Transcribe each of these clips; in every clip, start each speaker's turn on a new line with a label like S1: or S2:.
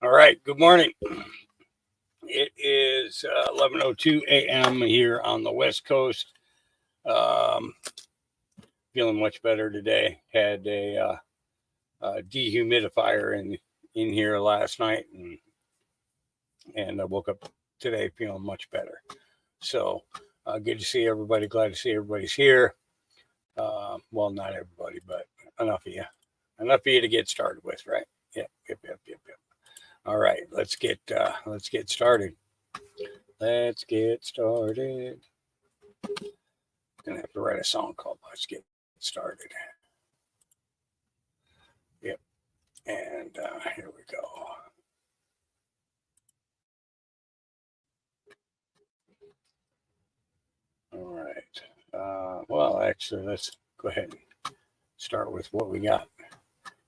S1: All right. Good morning. It is 11:02 a.m. here on the West Coast. Feeling much better today. Had a dehumidifier in here last night, and I woke up today feeling much better. So good to see everybody. Glad to see everybody's here. Well, not everybody, but enough of you. Enough of you to get started with, right? Yep. All right, let's get started. Let's get started. Gonna have to write a song called "Let's Get Started." Yep, and here we go. All right. Well, actually, let's go ahead and start with what we got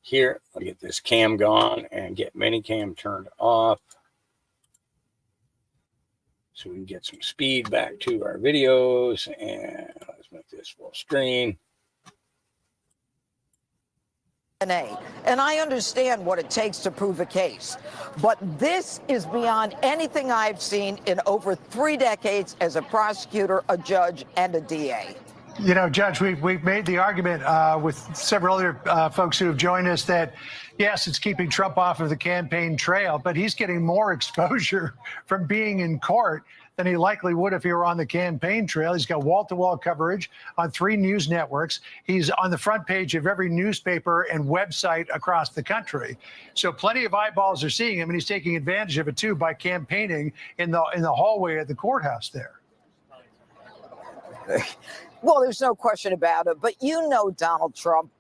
S1: here. I'll get this cam gone and get minicam turned off, so we can get some speed back to our videos. And let's make this full screen.
S2: And I understand what it takes to prove a case, but this is beyond anything I've seen in over 3 decades as a prosecutor, a judge, and a DA.
S3: You know, Judge, we've made the argument with several other folks who have joined us that, yes, it's keeping Trump off of the campaign trail, but he's getting more exposure from being in court than he likely would if he were on the campaign trail. He's got wall-to-wall coverage on 3 news networks. He's on the front page of every newspaper and website across the country. So plenty of eyeballs are seeing him, and he's taking advantage of it, too, by campaigning in the hallway at the courthouse there.
S2: Well, there's no question about it. But you know Donald Trump.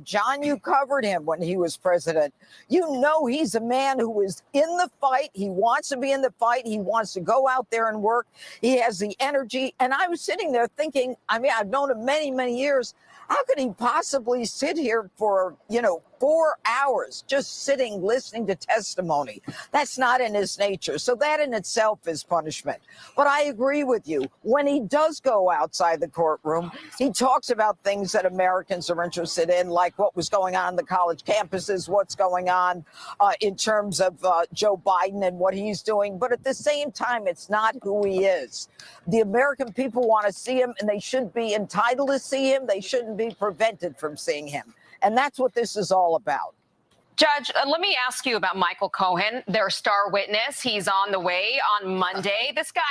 S2: John, you covered him when he was president. You know he's a man who is in the fight. He wants to be in the fight. He wants to go out there and work. He has the energy. And I was sitting there thinking, I mean, I've known him many, many years. How could he possibly sit here for, 4 hours just sitting, listening to testimony? That's not in his nature. So that in itself is punishment. But I agree with you. When he does go outside the courtroom, he talks about things that Americans are interested in, like what was going on the college campuses, what's going on in terms of Joe Biden and what he's doing. But at the same time, it's not who he is. The American people want to see him, and they should be entitled to see him. They shouldn't be prevented from seeing him. And that's what this is all about.
S4: Judge, let me ask you about Michael Cohen, their star witness. He's on the way on Monday. This guy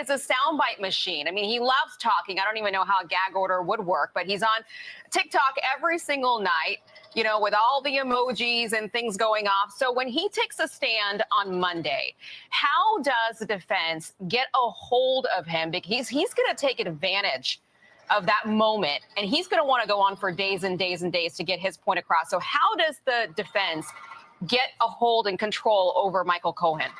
S4: is a soundbite machine. I mean, he loves talking. I don't even know how a gag order would work, but he's on TikTok every single night, with all the emojis and things going off. So when he takes a stand on Monday, how does the defense get a hold of him? Because he's going to take advantage of that moment, and he's going to want to go on for days and days and days to get his point across. So how does the defense get a hold and control over Michael Cohen?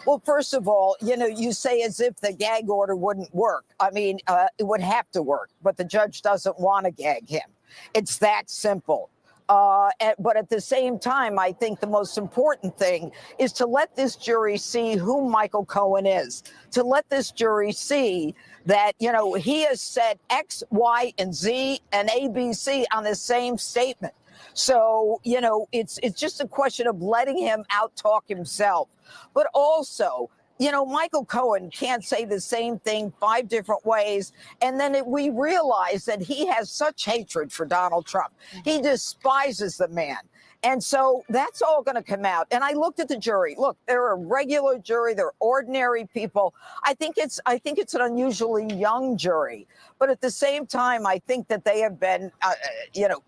S2: Well, first of all, you say as if the gag order wouldn't work. I mean, it would have to work, but the judge doesn't want to gag him. It's that simple. But at the same time, I think the most important thing is to let this jury see who Michael Cohen is, to let this jury see that, he has said X, Y, and Z and ABC on the same statement. So, it's just a question of letting him out-talk himself. But also, Michael Cohen can't say the same thing 5 different ways. And then we realize that he has such hatred for Donald Trump. He despises the man. And so that's all going to come out. And I looked at the jury. Look, they're a regular jury. They're ordinary people. I think it's an unusually young jury. But at the same time, I think that they have been,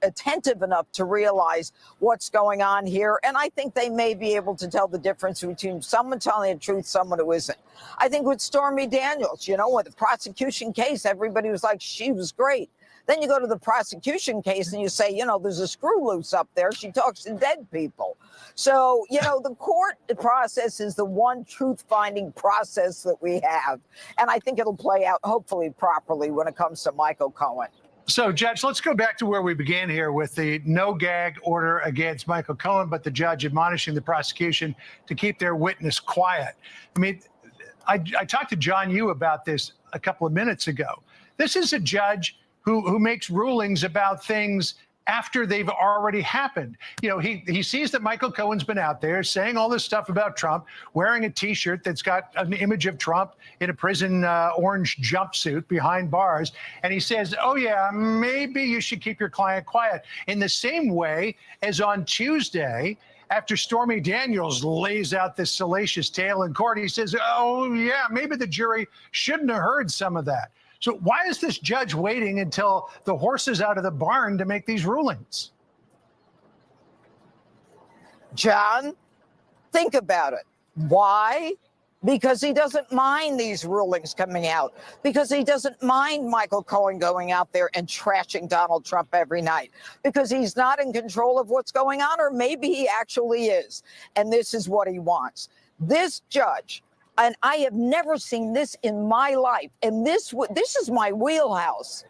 S2: attentive enough to realize what's going on here. And I think they may be able to tell the difference between someone telling the truth, someone who isn't. I think with Stormy Daniels, with the prosecution case, everybody was like, she was great. Then you go to the prosecution case and you say, there's a screw loose up there. She talks to dead people. So, the court process is the one truth-finding process that we have. And I think it'll play out, hopefully, properly when it comes to Michael Cohen.
S3: So, Judge, let's go back to where we began here with the no gag order against Michael Cohen, but the judge admonishing the prosecution to keep their witness quiet. I mean, I talked to John Yoo about this a couple of minutes ago. This is a judge who makes rulings about things after they've already happened. You know, he sees that Michael Cohen's been out there saying all this stuff about Trump, wearing a T-shirt that's got an image of Trump in a prison orange jumpsuit behind bars. And he says, oh, yeah, maybe you should keep your client quiet. In the same way as on Tuesday, after Stormy Daniels lays out this salacious tale in court, he says, oh, yeah, maybe the jury shouldn't have heard some of that. So why is this judge waiting until the horse is out of the barn to make these rulings?
S2: John, think about it. Why? Because he doesn't mind these rulings coming out, because he doesn't mind Michael Cohen going out there and trashing Donald Trump every night, because he's not in control of what's going on, or maybe he actually is. And this is what he wants. This judge, and I have never seen this in my life, and this is my wheelhouse,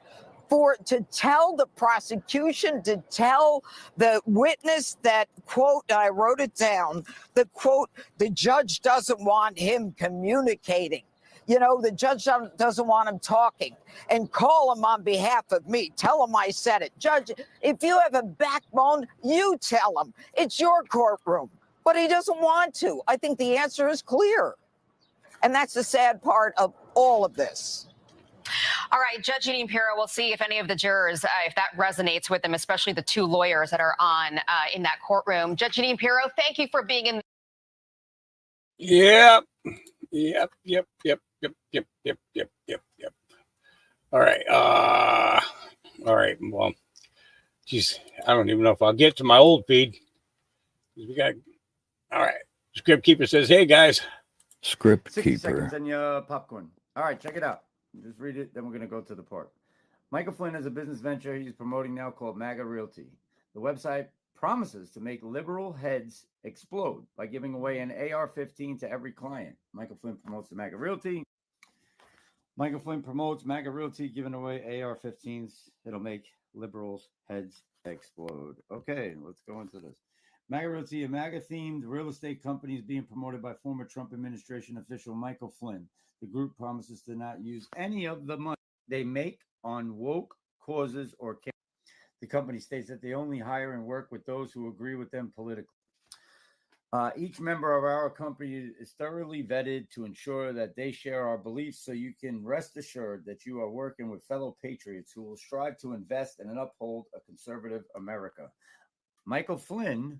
S2: to tell the prosecution, to tell the witness that, quote, I wrote it down, the quote, the judge doesn't want him communicating. You know, the judge doesn't want him talking, and call him on behalf of me. Tell him I said it. Judge, if you have a backbone, you tell him. It's your courtroom. But he doesn't want to. I think the answer is clear. And that's the sad part of all of this.
S4: All right, Judge Jeanine Pirro, we'll see if any of the jurors, if that resonates with them, especially the two lawyers that are on in that courtroom. Judge Jeanine Pirro, thank you for being in.
S1: Yep. All right. All right. Well, geez, I don't even know if I'll get to my old feed. We got. All right. Script Keeper says, "Hey guys."
S5: Script
S6: 60
S5: Keeper.
S6: seconds and your popcorn. All right, check it out. Just read it, then we're going to go to the part. Michael Flynn has a business venture he's promoting now called MAGA Realty. The website promises to make liberal heads explode by giving away an AR-15 to every client. Michael Flynn promotes the MAGA Realty. Michael Flynn promotes MAGA Realty, giving away AR-15s. It'll make liberals' heads explode. Okay, let's go into this. MAGA Realty, a MAGA-themed real estate company, is being promoted by former Trump administration official Michael Flynn. The group promises to not use any of the money they make on woke causes or campaigns. The company states that they only hire and work with those who agree with them politically. Each member of our company is thoroughly vetted to ensure that they share our beliefs, so you can rest assured that you are working with fellow patriots who will strive to invest in and uphold a conservative America. Michael Flynn,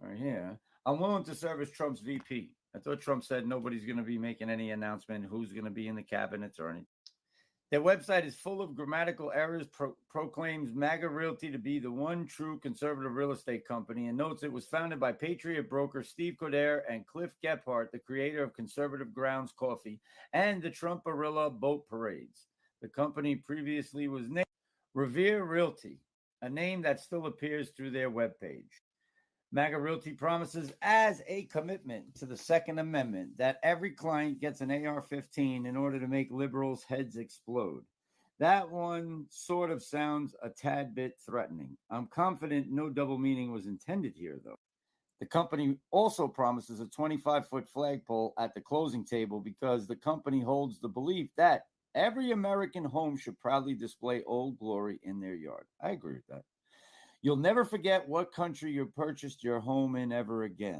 S6: right here, I'm willing to serve as Trump's VP. I thought Trump said nobody's going to be making any announcement who's going to be in the cabinets or anything. Their website is full of grammatical errors, proclaims MAGA Realty to be the one true conservative real estate company, and notes it was founded by Patriot broker Steve Coder and Cliff Gephardt, the creator of Conservative Grounds Coffee and the Trumparilla boat parades. The company previously was named Revere Realty, a name that still appears through their webpage. MAGA Realty promises as a commitment to the Second Amendment that every client gets an AR-15 in order to make liberals' heads explode. That one sort of sounds a tad bit threatening. I'm confident no double meaning was intended here, though. The company also promises a 25-foot flagpole at the closing table because the company holds the belief that every American home should proudly display Old Glory in their yard. I agree with that. You'll never forget what country you purchased your home in ever again.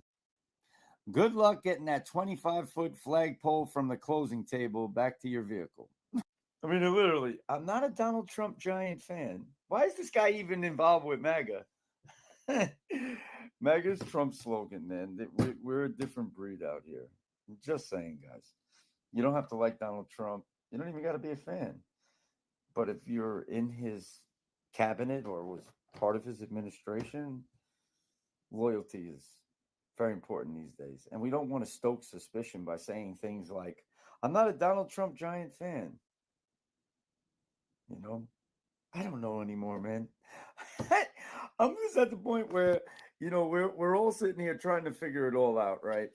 S6: Good luck getting that 25-foot flagpole from the closing table back to your vehicle. I mean, literally, I'm not a Donald Trump giant fan. Why is this guy even involved with MAGA? MAGA's Trump's slogan, man. We're a different breed out here. I'm just saying, guys. You don't have to like Donald Trump. You don't even got to be a fan. But if you're in his cabinet or was part of his administration, loyalty is very important these days. And we don't want to stoke suspicion by saying things like, I'm not a Donald Trump giant fan. You know, I don't know anymore, man. I'm just at the point where, you know, we're all sitting here trying to figure it all out, right?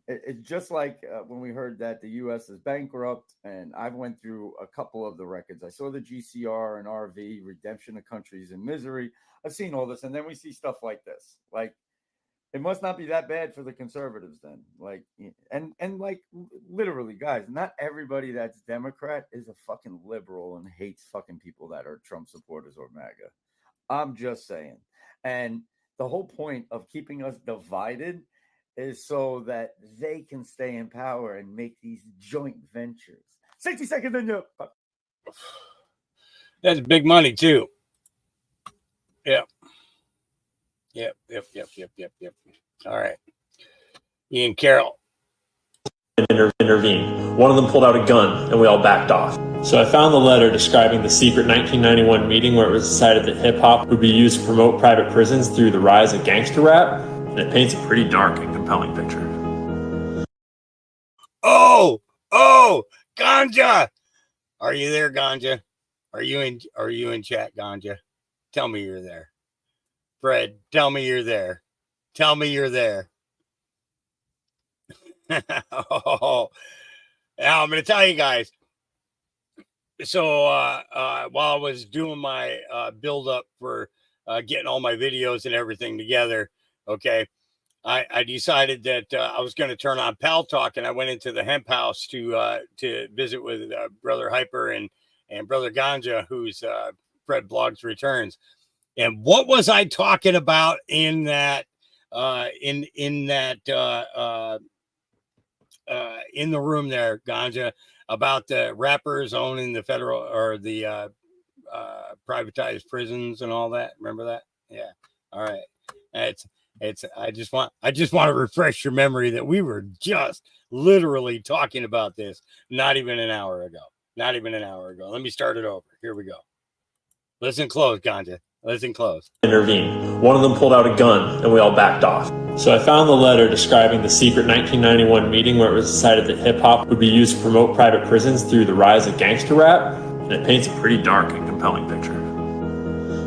S6: It's just like when we heard that the U.S. is bankrupt, and I went through a couple of the records. I saw the GCR and RV, Redemption of Countries in Misery. I've seen all this, and then we see stuff like this. Like, it must not be that bad for the conservatives then. Like, and like, literally, guys, not everybody that's Democrat is a fucking liberal and hates fucking people that are Trump supporters or MAGA. I'm just saying. And the whole point of keeping us divided is so that they can stay in power and make these joint ventures. 60 seconds in your...
S1: That's big money too. Yep. All right. Ian Carroll.
S5: Intervened. One of them pulled out a gun, and we all backed off. So I found the letter describing the secret 1991 meeting where it was decided that hip-hop would be used to promote private prisons through the rise of gangster rap, and it paints a pretty dark and compelling picture.
S1: Oh, Ganja! Are you there, Ganja? Are you in chat, Ganja? Tell me you're there. Fred, tell me you're there. Tell me you're there. Oh, now I'm going to tell you guys. So while I was doing my build up for getting all my videos and everything together, okay, I decided that I was going to turn on Pal Talk, and I went into the hemp house to visit with Brother Hyper and Brother Ganja, who's Fred Blogs Returns. And what was I talking about in that in the room there, Ganja, about the rappers owning the federal or the privatized prisons and all that? Remember that? Yeah. All right. I just want to refresh your memory that we were just literally talking about this not even an hour ago. Let me start it over. Here we go. Listen close, Ganja. Listen close.
S5: Intervened. One of them pulled out a gun, and we all backed off. So I found the letter describing the secret 1991 meeting where it was decided that hip-hop would be used to promote private prisons through the rise of gangster rap, and it paints a pretty dark and compelling picture.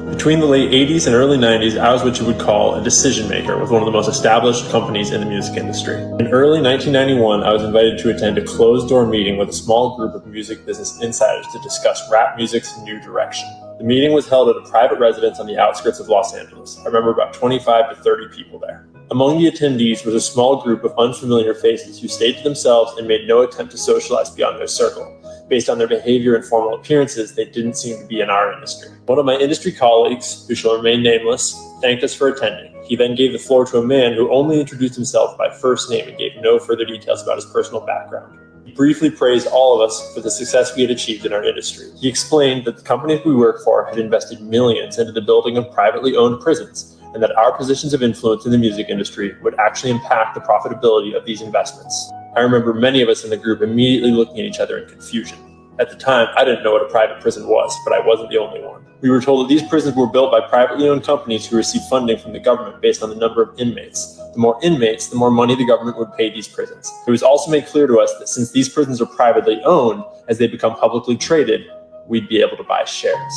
S5: Between the late 80s and early 90s, I was what you would call a decision maker with one of the most established companies in the music industry. In early 1991, I was invited to attend a closed-door meeting with a small group of music business insiders to discuss rap music's new direction. The meeting was held at a private residence on the outskirts of Los Angeles. I remember about 25 to 30 people there. Among the attendees was a small group of unfamiliar faces who stayed to themselves and made no attempt to socialize beyond their circle. Based on their behavior and formal appearances, they didn't seem to be in our industry. One of my industry colleagues, who shall remain nameless, thanked us for attending. He then gave the floor to a man who only introduced himself by first name and gave no further details about his personal background. He briefly praised all of us for the success we had achieved in our industry. He explained that the company we work for had invested millions into the building of privately owned prisons, and that our positions of influence in the music industry would actually impact the profitability of these investments. I remember many of us in the group immediately looking at each other in confusion. At the time, I didn't know what a private prison was, but I wasn't the only one. We were told that these prisons were built by privately owned companies who received funding from the government based on the number of inmates. The more inmates, the more money the government would pay these prisons. It was also made clear to us that since these prisons are privately owned, as they become publicly traded, we'd be able to buy shares.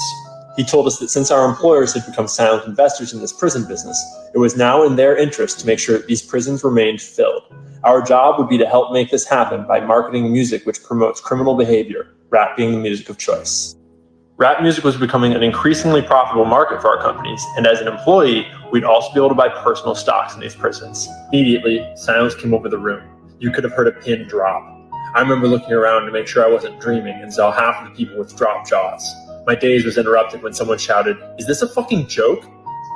S5: He told us that since our employers had become silent investors in this prison business, it was now in their interest to make sure that these prisons remained filled. Our job would be to help make this happen by marketing music which promotes criminal behavior, rap being the music of choice. Rap music was becoming an increasingly profitable market for our companies, and as an employee, we'd also be able to buy personal stocks in these prisons. Immediately, silence came over the room. You could have heard a pin drop. I remember looking around to make sure I wasn't dreaming and saw half of the people with dropped jaws. My daze was interrupted when someone shouted, "Is this a fucking joke?"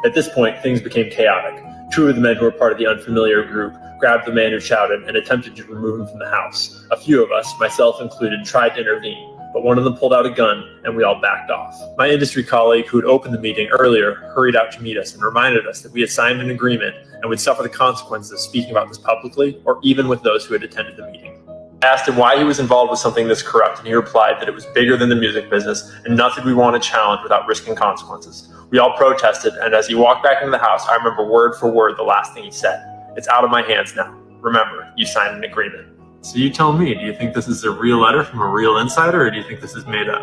S5: At this point, things became chaotic. Two of the men who were part of the unfamiliar group grabbed the man who shouted and attempted to remove him from the house. A few of us, myself included, tried to intervene, but one of them pulled out a gun and we all backed off. My industry colleague who had opened the meeting earlier hurried out to meet us and reminded us that we had signed an agreement and would suffer the consequences of speaking about this publicly or even with those who had attended the meeting. I asked him why he was involved with something this corrupt, and he replied that it was bigger than the music business and nothing we want to challenge without risking consequences. We all protested, and as he walked back into the house, I remember word for word the last thing he said. "It's out of my hands now. Remember, you signed an agreement." So you tell me, do you think this is a real letter from a real insider, or do you think this is made up?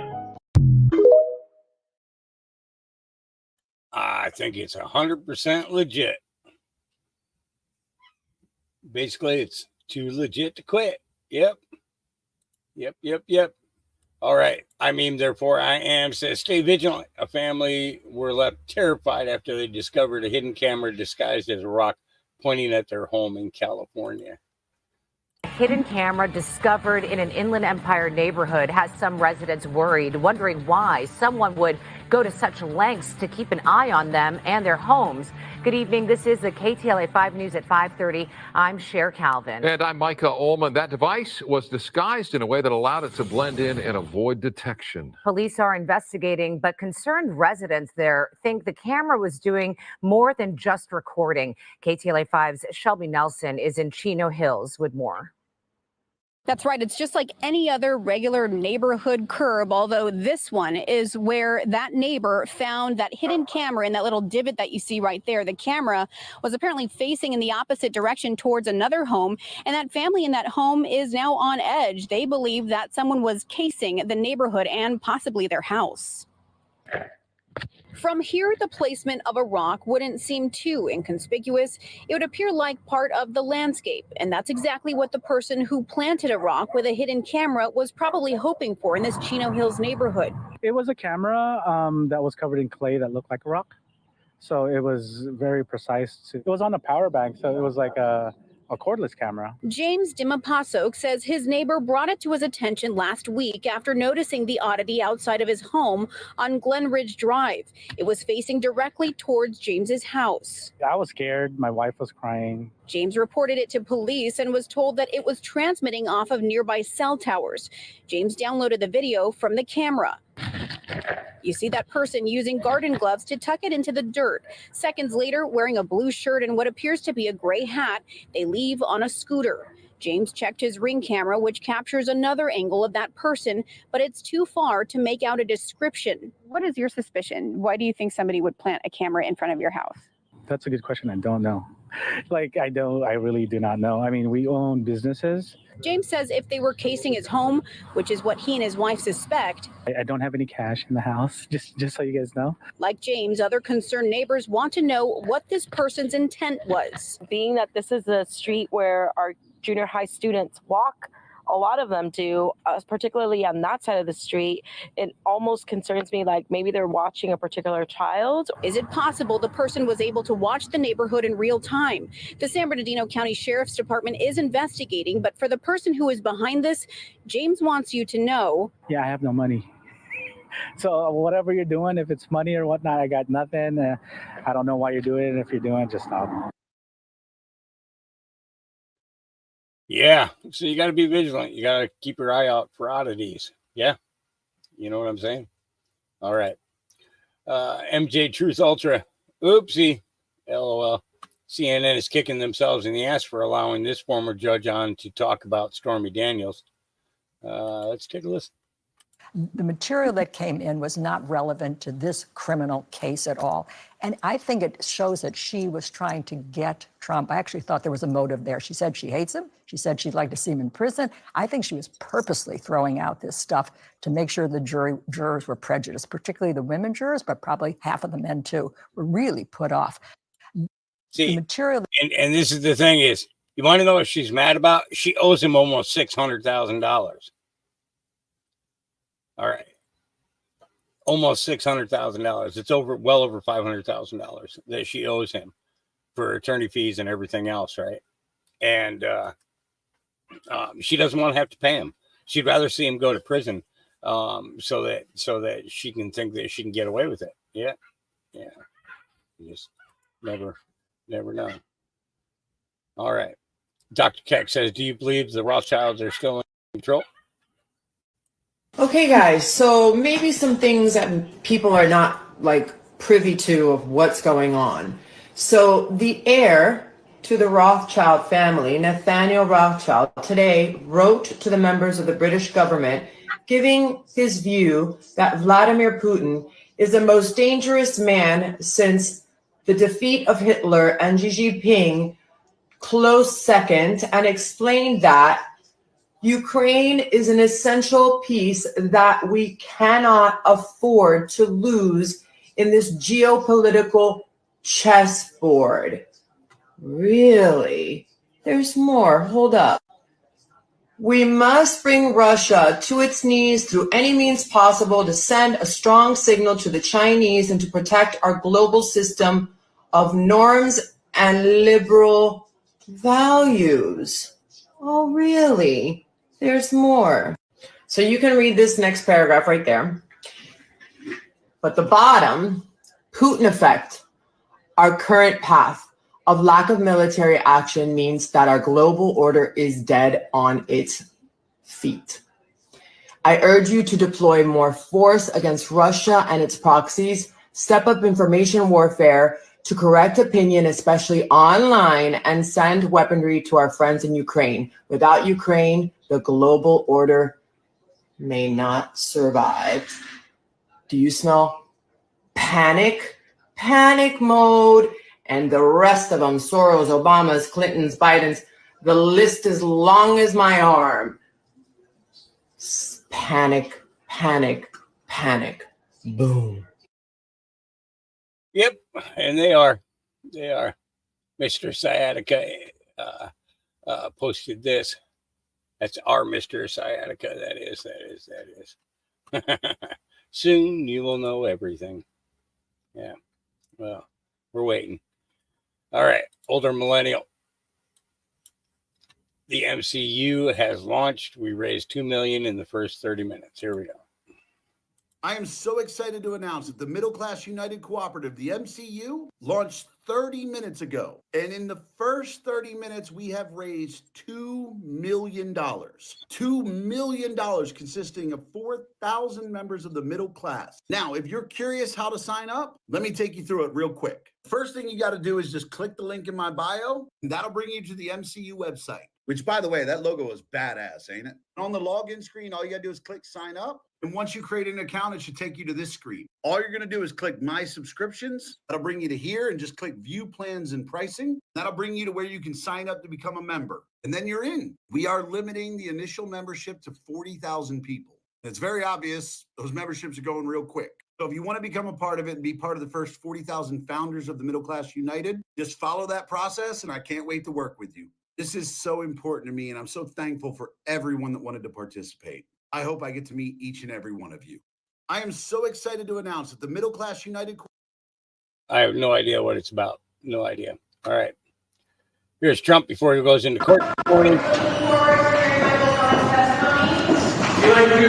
S1: I think it's 100% legit. Basically, it's too legit to quit. Yep. All right. I mean, therefore I am says stay vigilant. A family were left terrified after they discovered a hidden camera disguised as a rock pointing at their home in California.
S7: A hidden camera discovered in an Inland Empire neighborhood has some residents worried, wondering why someone would go to such lengths to keep an eye on them and their homes. Good evening. This is the KTLA 5 News at 5:30. I'm Cher Calvin.
S8: And I'm Micah Ullman. That device was disguised in a way that allowed it to blend in and avoid detection.
S7: Police are investigating, but concerned residents there think the camera was doing more than just recording. KTLA 5's Shelby Nelson is in Chino Hills with more.
S9: That's right. It's just like any other regular neighborhood curb, although this one is where that neighbor found that hidden camera in that little divot that you see right there. The camera was apparently facing in the opposite direction towards another home, and that family in that home is now on edge. They believe that someone was casing the neighborhood and possibly their house. From here, the placement of a rock wouldn't seem too inconspicuous. It would appear like part of the landscape, and that's exactly what the person who planted a rock with a hidden camera was probably hoping for in this Chino Hills neighborhood.
S10: It was a camera that was covered in clay that looked like a rock. So it was very precise. It was on a power bank, so it was like a cordless camera.
S9: James Dimapasok says his neighbor brought it to his attention last week after noticing the oddity outside of his home on Glen Ridge Drive. It was facing directly towards James's house.
S10: I was scared. My wife was crying.
S9: James reported it to police and was told that it was transmitting off of nearby cell towers. James downloaded the video from the camera. You see that person using garden gloves to tuck it into the dirt. Seconds later, wearing a blue shirt and what appears to be a gray hat, they leave on a scooter. James checked his Ring camera, which captures another angle of that person, but it's too far to make out a description. What is your suspicion? Why do you think somebody would plant a camera in front of your house?
S10: That's a good question. I don't know. I really do not know. I mean, we own businesses.
S9: James says if they were casing his home, which is what he and his wife suspect.
S10: I don't have any cash in the house, just so you guys know.
S9: Like James, other concerned neighbors want to know what this person's intent was.
S11: Being that this is a street where our junior high students walk, a lot of them do, particularly on that side of the street. It almost concerns me like maybe they're watching a particular child.
S9: Is it possible the person was able to watch the neighborhood in real time? The San Bernardino County Sheriff's Department is investigating, but for the person who is behind this, James wants you to know.
S10: Yeah, I have no money. So whatever you're doing, if it's money or whatnot, I got nothing. I don't know why you're doing it. If you're doing it, just stop.
S1: Yeah. So you got to be vigilant. You got to keep your eye out for oddities. Yeah. You know what I'm saying? All right. MJ Truth Ultra. Oopsie. LOL. CNN is kicking themselves in the ass for allowing this former judge on to talk about Stormy Daniels. Let's take a listen.
S12: The material that came in was not relevant to this criminal case at all. And I think it shows that she was trying to get Trump. I actually thought there was a motive there. She said she hates him. She said she'd like to see him in prison. I think she was purposely throwing out this stuff to make sure the jurors were prejudiced, particularly the women jurors, but probably half of the men too, were really put off.
S1: See,
S12: the material.
S1: And this is the thing is, you want to know what she's mad about? She owes him almost $600,000. All right. Almost $600,000. It's well over $500,000 that she owes him for attorney fees and everything else, right? And she doesn't want to have to pay him. She'd rather see him go to prison so that she can think that she can get away with it. Yeah. You just never know. All right. Dr. Keck says, do you believe the Rothschilds are still in control?
S13: Okay, guys, so maybe some things that people are not privy to of what's going on. So the heir to the Rothschild family, Nathaniel Rothschild, today wrote to the members of the British government giving his view that Vladimir Putin is the most dangerous man since the defeat of Hitler and Xi Jinping close second, and explained that Ukraine is an essential piece that we cannot afford to lose in this geopolitical chessboard. Really? There's more. Hold up. We must bring Russia to its knees through any means possible to send a strong signal to the Chinese and to protect our global system of norms and liberal values. Oh, really? There's more. So you can read this next paragraph right there. But the bottom, Putin effect, our current path of lack of military action means that our global order is dead on its feet. I urge you to deploy more force against Russia and its proxies, step up information warfare to correct opinion, especially online, and send weaponry to our friends in Ukraine. Without Ukraine, the global order may not survive. Do you smell panic? Panic mode. And the rest of them, Soros, Obamas, Clintons, Bidens, the list is long as my arm. Panic, panic, panic. Boom.
S1: Yep, and they are. Mr. Sciatica posted this. That's our Mr. Sciatica. That is. Soon you will know everything. Yeah. Well, we're waiting. All right, older millennial. The MCU has launched. We raised $2 million in the first 30 minutes. Here we go.
S14: I am so excited to announce that the Middle Class United Cooperative, the MCU, launched 30 minutes ago. And in the first 30 minutes, we have raised $2 million. $2 million consisting of 4,000 members of the middle class. Now, if you're curious how to sign up, let me take you through it real quick. First thing you got to do is just click the link in my bio, and that'll bring you to the MCU website, which, by the way, that logo is badass, ain't it? On the login screen, all you got to do is click sign up. And once you create an account, it should take you to this screen. All you're going to do is click my subscriptions. That'll bring you to here, and just click view plans and pricing. That'll bring you to where you can sign up to become a member. And then you're in. We are limiting the initial membership to 40,000 people. It's very obvious those memberships are going real quick. So if you want to become a part of it and be part of the first 40,000 founders of the Middle Class United, just follow that process, and I can't wait to work with you. This is so important to me, and I'm so thankful for everyone that wanted to participate. I hope I get to meet each and every one of you. I am so excited to announce that the Middle Class United...
S1: I have no idea what it's about. No idea. All right. Here's Trump before he goes into court this morning.
S15: Mr. President, are you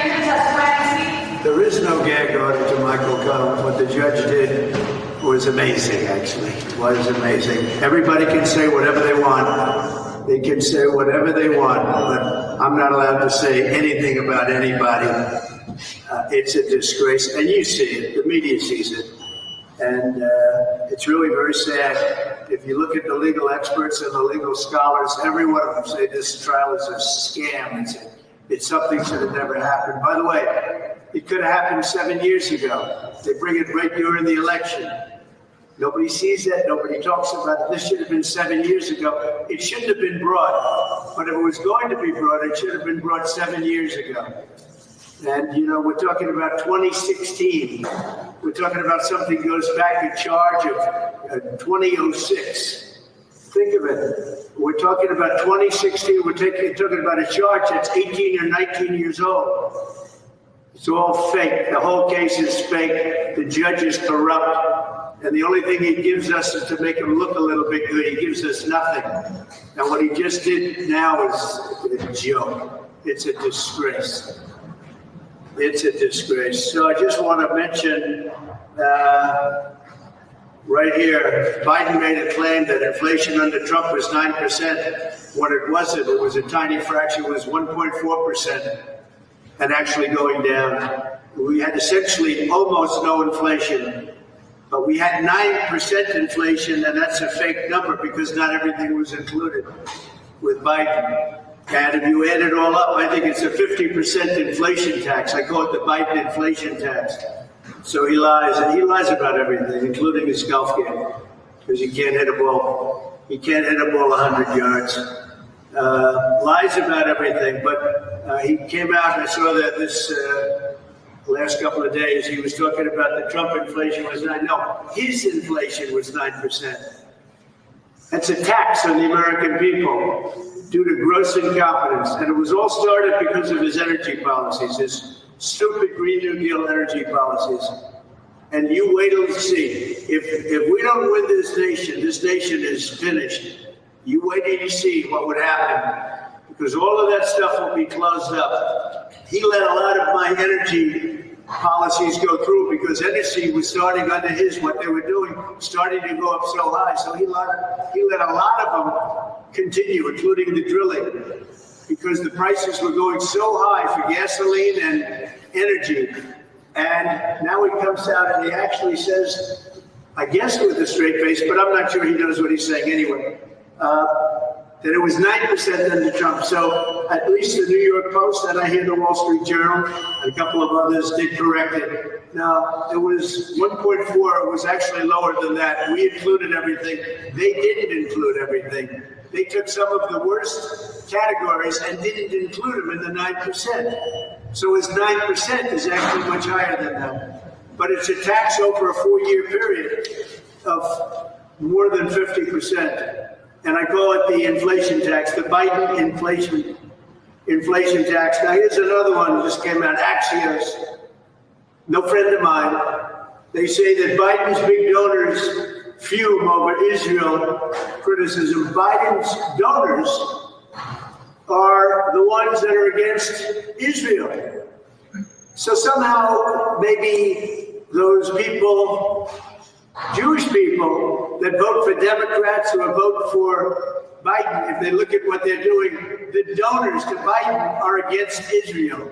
S15: going to testify?
S16: There is no gag order to Michael Cohen. What the judge did was amazing, actually. It was amazing. Everybody can say whatever they want. They can say whatever they want, but I'm not allowed to say anything about anybody. It's a disgrace, and you see it. The media sees it. And it's really very sad. If you look at the legal experts and the legal scholars, every one of them say this trial is a scam. It's something that should have never happened. By the way, it could have happened 7 years ago. They bring it right during the election. Nobody sees it. Nobody talks about it. This should have been 7 years ago. It shouldn't have been brought. But if it was going to be brought, it should have been brought 7 years ago. And, you know, we're talking about 2016. We're talking about something that goes back a charge of 2006. Think of it. We're talking about 2016. We're talking about a charge that's 18 or 19 years old. It's all fake. The whole case is fake. The judge is corrupt. And the only thing he gives us is to make him look a little bit good. He gives us nothing. And what he just did now is a joke. It's a disgrace. It's a disgrace. So I just want to mention right here, Biden made a claim that inflation under Trump was 9%. When it wasn't, it was a tiny fraction. It was 1.4%, and actually going down. We had essentially almost no inflation. But we had 9% inflation, and that's a fake number because not everything was included with Biden. And if you add it all up, I think it's a 50% inflation tax. I call it the Biden inflation tax. So he lies, and he lies about everything, including his golf game, because he can't hit a ball. He can't hit a ball 100 yards. Lies about everything, but he came out, and I saw that this last couple of days, he was talking about the Trump inflation was 9%. No, his inflation was 9%. That's a tax on the American people due to gross incompetence. And it was all started because of his energy policies, his stupid Green New Deal energy policies. And you wait till you see. If we don't win this nation is finished. You wait till you see what would happen. Because all of that stuff will be closed up. he let a lot of my energy policies go through because energy was starting under his, what they were doing, starting to go up so high. So he let a lot of them continue, including the drilling, because the prices were going so high for gasoline and energy. And now he comes out and he actually says, I guess with a straight face, but I'm not sure he knows what he's saying anyway, that it was 9% under Trump. So at least the New York Post, and I hear the Wall Street Journal, and a couple of others did correct it. Now, it was 1.4. It was actually lower than that. We included everything. They didn't include everything. They took some of the worst categories and didn't include them in the 9%. So his 9% is actually much higher than that. But it's a tax over a 4-year period of more than 50%. And I call it the inflation tax, the Biden inflation tax. Now here's another one that just came out, Axios, no friend of mine. They say that Biden's big donors fume over Israel criticism. Biden's donors are the ones that are against Israel. So somehow maybe those people, Jewish people that vote for Democrats or vote for Biden, if they look at what they're doing, the donors to Biden are against Israel.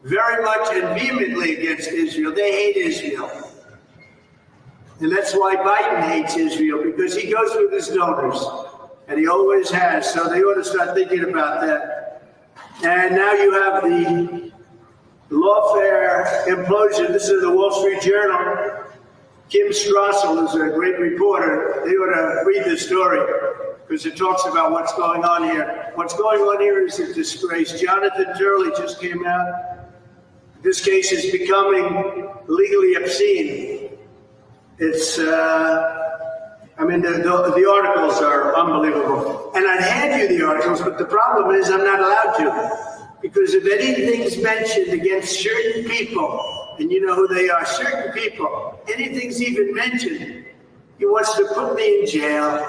S16: Very much and vehemently against Israel. They hate Israel. And that's why Biden hates Israel, because he goes with his donors. And he always has. So they ought to start thinking about that. And now you have the lawfare implosion. This is the Wall Street Journal. Kim Strassel is a great reporter. They ought to read this story because it talks about what's going on here. What's going on here is a disgrace. Jonathan Turley just came out. This case is becoming legally obscene. It's, I mean, the articles are unbelievable. And I'd hand you the articles, but the problem is I'm not allowed to. Because if anything's mentioned against certain people, and you know who they are, certain people, anything's even mentioned, he wants to put me in jail.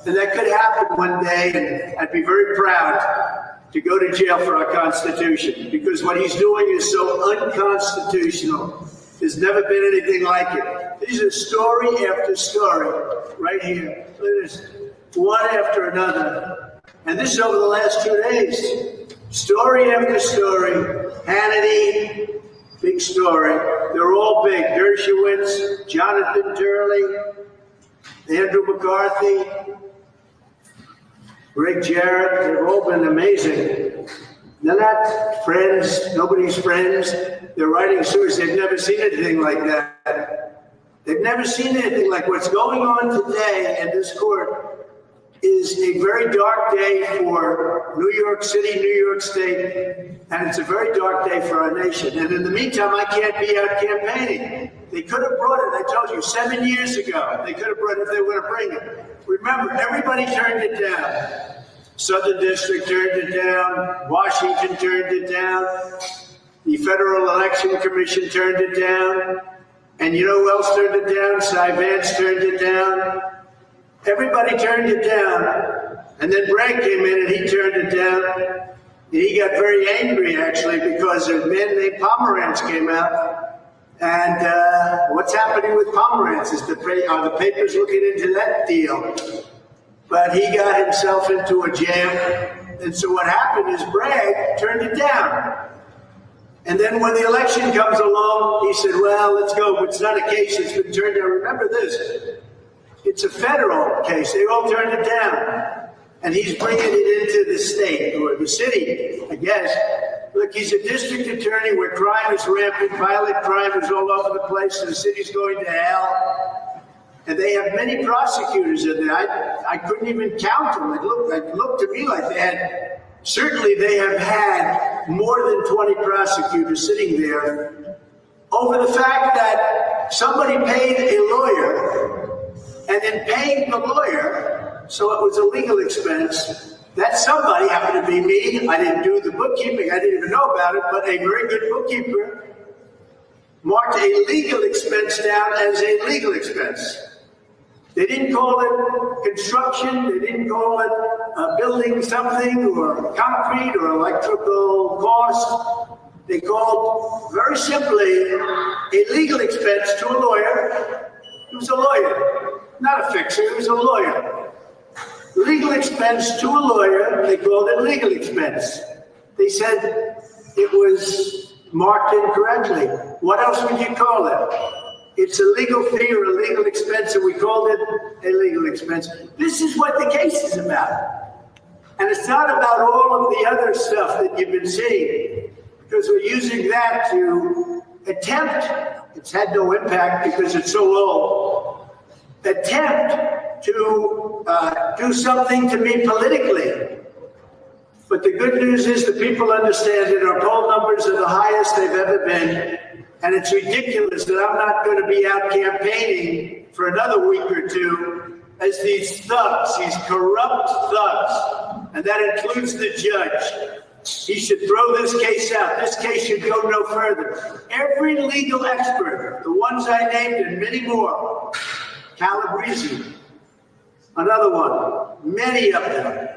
S16: And that could happen one day, and I'd be very proud to go to jail for our Constitution, because what he's doing is so unconstitutional. There's never been anything like it. These are story after story right here. Look at this, one after another. And this is over the last 2 days. Story after story. Hannity, big story. They're all big. Dershowitz, Jonathan Turley, Andrew McCarthy, Greg Jarrett. They've all been amazing. They're not friends. Nobody's friends. They're writing stories. They've never seen anything like that. They've never seen anything like what's going on today in this court. Is a very dark day for New York City, New York State, and it's a very dark day for our nation. And in the meantime, I can't be out campaigning. They could have brought it, I told you, 7 years ago. They could have brought it if they were going to bring it. Remember, everybody turned it down. Southern District turned it down. Washington turned it down. The Federal Election Commission turned it down. And you know who else turned it down? Cy Vance turned it down. Everybody turned it down. And then Bragg came in and he turned it down. And he got very angry, actually, because a man named Pomerantz came out. And what's happening with Pomerantz? Are the papers looking into that deal? But he got himself into a jam. And so what happened is Bragg turned it down. And then when the election comes along, he said, well, let's go. But it's not a case that's been turned down. Remember this. It's a federal case. They all turned it down. And he's bringing it into the state or the city, I guess. Look, he's a district attorney where crime is rampant, violent crime is all over the place, and the city's going to hell. And they have many prosecutors in there. I couldn't even count them. It looked to me like certainly they have had more than 20 prosecutors sitting there over the fact that somebody paid a lawyer. And in paying the lawyer, so it was a legal expense, that somebody happened to be me. I didn't do the bookkeeping. I didn't even know about it, but a very good bookkeeper marked a legal expense down as a legal expense. They didn't call it construction. They didn't call it building something or concrete or electrical cost. They called, very simply, a legal expense to a lawyer. He was a lawyer, not a fixer, he was a lawyer. Legal expense to a lawyer, they called it legal expense. They said it was marked incorrectly. What else would you call it? It's a legal fee or a legal expense, and we called it a legal expense. This is what the case is about. And it's not about all of the other stuff that you've been seeing, because we're using that to attempt, it's had no impact because it's so low, attempt to do something to me politically. But the good news is the people understand it. Our poll numbers are the highest they've ever been. And it's ridiculous that I'm not going to be out campaigning for another week or two as these thugs, these corrupt thugs, and that includes the judge. He should throw this case out. This case should go no further. Every legal expert, the ones I named and many more, Calabresi, another one, many of them,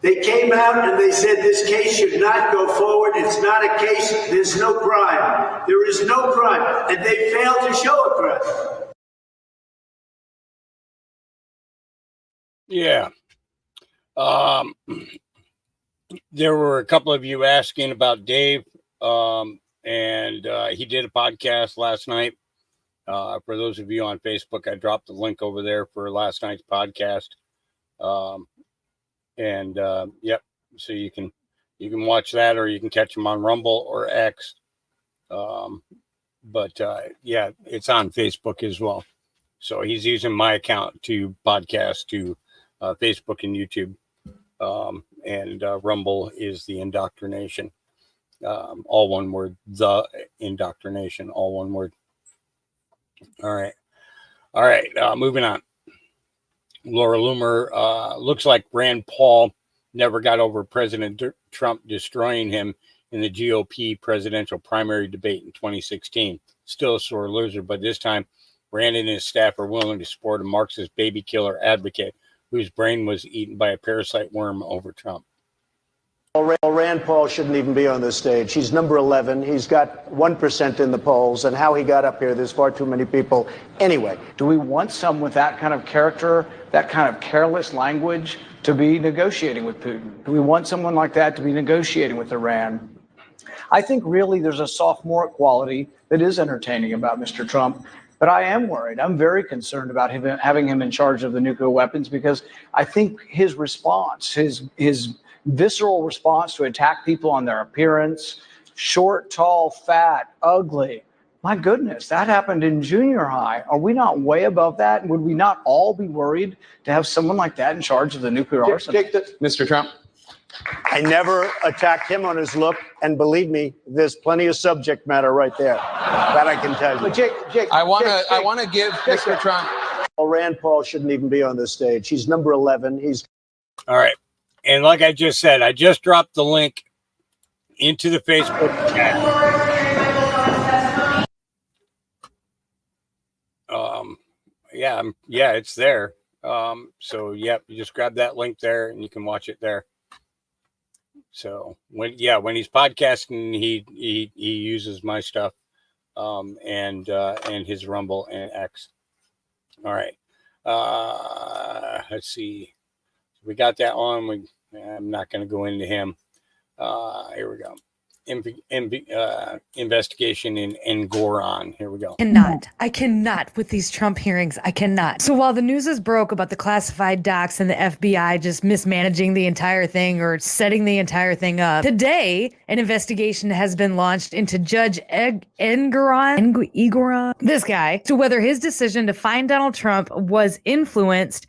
S16: they came out and they said this case should not go forward. It's not a case. There's no crime. There is no crime. And they failed to show a crime.
S1: Yeah. There were a couple of you asking about Dave. And he did a podcast last night. For those of you on Facebook, I dropped the link over there for last night's podcast. Yep, so you can watch that, or you can catch him on Rumble or X. Yeah, it's on Facebook as well. So he's using my account to podcast to Facebook and YouTube. Rumble is the Indoctrination. All one word, the Indoctrination, all one word. All right. Moving on. Laura Loomer, looks like Rand Paul never got over President Trump destroying him in the GOP presidential primary debate in 2016. Still a sore loser, but this time Rand and his staff are willing to support a Marxist baby killer advocate whose brain was eaten by a parasite worm over Trump.
S17: Rand Paul shouldn't even be on this stage. He's number 11. He's got 1% in the polls, and how he got up here, there's far too many people. Anyway.
S18: Do we want someone with that kind of character, that kind of careless language to be negotiating with Putin? Do we want someone like that to be negotiating with Iran? I think really there's a sophomoric quality that is entertaining about Mr. Trump. But I am worried. I'm very concerned about having him in charge of the nuclear weapons, because I think his response, his visceral response to attack people on their appearance, short, tall, fat, ugly. My goodness, that happened in junior high. Are we not way above that? Would we not all be worried to have someone like that in charge of the nuclear arsenal?
S17: Mr. Trump. I never attacked him on his look, and believe me, there's plenty of subject matter right there. That I can tell you.
S18: But Jake,
S8: I want to give Mr. Trump.
S17: Rand Paul shouldn't even be on this stage. He's number 11. He's
S1: all right. And like I just said, I just dropped the link into the Facebook chat. Yeah, it's there. So you just grab that link there and you can watch it there. So when he's podcasting, he uses my stuff, and his Rumble and X. All right. Let's see. We got that on. I'm not going to go into him. Here we go. Investigation in Ngoran. Here we go.
S19: I cannot with these Trump hearings. I cannot. So while the news is broke about the classified docs and the FBI just mismanaging the entire thing or setting the entire thing up, today an investigation has been launched into Judge Ngoran, this guy, to whether his decision to find Donald Trump was influenced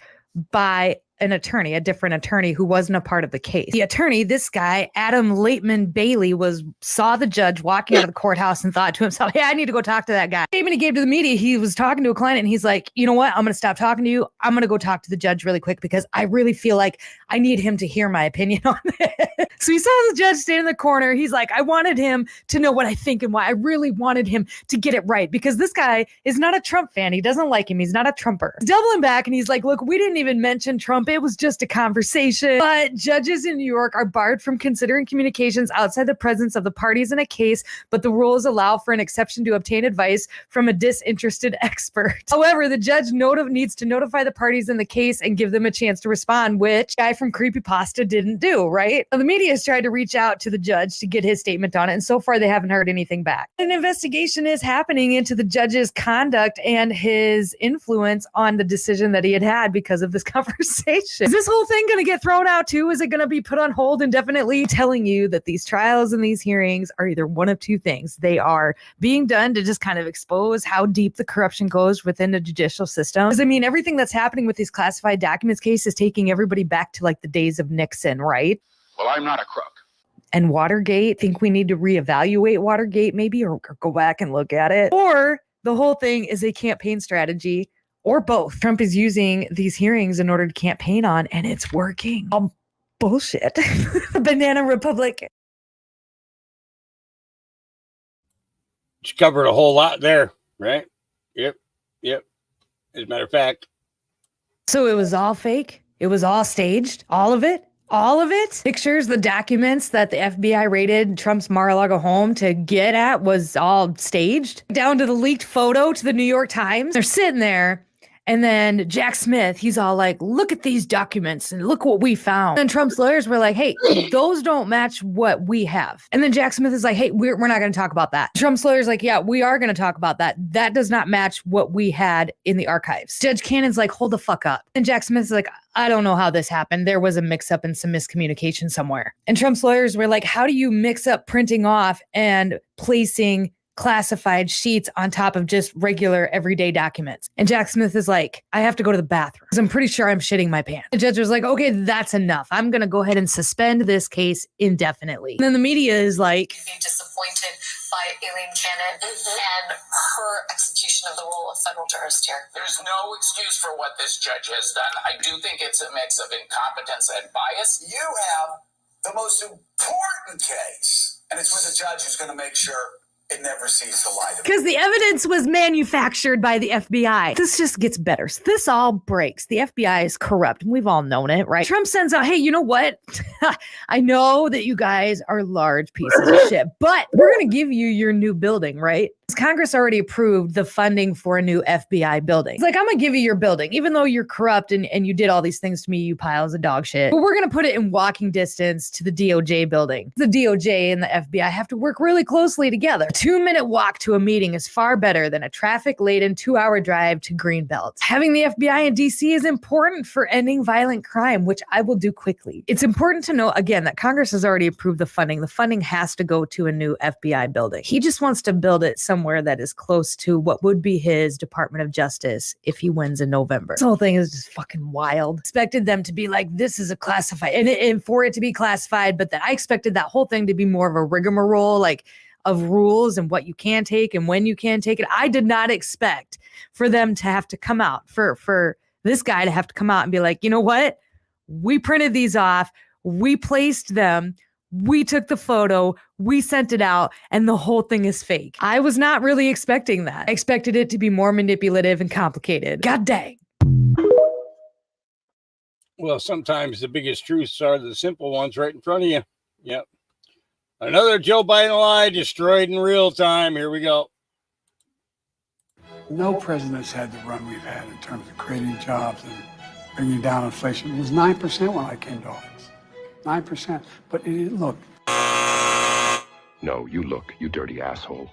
S19: by an attorney, a different attorney who wasn't a part of the case. The attorney, this guy, Adam Laitman Bailey, saw the judge walking out of the courthouse and thought to himself, hey, I need to go talk to that guy. Statement he gave to the media, he was talking to a client and he's like, you know what? I'm going to stop talking to you. I'm going to go talk to the judge really quick because I really feel like I need him to hear my opinion on this. So he saw the judge stand in the corner. He's like, I wanted him to know what I think and why. I really wanted him to get it right because this guy is not a Trump fan. He doesn't like him. He's not a Trumper. He's doubling back and he's like, look, we didn't even mention Trump. It was just a conversation. But judges in New York are barred from considering communications outside the presence of the parties in a case, but the rules allow for an exception to obtain advice from a disinterested expert. However, the judge needs to notify the parties in the case and give them a chance to respond, which guy from Creepypasta didn't do, right? Now, the media has tried to reach out to the judge to get his statement on it, and so far they haven't heard anything back. An investigation is happening into the judge's conduct and his influence on the decision that he had because of this conversation. Is this whole thing going to get thrown out too? Is it going to be put on hold indefinitely? Telling you that these trials and these hearings are either one of two things. They are being done to just kind of expose how deep the corruption goes within the judicial system. Because I mean, everything that's happening with these classified documents case is taking everybody back to like the days of Nixon, right?
S20: Well, I'm not a crook.
S19: And Watergate, think we need to reevaluate Watergate maybe, or go back and look at it. Or the whole thing is a campaign strategy, or both. Trump is using these hearings in order to campaign on, and it's working. Bullshit. Banana Republic.
S1: She covered a whole lot there, right? Yep. As a matter of fact.
S19: So it was all fake? It was all staged? All of it? All of it? Pictures, the documents that the FBI raided Trump's Mar-a-Lago home to get at was all staged? Down to the leaked photo to the New York Times? They're sitting there. And then Jack Smith, he's all like, look at these documents and look what we found. And Trump's lawyers were like, hey, those don't match what we have. And then Jack Smith is like, hey, we're not going to talk about that. Trump's lawyers like, yeah, we are going to talk about that. That does not match what we had in the archives. Judge Cannon's like, hold the fuck up. And Jack Smith's like, I don't know how this happened. There was a mix up and some miscommunication somewhere. And Trump's lawyers were like, how do you mix up printing off and placing classified sheets on top of just regular everyday documents? And Jack Smith is like, I have to go to the bathroom because I'm pretty sure I'm shitting my pants. The judge was like, okay, that's enough. I'm going to go ahead and suspend this case indefinitely. And then the media is like,
S21: be disappointed by Aileen Cannon and her execution of the role of federal jurist here.
S22: There's no excuse for what this judge has done. I do think it's a mix of incompetence and bias.
S23: You have the most important case, and it's with a judge who's going to make sure it never sees the light of
S19: because the evidence was manufactured by the FBI. This just gets better. So this all breaks. The FBI is corrupt. We've all known it, right? Trump sends out, hey, you know what? I know that you guys are large pieces of shit, but we're going to give you your new building, right? Congress already approved the funding for a new FBI building. It's like, I'm going to give you your building, even though you're corrupt and you did all these things to me, you piles of dog shit. But we're going to put it in walking distance to the DOJ building. The DOJ and the FBI have to work really closely together. A 2-minute walk to a meeting is far better than a traffic-laden 2-hour drive to Greenbelt. Having the FBI in DC is important for ending violent crime, which I will do quickly. It's important to know, again, that Congress has already approved the funding. The funding has to go to a new FBI building. He just wants to build it somewhere that is close to what would be his Department of Justice if he wins in November. This whole thing is just fucking wild. Expected them to be like, this is a classified, and for it to be classified, but then I expected that whole thing to be more of a rigmarole, like of rules and what you can take and when you can take it. I did not expect for them to have to come out, for this guy to have to come out and be like, you know what? We printed these off. We placed them. We took the photo, we sent it out, and the whole thing is fake. I was not really expecting that. I expected it to be more manipulative and complicated. God dang.
S1: Well, sometimes the biggest truths are the simple ones right in front of you. Yep. Another Joe Biden lie destroyed in real time. Here we go.
S24: No president's had the run we've had in terms of creating jobs and bringing down inflation. It was 9% when I came to office. 9%. But look.
S25: No, you look, you dirty asshole.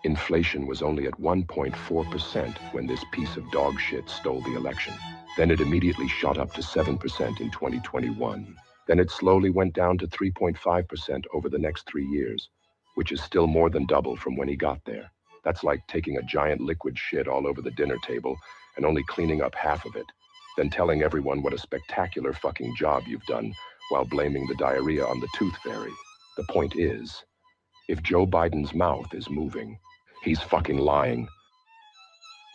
S25: Inflation was only at 1.4% when this piece of dog shit stole the election. Then it immediately shot up to 7% in 2021. Then it slowly went down to 3.5% over the next 3 years, which is still more than double from when he got there. That's like taking a giant liquid shit all over the dinner table and only cleaning up half of it, then telling everyone what a spectacular fucking job you've done while blaming the diarrhea on the tooth fairy. The point is, if Joe Biden's mouth is moving, he's fucking lying.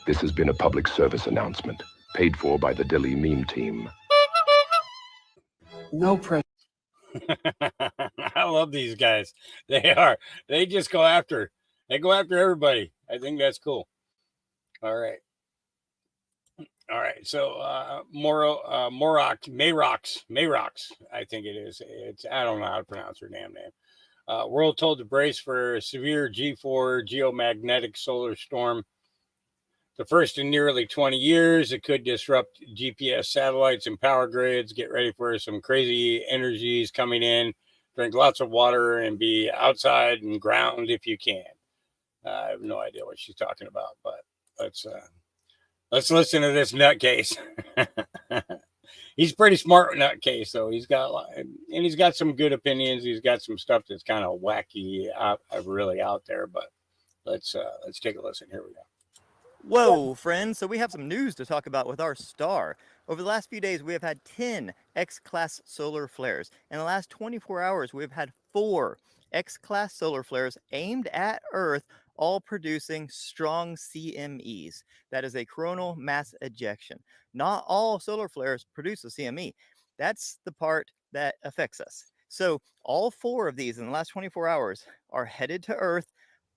S25: This has been a public service announcement, paid for by the Dilly meme team.
S24: No president.
S1: I love these guys. They just go after everybody. I think that's cool. All right. So Mayrox, I think it is. I don't know how to pronounce her damn name. World told to brace for a severe G4 geomagnetic solar storm. The first in nearly 20 years. It could disrupt GPS satellites and power grids. Get ready for some crazy energies coming in. Drink lots of water and be outside and ground if you can. I have no idea what she's talking about, but let's listen to this nutcase. He's pretty smart nutcase, though. He's got some good opinions. He's got some stuff that's kind of wacky, really out there. But let's take a listen. Here we go.
S2: Whoa, friends. So we have some news to talk about with our star. Over the last few days, we have had 10 X-class solar flares. In the last 24 hours, we've had 4 X-class solar flares aimed at Earth, all producing strong CMEs. That is a coronal mass ejection. Not all solar flares produce a CME. That's the part that affects us. So all 4 of these in the last 24 hours are headed to Earth.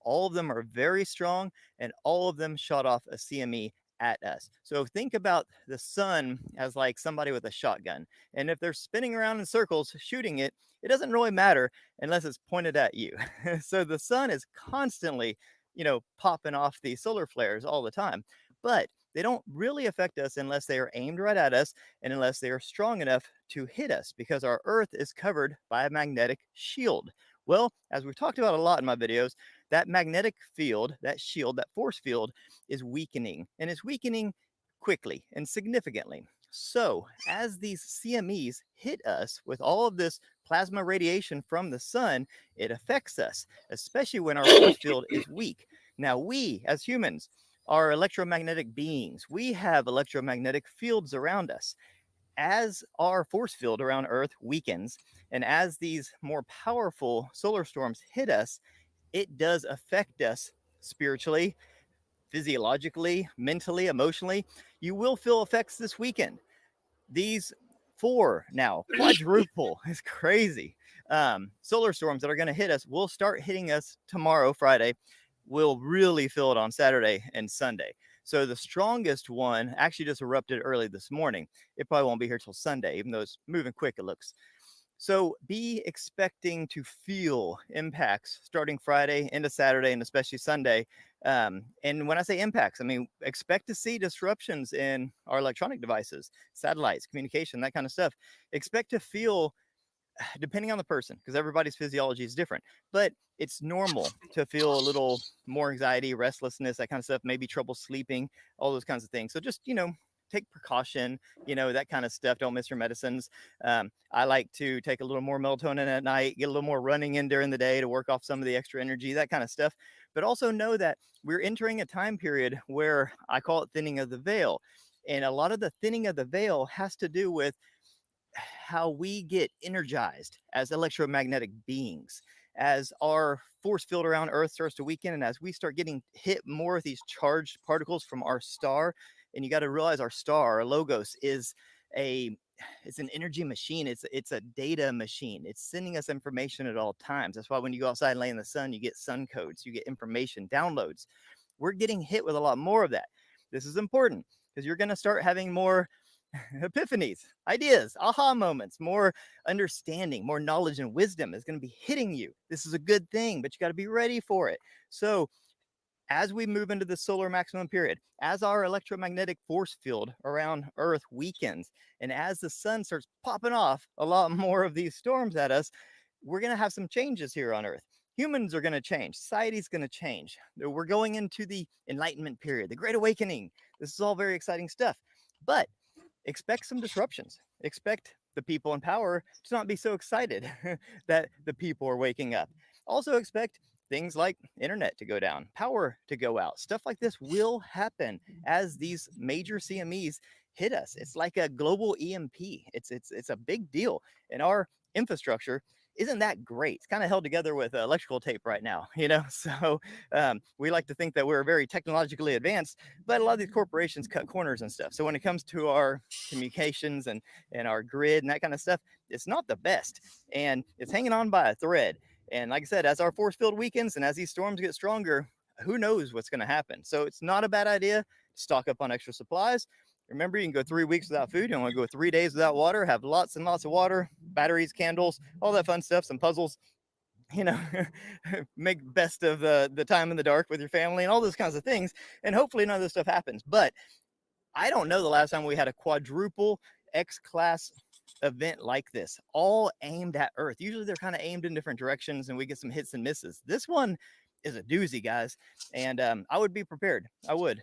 S2: All of them are very strong, and all of them shot off a CME at us. So think about the sun as like somebody with a shotgun. And if they're spinning around in circles shooting it, it doesn't really matter unless it's pointed at you. So the sun is constantly, popping off these solar flares all the time. But they don't really affect us unless they are aimed right at us and unless they are strong enough to hit us, because our Earth is covered by a magnetic shield. Well, as we've talked about a lot in my videos, that magnetic field, that shield, that force field is weakening, and it's weakening quickly and significantly. So as these CMEs hit us with all of this plasma radiation from the sun, it affects us, especially when our force field is weak. Now, we as humans are electromagnetic beings. We have electromagnetic fields around us. As our force field around Earth weakens, and as these more powerful solar storms hit us, it does affect us spiritually, physiologically, mentally, emotionally. You will feel effects this weekend. These 4 now, quadruple, is crazy. Solar storms that are going to hit us will start hitting us tomorrow, Friday. We'll really feel it on Saturday and Sunday. So the strongest one actually just erupted early this morning. It probably won't be here till Sunday, even though it's moving quick, it looks. So be expecting to feel impacts starting Friday into Saturday and especially Sunday. And when I say impacts, I mean, expect to see disruptions in our electronic devices, satellites, communication, that kind of stuff. Expect to feel, depending on the person, because everybody's physiology is different, but it's normal to feel a little more anxiety, restlessness, that kind of stuff, maybe trouble sleeping, all those kinds of things. So just, take precaution, that kind of stuff. Don't miss your medicines. I like to take a little more melatonin at night, get a little more running in during the day to work off some of the extra energy, that kind of stuff. But also know that we're entering a time period where I call it thinning of the veil. And a lot of the thinning of the veil has to do with how we get energized as electromagnetic beings. As our force field around Earth starts to weaken, and as we start getting hit more with these charged particles from our star, and you got to realize our star, our Logos, it's an energy machine. It's a data machine. It's sending us information at all times. That's why when you go outside and lay in the sun, you get sun codes, you get information, downloads. We're getting hit with a lot more of that. This is important because you're going to start having more epiphanies, ideas, aha moments, more understanding, more knowledge and wisdom is going to be hitting you. This is a good thing, but you got to be ready for it. So as we move into the solar maximum period, as our electromagnetic force field around Earth weakens, and as the sun starts popping off a lot more of these storms at us, we're going to have some changes here on Earth. Humans are going to change. Society's going to change. We're going into the Enlightenment period, the Great Awakening. This is all very exciting stuff. But expect some disruptions. Expect the people in power to not be so excited that the people are waking up. Also expect things like internet to go down, power to go out. Stuff like this will happen as these major CMEs hit us. It's like a global EMP. It's a big deal. And our infrastructure isn't that great? It's kind of held together with electrical tape right now, So we like to think that we're very technologically advanced, but a lot of these corporations cut corners and stuff. So when it comes to our communications and our grid and that kind of stuff, it's not the best, and it's hanging on by a thread. And like I said, as our force field weakens and as these storms get stronger, who knows what's going to happen. So it's not a bad idea to stock up on extra supplies. Remember, you can go 3 weeks without food. You want to go 3 days without water, have lots and lots of water, batteries, candles, all that fun stuff, some puzzles, make best of the time in the dark with your family and all those kinds of things. And hopefully none of this stuff happens. But I don't know the last time we had a quadruple X-class event like this, all aimed at Earth. Usually they're kind of aimed in different directions and we get some hits and misses. This one is a doozy, guys, and I would be prepared. I would,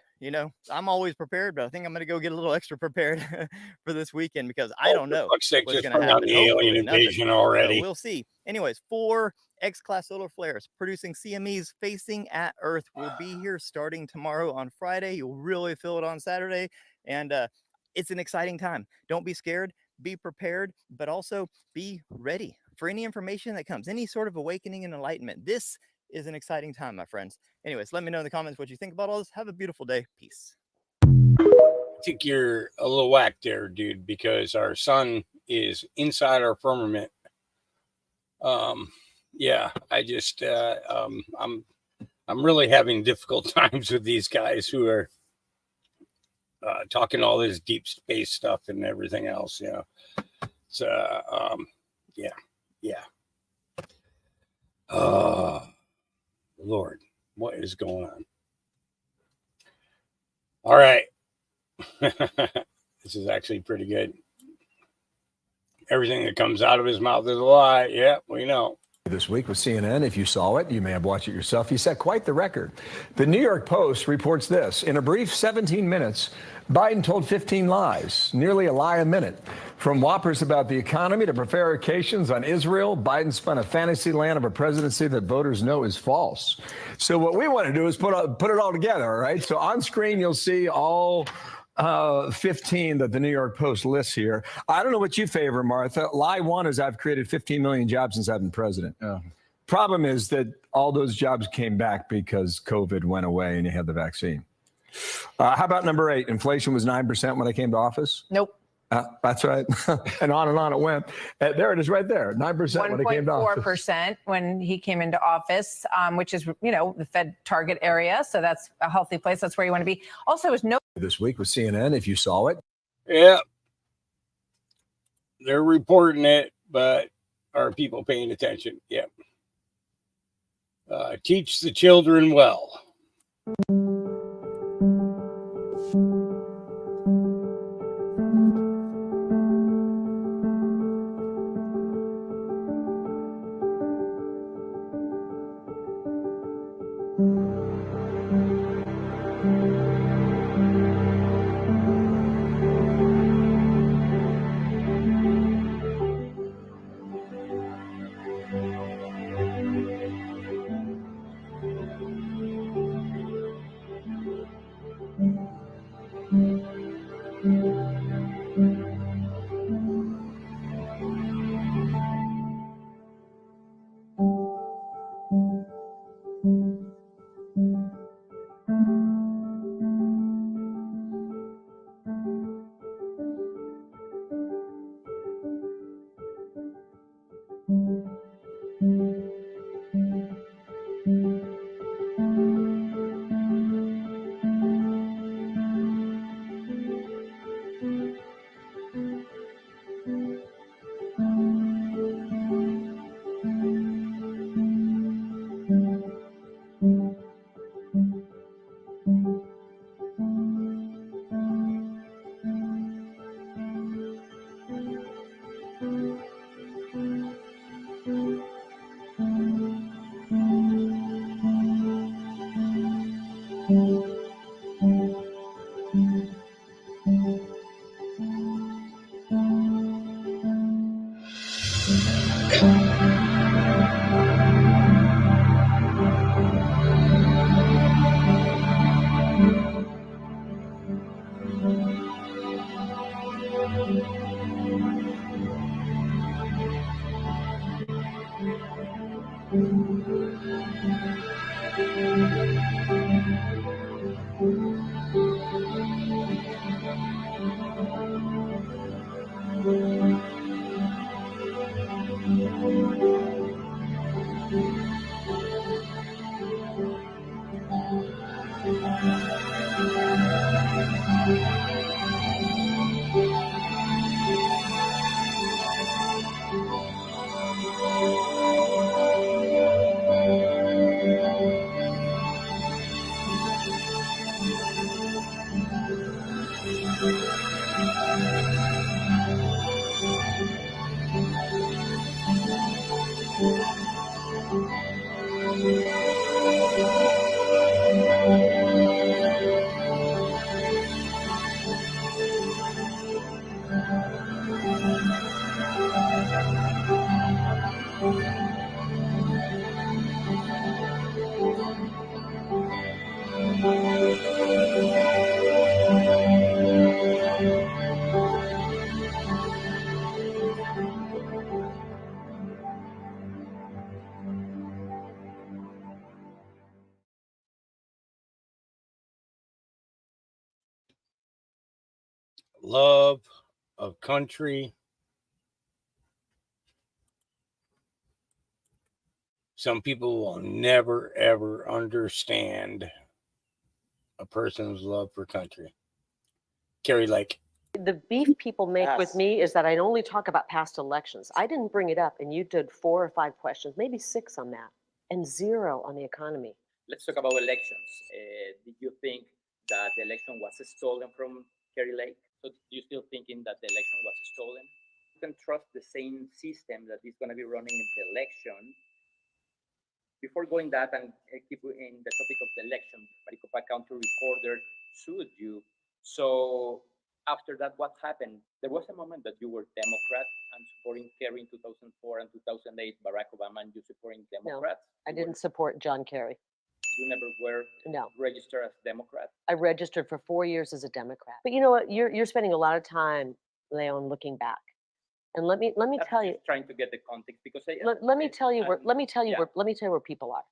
S2: I'm always prepared, but I think I'm going to go get a little extra prepared for this weekend because I don't know what's going to happen.
S1: The alien invasion already.
S2: So we'll see. Anyways, 4 X-class solar flares producing CMEs facing at Earth will be here starting tomorrow on Friday. You'll really feel it on Saturday, and it's an exciting time. Don't be scared. Be prepared, but also be ready for any information that comes, any sort of awakening and enlightenment. This is an exciting time, my friends. Anyways, let me know in the comments what you think about all this. Have a beautiful day. Peace.
S1: I think you're a little whack there, dude, because our sun is inside our firmament. Yeah, I just, I'm really having difficult times with these guys who are talking all this deep space stuff and everything else, So, yeah. Lord, what is going on? All right. This is actually pretty good. Everything that comes out of his mouth is a lie. Yeah, we know.
S3: This week with CNN, if you saw it, you may have watched it yourself. He set quite the record. The New York Post reports this. In a brief 17 minutes, Biden told 15 lies, nearly a lie a minute. From whoppers about the economy to prevarications on Israel, Biden spun a fantasy land of a presidency that voters know is false. So what we want to do is put it all together, all right? So on screen, you'll see all 15 that the New York Post lists here. I don't know what you favor, Martha. Lie 1 is I've created 15 million jobs since I've been president. Problem is that all those jobs came back because COVID went away and you had the vaccine. How about number 8? Inflation was 9% when I came to office.
S4: Nope.
S3: That's right. And on it went. There it is right there. 9% when he came to office.
S4: 1.4% when he came into office, which is, the Fed target area. So that's a healthy place. That's where you want to be. Also, it was no.
S3: This week with CNN, if you saw it.
S1: Yeah. They're reporting it, but are people paying attention? Yeah. Teach the children well. Love of country. Some people will never, ever understand a person's love for country. Carrie Lake.
S5: The beef people make with me is that I only talk about past elections. I didn't bring it up, and you did 4 or 5 questions, maybe 6 on that, and 0 on the economy.
S6: Let's talk about elections. Did you think that the election was stolen from Kerry Lake? So do you still thinking that the election was stolen? You can trust the same system that is going to be running the election. Before going that and keep in the topic of the election, Maricopa County Recorder sued you. So after that, what happened? There was a moment that you were Democrat and supporting Kerry in 2004 and 2008, Barack Obama, and you supporting Democrats?
S5: No, I didn't support John Kerry.
S6: You never were registered as Democrat?
S5: I registered for 4 years as a Democrat. But you know what? You're spending a lot of time, Leon, looking back. And let me tell you.
S6: Trying to get the context because
S5: let me tell you where people are.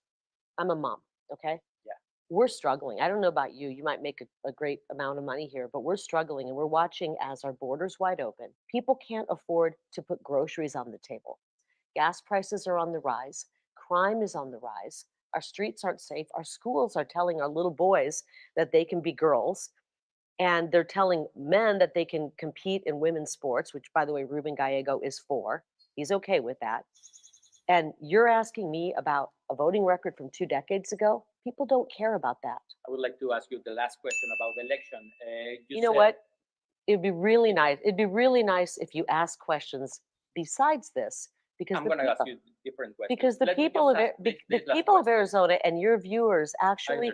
S5: I'm a mom. Okay.
S6: Yeah.
S5: We're struggling. I don't know about you. You might make a great amount of money here, but we're struggling, and we're watching as our borders wide open. People can't afford to put groceries on the table. Gas prices are on the rise. Crime is on the rise. Our streets aren't safe. Our schools are telling our little boys that they can be girls. And they're telling men that they can compete in women's sports, which, by the way, Ruben Gallego is for. He's okay with that. And you're asking me about a voting record from 2 decades ago? People don't care about that.
S6: I would like to ask you the last question about the election.
S5: You know what? It'd be really nice. It'd be really nice if you ask questions besides this. Because
S6: I'm going to ask you different questions.
S5: Because the people of Arizona and your viewers actually,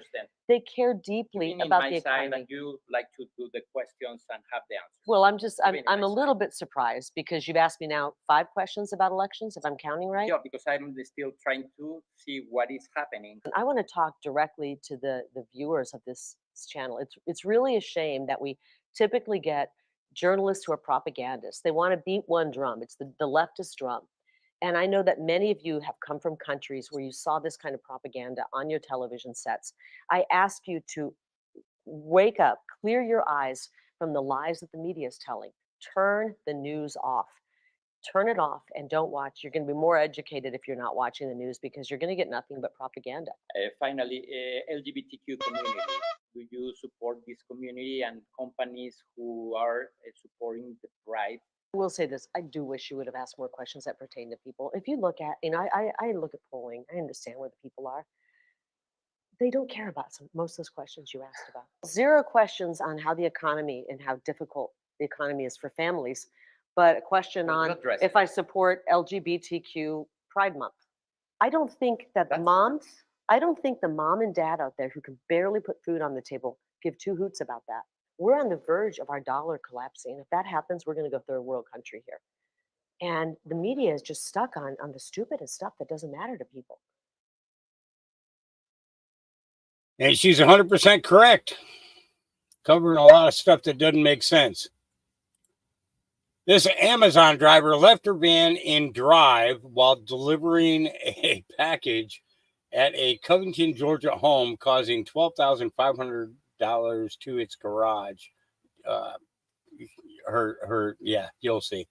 S5: they care deeply about the economy.
S6: And you like to do the questions and have the answers.
S5: Well, I'm a little bit surprised because you've asked me now 5 questions about elections, if I'm counting right.
S6: Yeah, because I'm still trying to see what is happening.
S5: I want to talk directly to the viewers of this channel. It's really a shame that we typically get journalists who are propagandists. They want to beat one drum. It's the leftist drum. And I know that many of you have come from countries where you saw this kind of propaganda on your television sets. I ask you to wake up, clear your eyes from the lies that the media is telling. Turn the news off. Turn it off and don't watch. You're going to be more educated if you're not watching the news because you're going to get nothing but propaganda.
S6: Finally, LGBTQ community. Do you support this community and companies who are supporting the pride?
S5: I will say this, I do wish you would have asked more questions that pertain to people. If you look at, I look at polling, I understand where the people are. They don't care about most of those questions you asked about. 0 questions on how the economy and how difficult the economy is for families, but a question on if I support LGBTQ Pride Month. I don't think that the mom and dad out there who can barely put food on the table give 2 hoots about that. We're on the verge of our dollar collapsing. If that happens, we're going to go third world country here. And the media is just stuck on the stupidest stuff that doesn't matter to people.
S1: And she's 100% correct. Covering a lot of stuff that doesn't make sense. This Amazon driver left her van in drive while delivering a package at a Covington, Georgia home, causing $12,500 to its garage. You'll see.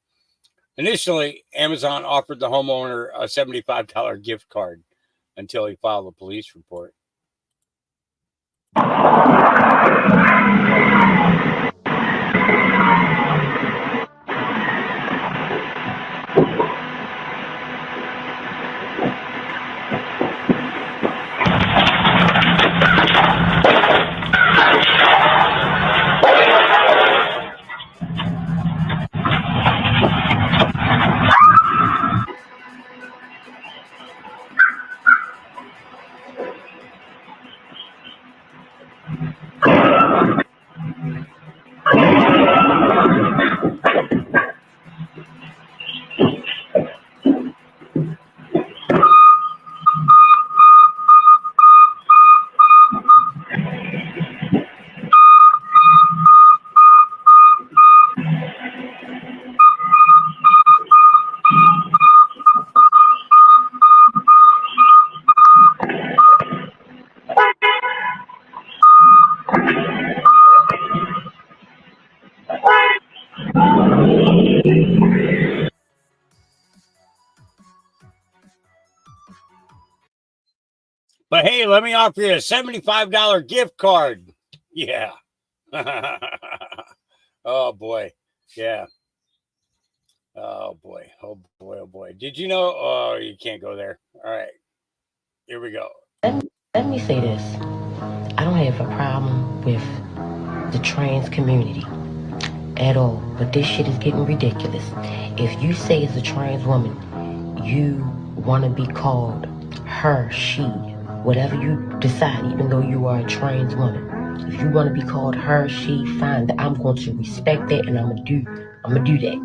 S1: Initially, Amazon offered the homeowner a $75 gift card until he filed a police report. But hey, let me offer you a $75 gift card. Yeah. Oh boy. Yeah. Oh boy. Oh boy. Oh boy. Did you know? Oh, you can't go there. All right. Here we go.
S7: Let me say this. I don't have a problem with the trans community at all, but this shit is getting ridiculous. If you say as a trans woman, you want to be called her, she, whatever you decide, even though you are a trans woman, if you want to be called her, she, fine, I'm going to respect that, and I'm gonna do that.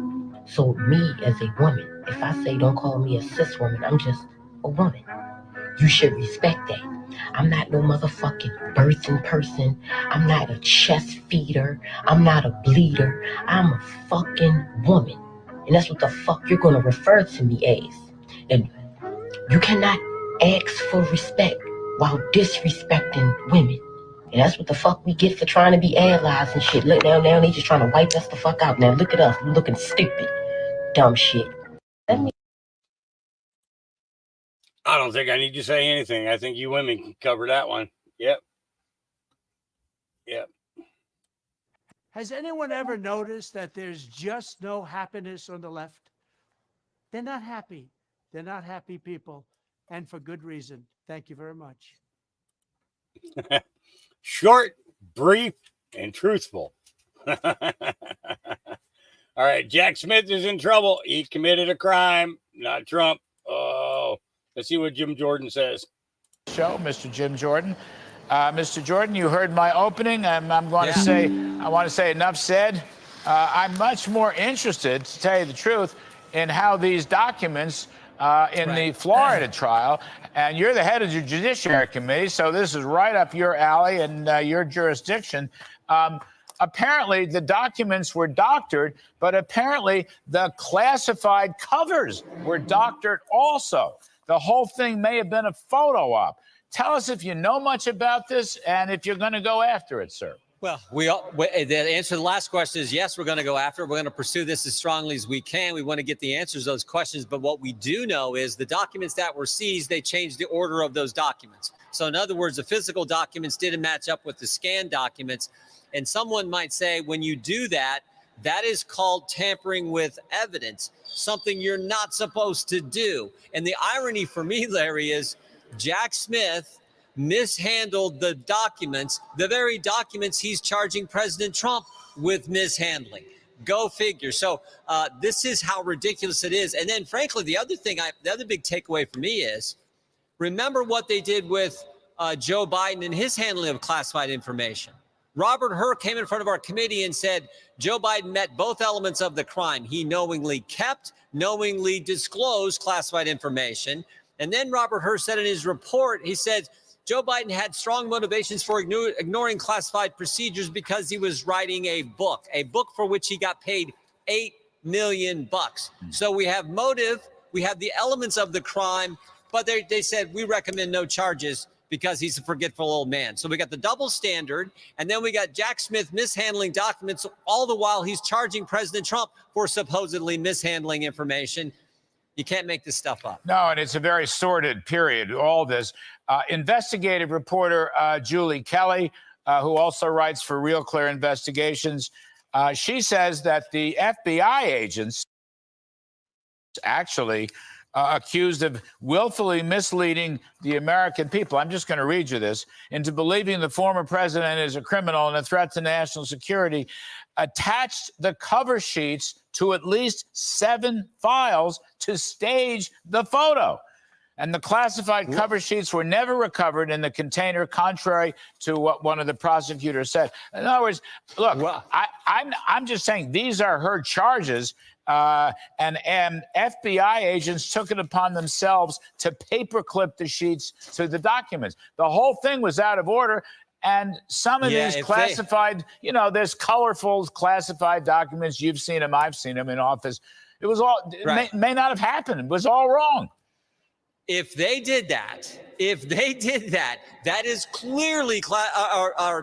S7: So me as a woman, if I say don't call me a cis woman, I'm just a woman. You should respect that. I'm not no motherfucking birthing person. I'm not a chest feeder. I'm not a bleeder. I'm a fucking woman. And that's what the fuck you're gonna refer to me as. And you cannot ask for respect while disrespecting women. And that's what the fuck we get for trying to be allies and shit. Look, now they just trying to wipe us the fuck out. Now look at us, we're looking stupid. Dumb shit.
S1: I don't think I need to say anything. I think you women can cover that one. Yep. Yep.
S9: Has anyone ever noticed that there's just no happiness on the left? They're not happy. They're not happy people, and for good reason. Thank you very much.
S1: Short, brief, and truthful. All right. Jack Smith is in trouble. He committed a crime, not Trump. Oh, let's see what Jim Jordan says.
S10: Show, Mr. Jim Jordan. Mr. Jordan, you heard my opening. I'm going to say, I want to say enough said. I'm much more interested, to tell you the truth, in how these documents in the Florida trial, and you're the head of the Judiciary Committee, so this is right up your alley and your jurisdiction. Apparently, the documents were doctored, but apparently the classified covers were doctored also. The whole thing may have been a photo op. Tell us if you know much about this and if you're going to go after it, sir.
S11: Well, the answer to the last question is yes, we're going to go after it. We're going to pursue this as strongly as we can. We want to get the answers to those questions. But what we do know is the documents that were seized, they changed the order of those documents. So in other words, the physical documents didn't match up with the scanned documents. And someone might say, when you do that, that is called tampering with evidence, something you're not supposed to do. And the irony for me, Larry, is Jack Smith mishandled the documents, the very documents he's charging President Trump with mishandling. Go figure. So this is how ridiculous it is. And then, frankly, the other big takeaway for me is, remember what they did with Joe Biden and his handling of classified information. Robert Hur came in front of our committee and said Joe Biden met both elements of the crime. He knowingly kept, knowingly disclosed classified information. And then Robert Hur said in his report, he said Joe Biden had strong motivations for ignoring classified procedures because he was writing a book for which he got paid $8 million. So we have motive, we have the elements of the crime, but they said we recommend no charges because he's a forgetful old man. So we got the double standard, and then we got Jack Smith mishandling documents, all the while he's charging President Trump for supposedly mishandling information. You can't make this stuff up.
S10: No, and it's a very sordid period, all this. Investigative reporter Julie Kelly, who also writes for Real Clear Investigations, she says that the FBI agents actually accused of willfully misleading the American people. I'm just going to read you this. Into believing the former president is a criminal and a threat to national security, attached the cover sheets to at least 7 files to stage the photo. And the classified cover sheets were never recovered in the container, contrary to what one of the prosecutors said. In other words, look, I'm just saying these are her charges. And FBI agents took it upon themselves to paperclip the sheets to the documents. The whole thing was out of order. And some of these classified, there's colorful classified documents. You've seen them. I've seen them in office. It was all, may not have happened. It was all wrong.
S11: If they did that, that is clearly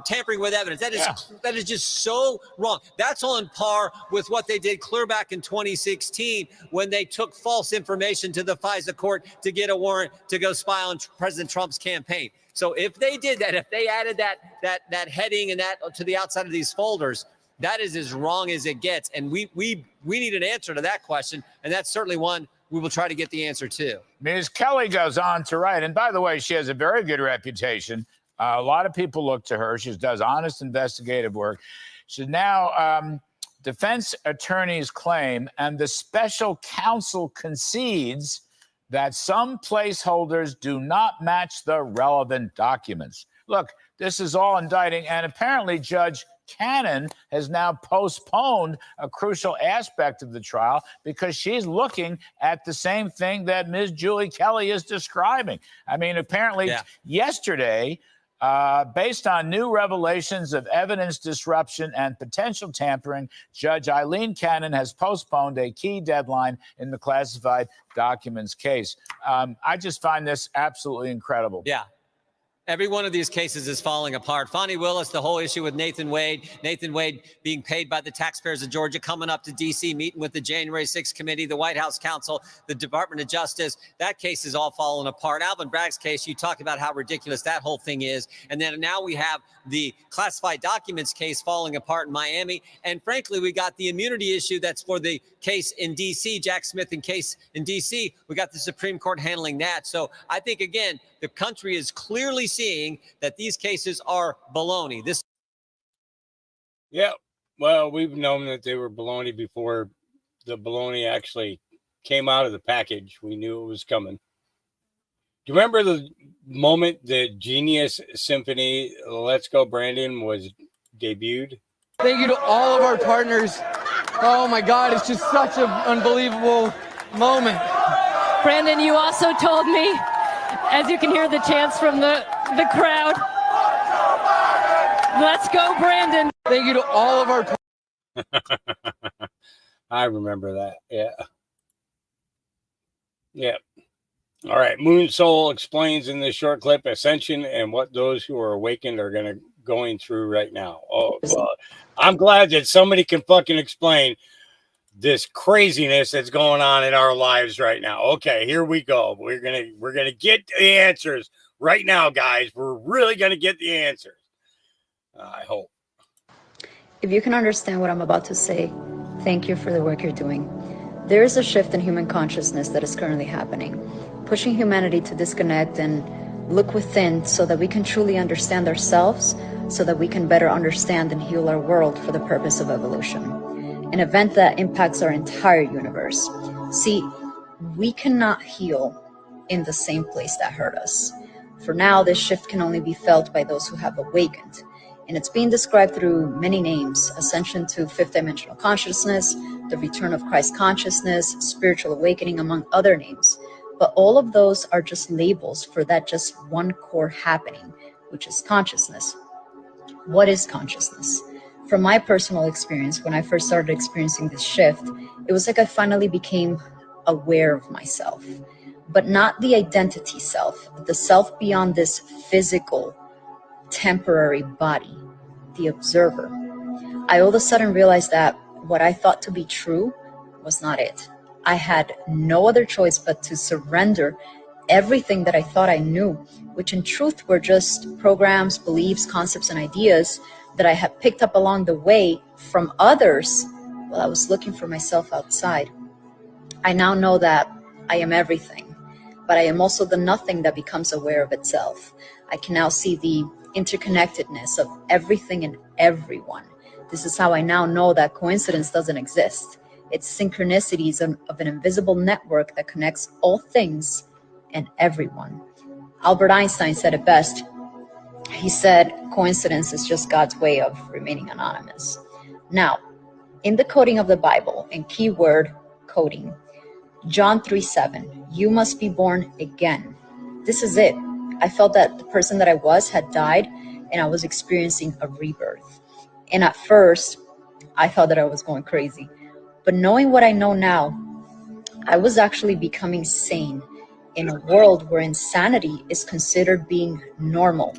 S11: tampering with evidence. That is just so wrong. That's on par with what they did clear back in 2016 when they took false information to the FISA court to get a warrant to go spy on President Trump's campaign. So if they did that, if they added that heading and that to the outside of these folders, that is as wrong as it gets. And we need an answer to that question, and that's certainly one we will try to get the answer to.
S10: Ms. Kelly goes on to write, and by the way, she has a very good reputation. A lot of people look to her. She does honest investigative work. So now defense attorneys claim, and the special counsel concedes, that some placeholders do not match the relevant documents. Look, this is all indicting, and apparently Judge Cannon has now postponed a crucial aspect of the trial because she's looking at the same thing that Ms. Julie Kelly is describing. I mean, apparently yesterday, based on new revelations of evidence disruption and potential tampering, Judge Eileen Cannon has postponed a key deadline in the classified documents case. I just find this absolutely incredible.
S11: Yeah. Every one of these cases is falling apart. Fonnie Willis, the whole issue with Nathan Wade being paid by the taxpayers of Georgia, coming up to D.C., meeting with the January 6th committee, the White House counsel, the Department of Justice. That case is all falling apart. Alvin Bragg's case, you talk about how ridiculous that whole thing is. And then now we have the classified documents case falling apart in Miami. And frankly, we got the immunity issue that's for the case in D.C., Jack Smith and case in D.C. We got the Supreme Court handling that. So I think, again, the country is clearly seeing that these cases are baloney.
S1: Yeah, well, we've known that they were baloney before the baloney actually came out of the package. We knew it was coming. Do you remember the moment the Genius Symphony Let's Go Brandon was debuted?
S12: Thank you to all of our partners. Oh my God, it's just such an unbelievable moment.
S13: Brandon, you also told me, as you can hear the chants from the crowd, let's go, Brandon.
S12: Thank you to all of our
S1: I remember that. Yeah. Yeah. All right. Moon Soul explains in this short clip ascension and what those who are awakened are going through right now. Oh, well, I'm glad that somebody can fucking explain this craziness that's going on in our lives right now. Okay, here we go. We're gonna get the answers right now, guys. We're really gonna get the answers. I hope.
S14: If you can understand what I'm about to say, thank you for the work you're doing. There is a shift in human consciousness that is currently happening, pushing humanity to disconnect and look within so that we can truly understand ourselves, so that we can better understand and heal our world for the purpose of evolution. An event that impacts our entire universe. See, we cannot heal in the same place that hurt us. For now, this shift can only be felt by those who have awakened. And it's being described through many names: ascension to fifth dimensional consciousness, the return of Christ consciousness, spiritual awakening, among other names. But all of those are just labels for that just one core happening, which is consciousness. What is consciousness? From my personal experience, when I first started experiencing this shift, it was like I finally became aware of myself, but not the identity self, but the self beyond this physical, temporary body, the observer. I all of a sudden realized that what I thought to be true was not it. I had no other choice but to surrender everything that I thought I knew, which in truth were just programs, beliefs, concepts, and ideas that I had picked up along the way from others while I was looking for myself outside. I now know that I am everything, but I am also the nothing that becomes aware of itself. I can now see the interconnectedness of everything and everyone. This is how I now know that coincidence doesn't exist. It's synchronicities of an invisible network that connects all things and everyone. Albert Einstein said it best. He said, coincidence is just God's way of remaining anonymous. Now, in the coding of the Bible, and keyword coding, John 3:7, you must be born again. This is it. I felt that the person that I was had died, and I was experiencing a rebirth. And at first, I thought that I was going crazy. But knowing what I know now, I was actually becoming sane in a world where insanity is considered being normal,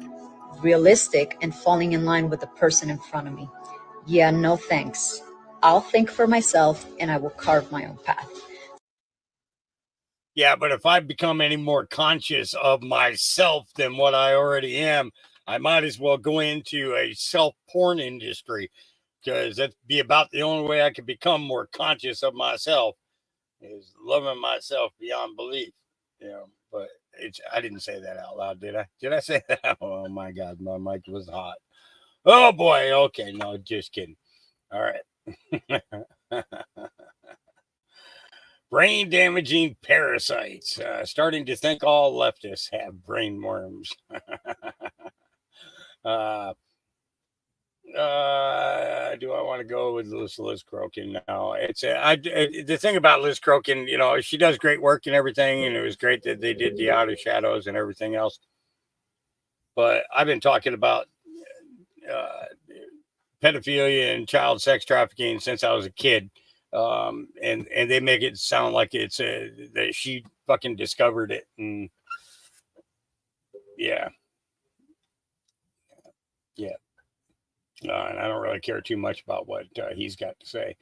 S14: realistic, and falling in line with the person in front of me. Yeah, no thanks. I'll think for myself and I will carve my own path.
S1: Yeah, but if I become any more conscious of myself than what I already am, I might as well go into a self-porn industry, because that'd be about the only way I could become more conscious of myself, is loving myself beyond belief. You know, but I didn't say that out loud, did I? Did I say that? Oh my God, my mic was hot. Oh boy. Okay, no, just kidding. All right. Brain damaging parasites. Starting to think all leftists have brain worms. Do I want to go with Liz Crokin now? The thing about Liz Crokin, you know, she does great work and everything, and it was great that they did the Outer Shadows and everything else. But I've been talking about pedophilia and child sex trafficking since I was a kid. And they make it sound like it's that she fucking discovered it. And yeah. And I don't really care too much about what he's got to say.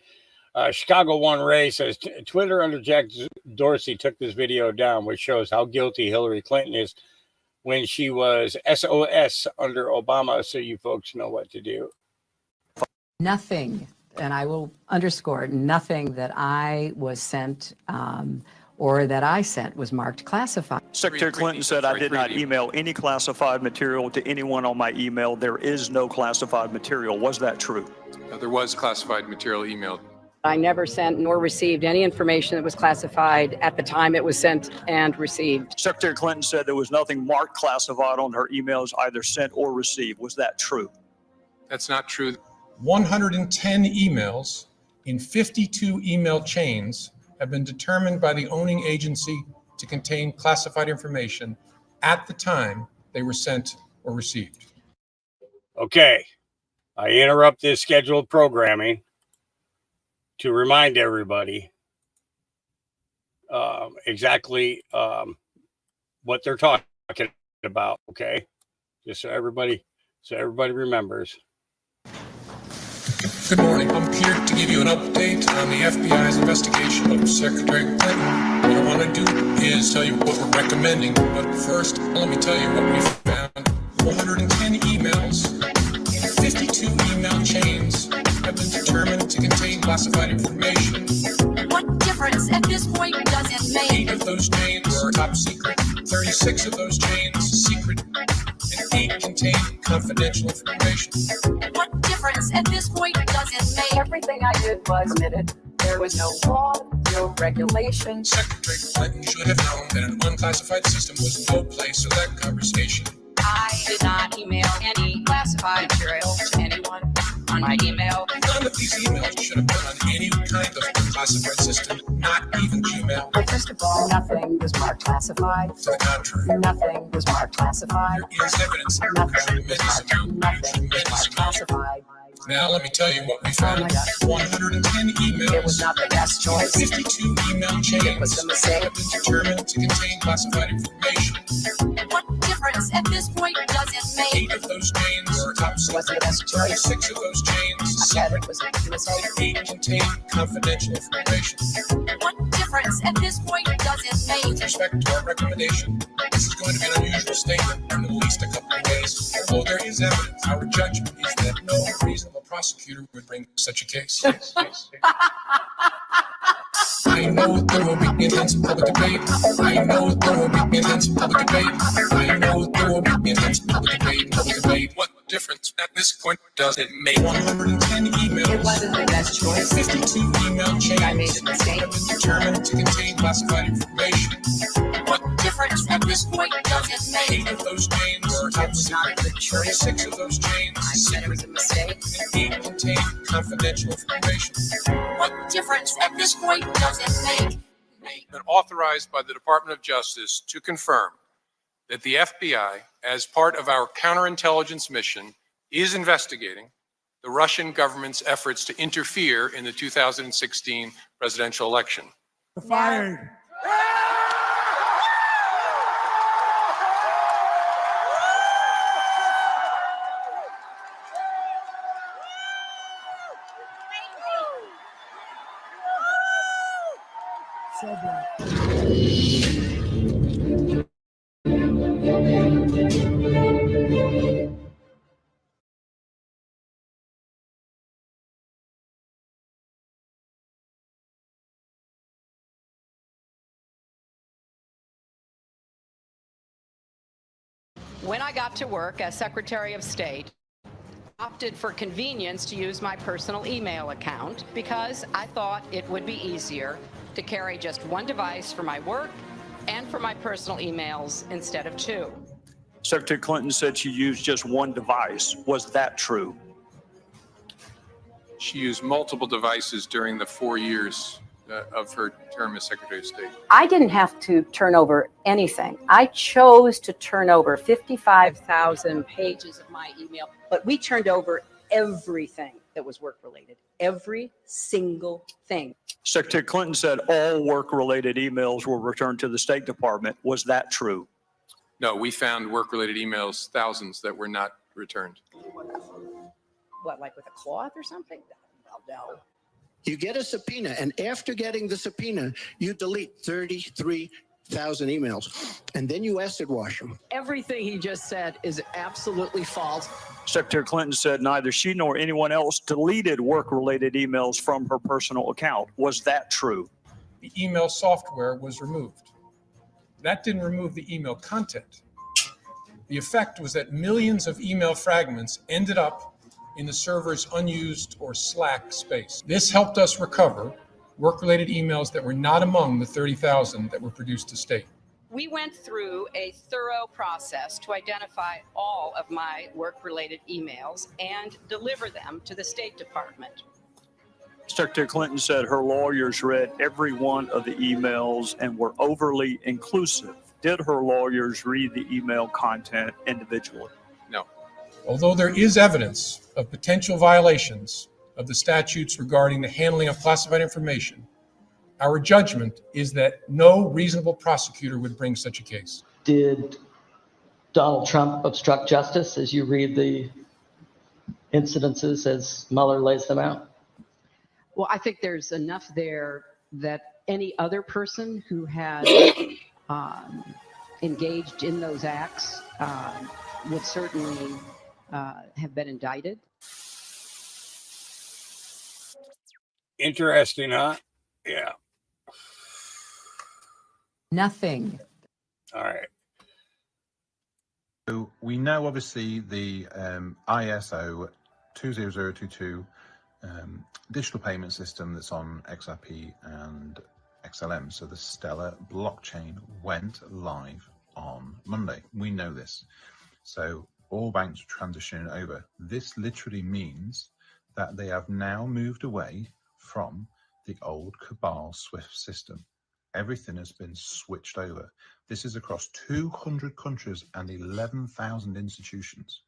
S1: Chicago One Ray says Twitter under Jack Dorsey took this video down, which shows how guilty Hillary Clinton is when she was SOS under Obama. So you folks know what to do.
S8: Nothing, and I will underscore, nothing that I was sent or that I sent was marked classified.
S15: Secretary Clinton said I did not email any classified material to anyone on my email. There is no classified material. Was that true?
S16: There was classified material emailed.
S8: I never sent nor received any information that was classified at the time it was sent and received.
S15: Secretary Clinton said there was nothing marked classified on her emails, either sent or received. Was that true?
S16: That's not true.
S18: 110 emails in 52 email chains have been determined by the owning agency to contain classified information at the time they were sent or received.
S1: Okay. I interrupt this scheduled programming to remind everybody exactly what they're talking about. Okay. Just so everybody remembers.
S18: Good morning. I'm here to give you an update on the FBI's investigation of Secretary Clinton. What I want to do is tell you what we're recommending. But first, let me tell you what we found. 110 emails, 52 email chains have been determined to contain classified information.
S21: What difference at this point does it make?
S18: 8 of those chains are top secret, 36 of those chains secret, and 8 contain confidential information.
S21: What difference at this point does it make?
S8: Everything I did was admitted. There was no law, no regulation.
S18: Secretary Clinton should have known that an unclassified system was no place for that conversation.
S8: I did not email any classified material to anyone on my email.
S18: None of these emails should have been on any kind of classified system, not even Gmail.
S8: But first of all, nothing was marked classified.
S18: To the contrary.
S8: Nothing was marked classified.
S18: There is evidence that
S8: Nothing was marked classified.
S18: Now let me tell you what we found. 110 emails.
S8: It was not the best choice.
S18: 52 email chains.
S8: It was a mistake.
S18: Have been determined to contain classified information.
S21: What difference at this point does it make?
S18: 8 of those chains are top secret.
S8: Wasn't the best choice.
S18: 36 of those chains
S8: I said it was a mistake.
S18: 8 contain confidential information.
S21: What difference at this point does it make?
S18: With respect to our recommendation, this is going to be an unusual statement in at least a couple of ways. Although there is evidence, our judgment is that no reasonable prosecutor would bring such a case. I know there will be intense public debate. I know there will be intense public debate. I know there will be intense public debate. What difference at this point does it make? 110 emails.
S8: It wasn't the best choice.
S18: 52 email chains.
S8: I made a mistake.
S18: Have been determined to contain classified information.
S21: What difference at this point does it make?
S18: 8 of those chains are top
S8: It was not a good choice.
S18: 36 of those chains
S8: I said it was a mistake.
S18: and 8 contain confidential information.
S21: What difference at this point does it make?
S16: Been authorized by the Department of Justice to confirm that the FBI, as part of our counterintelligence mission, is investigating the Russian government's efforts to interfere in the 2016 presidential election.
S9: Fired.
S17: When I got to work as Secretary of State, I opted for convenience to use my personal email account because I thought it would be easier to carry just one device for my work and for my personal emails instead of two.
S15: Secretary Clinton said she used just one device. Was that true?
S16: She used multiple devices during the 4 years of her term as Secretary of State.
S19: I didn't have to turn over anything. I chose to turn over 55,000 pages of my email, but we turned over everything that was work-related, every single thing.
S15: Secretary Clinton said all work-related emails were returned to the State Department. Was that true?
S16: No, we found work-related emails, thousands, that were not returned.
S19: What, like with a cloth or something? Well, no.
S20: You get a subpoena, and after getting the subpoena, you delete 33,000 emails, and then you acid wash them.
S19: Everything he just said is absolutely false.
S15: Secretary Clinton said neither she nor anyone else deleted work-related emails from her personal account. Was that true?
S16: The email software was removed. That didn't remove the email content. The effect was that millions of email fragments ended up in the server's unused or slack space. This helped us recover work-related emails that were not among the 30,000 that were produced to state.
S17: We went through a thorough process to identify all of my work-related emails and deliver them to the State Department.
S15: Secretary Clinton said her lawyers read every one of the emails and were overly inclusive. Did her lawyers read the email content individually?
S16: No. Although there is evidence of potential violations of the statutes regarding the handling of classified information, our judgment is that no reasonable prosecutor would bring such a case.
S22: Did Donald Trump obstruct justice as you read the incidences as Mueller lays them out?
S19: Well, I think there's enough there that any other person who had engaged in those acts would certainly have been indicted.
S1: Interesting, huh? Yeah.
S8: Nothing.
S1: All right.
S23: So we know obviously the ISO 20022 digital payment system that's on XRP and XLM. So the Stellar blockchain went live on Monday. We know this. So all banks are transitioning over. This literally means that they have now moved away from the old Cabal SWIFT system. Everything has been switched over. This is across 200 countries and 11,000 institutions.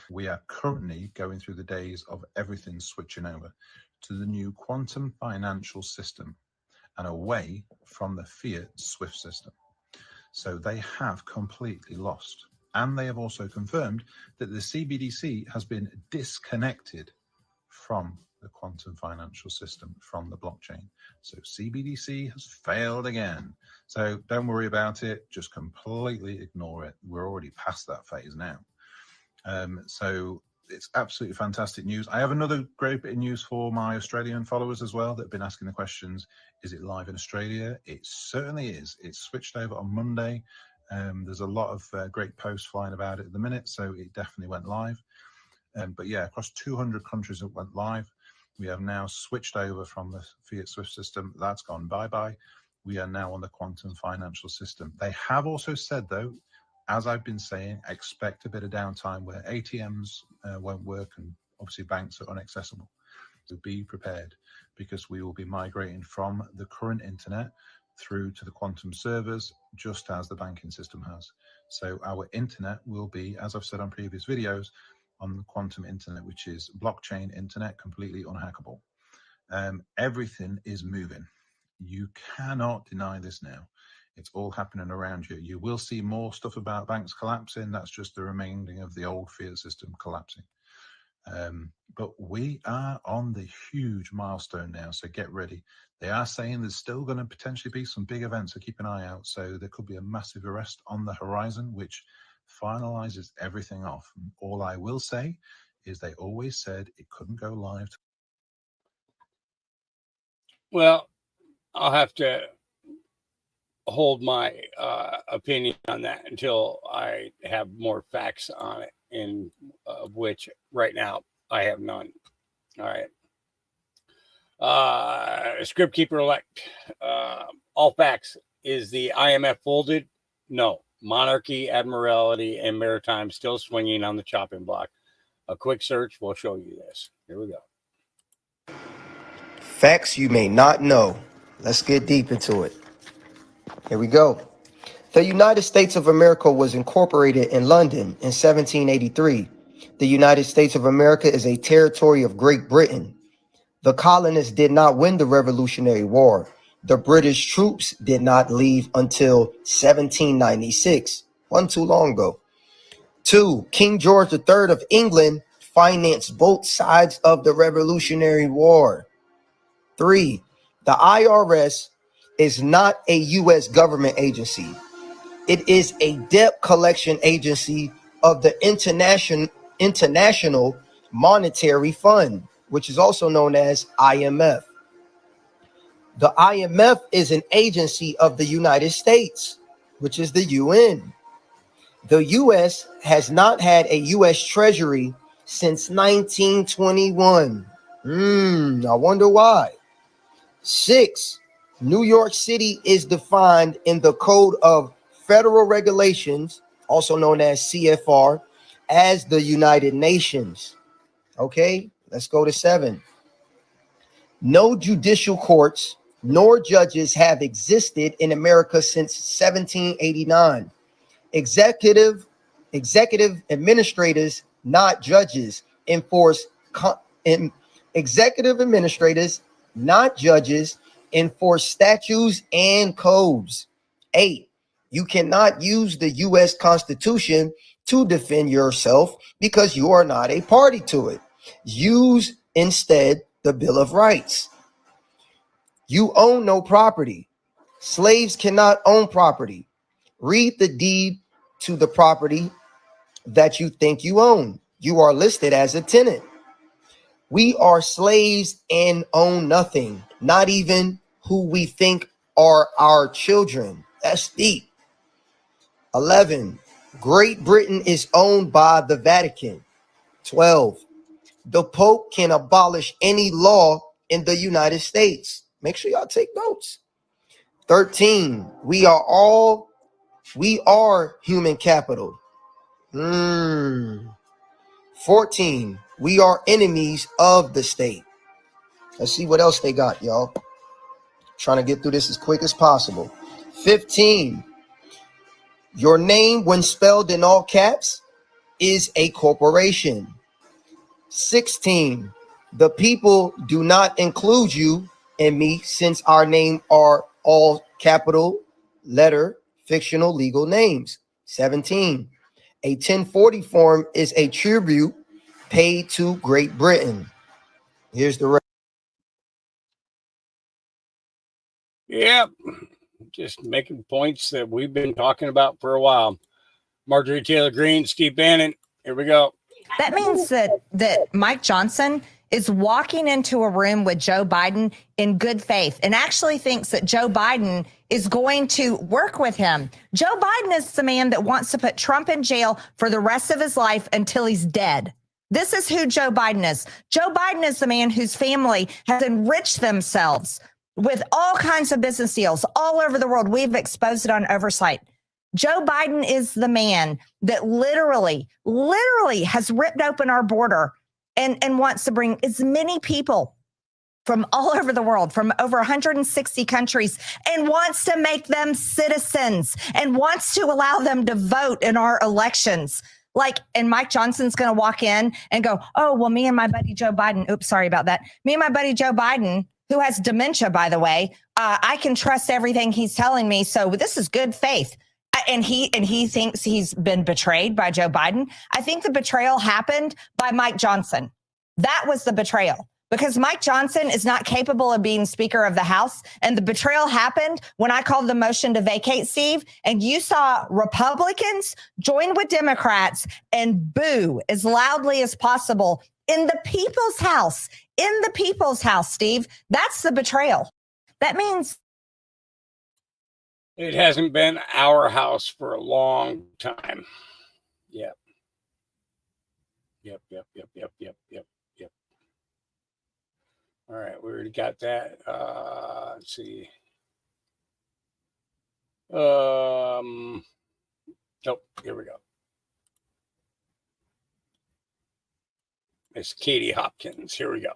S23: We are currently going through the days of everything switching over to the new quantum financial system and away from the fiat SWIFT system. So they have completely lost. And they have also confirmed that the CBDC has been disconnected from the quantum financial system, from the blockchain. So CBDC has failed again. So don't worry about it, just completely ignore it. We're already past that phase now. So it's absolutely fantastic news. I have another great bit of news for my Australian followers as well that have been asking the questions. Is it live in Australia? It certainly is. It's switched over on Monday. There's a lot of great posts flying about it at the minute, so it definitely went live. But yeah, across 200 countries it went live. We have now switched over from the fiat SWIFT system. That's gone bye-bye. We are now on the quantum financial system. They have also said, though, as I've been saying, expect a bit of downtime where ATMs won't work and obviously banks are inaccessible. So be prepared, because we will be migrating from the current internet through to the quantum servers, just as the banking system has. So our internet will be, as I've said on previous videos, on the quantum internet, which is blockchain internet, completely unhackable. Everything is moving. You cannot deny this now. It's all happening around you. You will see more stuff about banks collapsing. That's just the remaining of the old fiat system collapsing. But we are on the huge milestone now, so get ready. They are saying there's still going to potentially be some big events, so keep an eye out. So there could be a massive arrest on the horizon, which finalizes everything off. And all I will say is they always said it couldn't go live.
S1: Well, I'll have to hold my opinion on that until I have more facts on it, in which right now I have none. All right. Script keeper elect. All facts. Is the IMF folded? No. Monarchy, Admiralty, and Maritime still swinging on the chopping block. A quick search will show you this. Here we go.
S2: Facts you may not know. Let's get deep into it. Here we go. The United States of America was incorporated in London in 1783. The United States of America is a territory of Great Britain. The colonists did not win the Revolutionary War. The British troops did not leave until 1796. Wasn't too long ago. 2. King George III of England financed both sides of the Revolutionary War. 3. The IRS is not a U.S. government agency. It is a debt collection agency of the International Monetary Fund, which is also known as IMF. The IMF is an agency of the United States, which is the UN. The U.S. has not had a U.S. Treasury since 1921. I wonder why. 6. New York City is defined in the Code of Federal Regulations, also known as CFR, as the United Nations. Okay, let's go to 7. No judicial courts nor judges have existed in America since 1789. Executive administrators, not judges, executive administrators, not judges, enforce statutes and codes. 8. You cannot use the U.S. Constitution to defend yourself because you are not a party to it. Use instead the Bill of Rights. You own no property. Slaves cannot own property. Read the deed to the property that you think you own. You are listed as a tenant. We are slaves and own nothing, not even who we think are our children. That's deep. 11. Great Britain is owned by the Vatican. 12. The Pope can abolish any law in the United States. Make sure y'all take notes. 13. We are human capital. 14. We are enemies of the state. Let's see what else they got, y'all. Trying to get through this as quick as possible. 15. Your name, when spelled in all caps, is a corporation. 16. The people do not include you and me since our name are all capital letter fictional legal names. 17. A 1040 form is a tribute paid to Great Britain. Here's the rest.
S1: Yep. Just making points that we've been talking about for a while. Marjorie Taylor Greene, Steve Bannon. Here we go.
S3: That means that Mike Johnson is walking into a room with Joe Biden in good faith and actually thinks that Joe Biden is going to work with him. Joe Biden is the man that wants to put Trump in jail for the rest of his life until he's dead. This is who Joe Biden is. Joe Biden is the man whose family has enriched themselves with all kinds of business deals all over the world. We've exposed it on Oversight. Joe Biden is the man that literally has ripped open our border and wants to bring as many people from all over the world, from over 160 countries, and wants to make them citizens and wants to allow them to vote in our elections. And Mike Johnson's going to walk in and go, oh, well, me and my buddy Joe Biden, oops, sorry about that. Me and my buddy Joe Biden, who has dementia, by the way, I can trust everything he's telling me. So this is good faith. And he thinks he's been betrayed by Joe Biden. I think the betrayal happened by Mike Johnson. That was the betrayal, because Mike Johnson is not capable of being Speaker of the House. And the betrayal happened when I called the motion to vacate, Steve, and you saw Republicans join with Democrats and boo as loudly as possible in the people's house, Steve. That's the betrayal. That means
S1: it hasn't been our house for a long time. Yep. Yep. All right, we already got that. Let's see. Nope, here we go. It's Katie Hopkins. Here we go.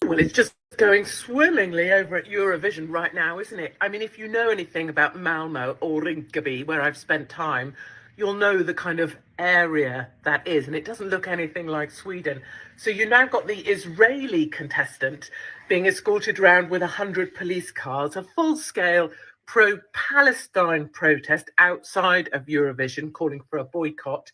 S4: Well, it's just going swimmingly over at Eurovision right now, isn't it? I mean, if you know anything about Malmo or Rinkeby, where I've spent time, you'll know the kind of area that is, and it doesn't look anything like Sweden. So you now got the Israeli contestant being escorted around with 100 police cars, a full-scale pro-Palestine protest outside of Eurovision, calling for a boycott.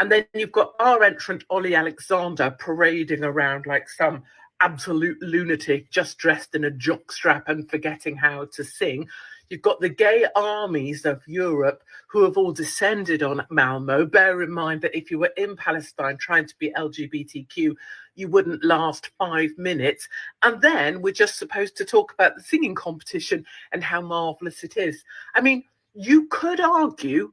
S4: And then you've got our entrant, Ollie Alexander, parading around like some absolute lunatic, just dressed in a jockstrap and forgetting how to sing. You've got the gay armies of Europe who have all descended on Malmo. Bear in mind that if you were in Palestine trying to be LGBTQ, you wouldn't last 5 minutes. And then we're just supposed to talk about the singing competition and how marvelous it is. I mean, you could argue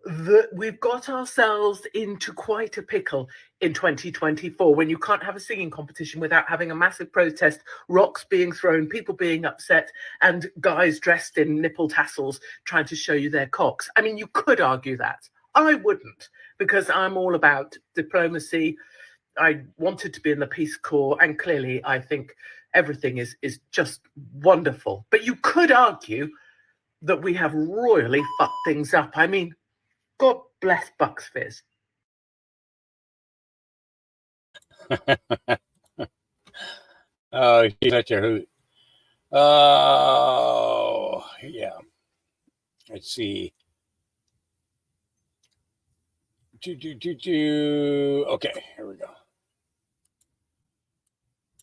S4: that we've got ourselves into quite a pickle in 2024 when you can't have a singing competition without having a massive protest, rocks being thrown, people being upset, and guys dressed in nipple tassels trying to show you their cocks. I mean, you could argue that. I wouldn't, because I'm all about diplomacy. I wanted to be in the Peace Corps, and clearly I think everything is just wonderful. But you could argue that we have royally fucked things up. I mean, God bless Bucks Fizz.
S1: Oh, he's such a hoot. Oh, yeah. Let's see. Okay, here we go.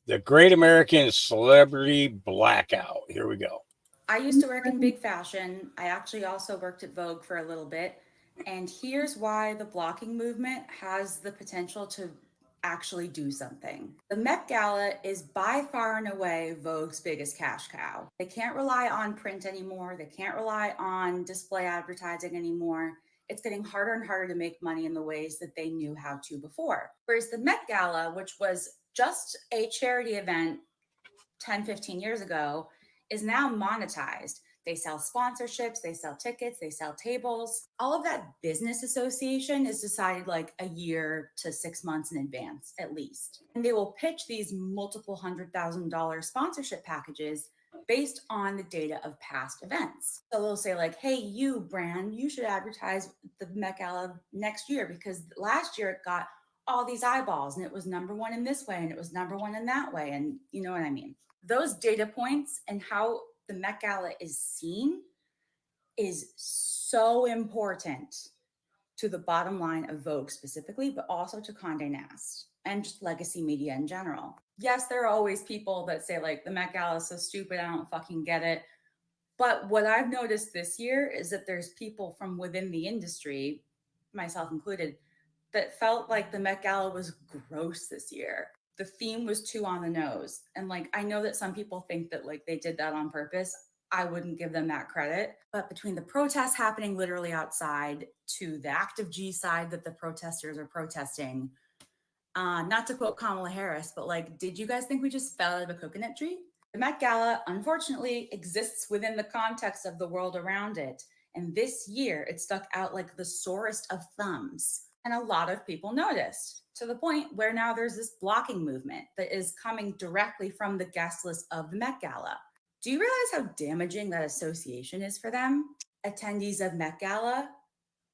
S1: The Great American Celebrity Blackout. Here we go.
S5: I used to work in big fashion. I actually also worked at Vogue for a little bit. And here's why the blocking movement has the potential to actually do something. The Met Gala is by far and away Vogue's biggest cash cow. They can't rely on print anymore. They can't rely on display advertising anymore. It's getting harder and harder to make money in the ways that they knew how to before. Whereas the Met Gala, which was just a charity event 10, 15 years ago, is now monetized. They sell sponsorships, they sell tickets, they sell tables. All of that business association is decided like a year to 6 months in advance, at least. And they will pitch these multiple $100,000 sponsorship packages based on the data of past events. So they'll say like, hey, you brand, you should advertise the Met Gala next year because last year it got all these eyeballs and it was #1 in this way and it was #1 in that way. And you know what I mean? Those data points and how the Met Gala is seen is so important to the bottom line of Vogue specifically, but also to Condé Nast and just legacy media in general. Yes, there are always people that say like the Met Gala is so stupid, I don't fucking get it. But what I've noticed this year is that there's people from within the industry, myself included, that felt like the Met Gala was gross this year. The theme was too on the nose. And like, I know that some people think that like they did that on purpose. I wouldn't give them that credit. But between the protests happening literally outside to the active G side that the protesters are protesting, not to quote Kamala Harris, but like, did you guys think we just fell out of a coconut tree? The Met Gala, unfortunately, exists within the context of the world around it. And this year, it stuck out like the sorest of thumbs. And a lot of people noticed, to the point where now there's this blocking movement that is coming directly from the guest list of the Met Gala. Do you realize how damaging that association is for them? Attendees of Met Gala,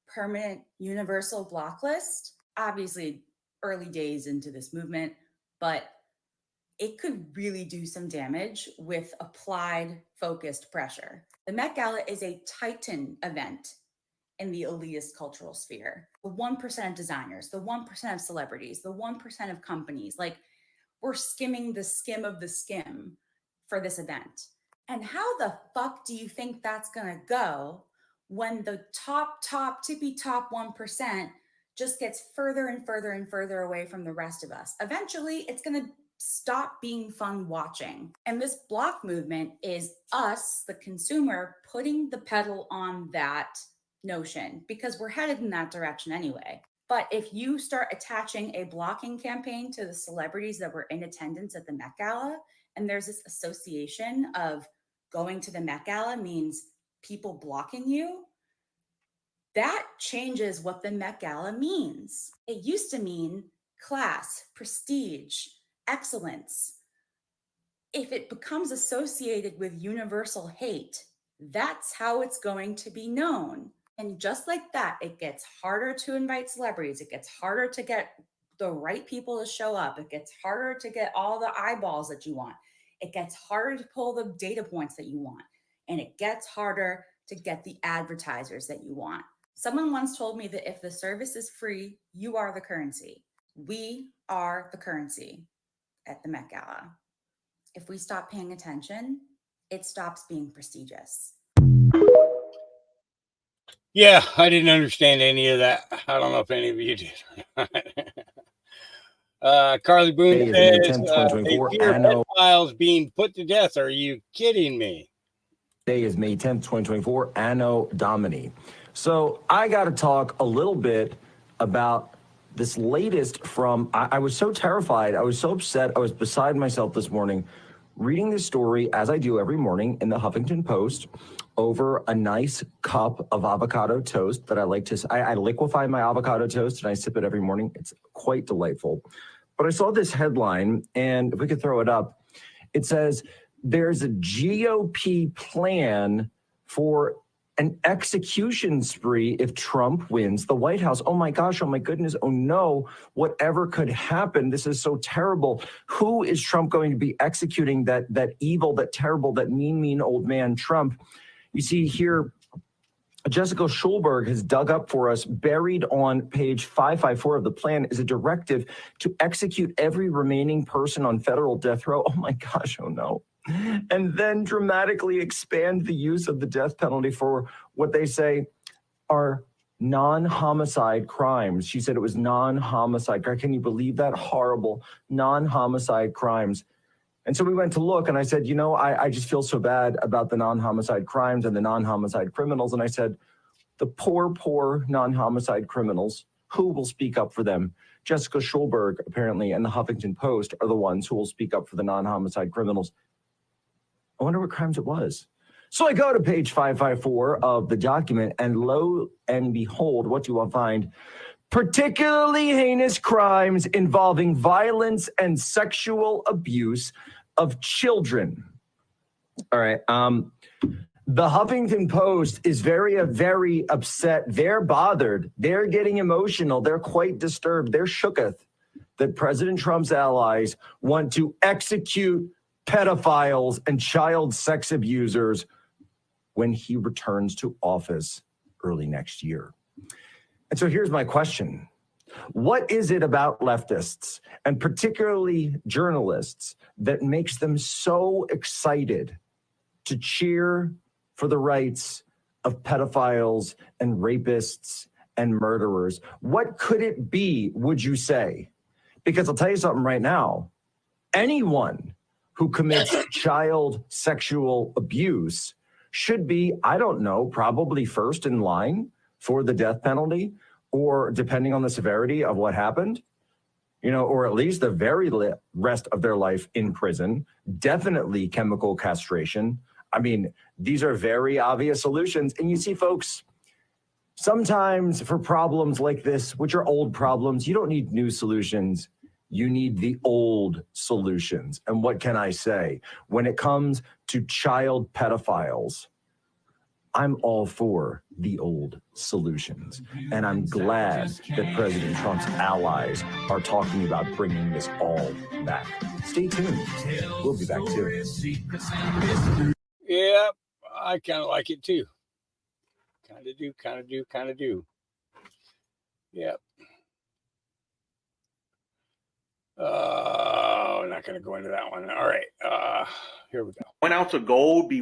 S5: permanent universal block list. Obviously, early days into this movement, but it could really do some damage with applied focused pressure. The Met Gala is a titan event in the elitist cultural sphere. The 1% of designers, the 1% of celebrities, the 1% of companies, like we're skimming the skim of the skim for this event. And how the fuck do you think that's gonna go when the tippy top 1% just gets further and further and further away from the rest of us? Eventually, it's gonna stop being fun watching. And this block movement is us, the consumer, putting the pedal on that notion because we're headed in that direction anyway. But if you start attaching a blocking campaign to the celebrities that were in attendance at the Met Gala, and there's this association of going to the Met Gala means people blocking you, that changes what the Met Gala means. It used to mean class, prestige, excellence. If it becomes associated with universal hate, that's how it's going to be known. And just like that, it gets harder to invite celebrities. It gets harder to get the right people to show up. It gets harder to get all the eyeballs that you want. It gets harder to pull the data points that you want. And it gets harder to get the advertisers that you want. Someone once told me that if the service is free, you are the currency. We are the currency at the Met Gala. If we stop paying attention, it stops being prestigious.
S1: Yeah, I didn't understand any of that. I don't know if any of you did. Carly Boone says, they fear pedophiles being put to death. Are you kidding me?
S6: Today is May 10th, 2024, Anno Domini. So I got to talk a little bit about this latest from, I was so terrified. I was so upset. I was beside myself this morning reading this story, as I do every morning in the Huffington Post, over a nice cup of avocado toast that I like to, I liquefy my avocado toast and I sip it every morning. It's quite delightful. But I saw this headline, and if we could throw it up, it says, there's a GOP plan for an execution spree if Trump wins the White House. Oh my gosh, oh my goodness, oh no, whatever could happen. This is so terrible. Who is Trump going to be executing, that evil, that terrible, that mean old man Trump? You see here, Jessica Schulberg has dug up for us, buried on page 554 of the plan is a directive to execute every remaining person on federal death row. Oh my gosh, oh no. And then dramatically expand the use of the death penalty for what they say are non-homicide crimes. She said it was non-homicide. Can you believe that? Horrible non-homicide crimes. And so we went to look, and I said, you know, I just feel so bad about the non-homicide crimes and the non-homicide criminals. And I said, the poor non-homicide criminals, who will speak up for them? Jessica Schulberg, apparently, and the Huffington Post are the ones who will speak up for the non-homicide criminals. I wonder what crimes it was. So I go to page 554 of the document, and lo and behold, what do I find? Particularly heinous crimes involving violence and sexual abuse of children. All right. The Huffington Post is very upset. They're bothered. They're getting emotional. They're quite disturbed. They're shooketh that President Trump's allies want to execute pedophiles and child sex abusers when he returns to office early next year. And so here's my question. What is it about leftists, and particularly journalists, that makes them so excited to cheer for the rights of pedophiles and rapists and murderers? What could it be, would you say? Because I'll tell you something right now. Anyone who commits child sexual abuse should be, I don't know, probably first in line for the death penalty, or depending on the severity of what happened, you know, or at least the very rest of their life in prison, definitely chemical castration. I mean, these are very obvious solutions. And you see, folks, sometimes for problems like this, which are old problems, you don't need new solutions. You need the old solutions. And what can I say? When it comes to child pedophiles, I'm all for the old solutions. And I'm glad that President Trump's allies are talking about bringing this all back. Stay tuned. We'll be back too.
S1: Yeah, I kind of like it too. Kind of do. Yep. We're not going to go into that one. All right. Here we go.
S7: 1 ounce of gold be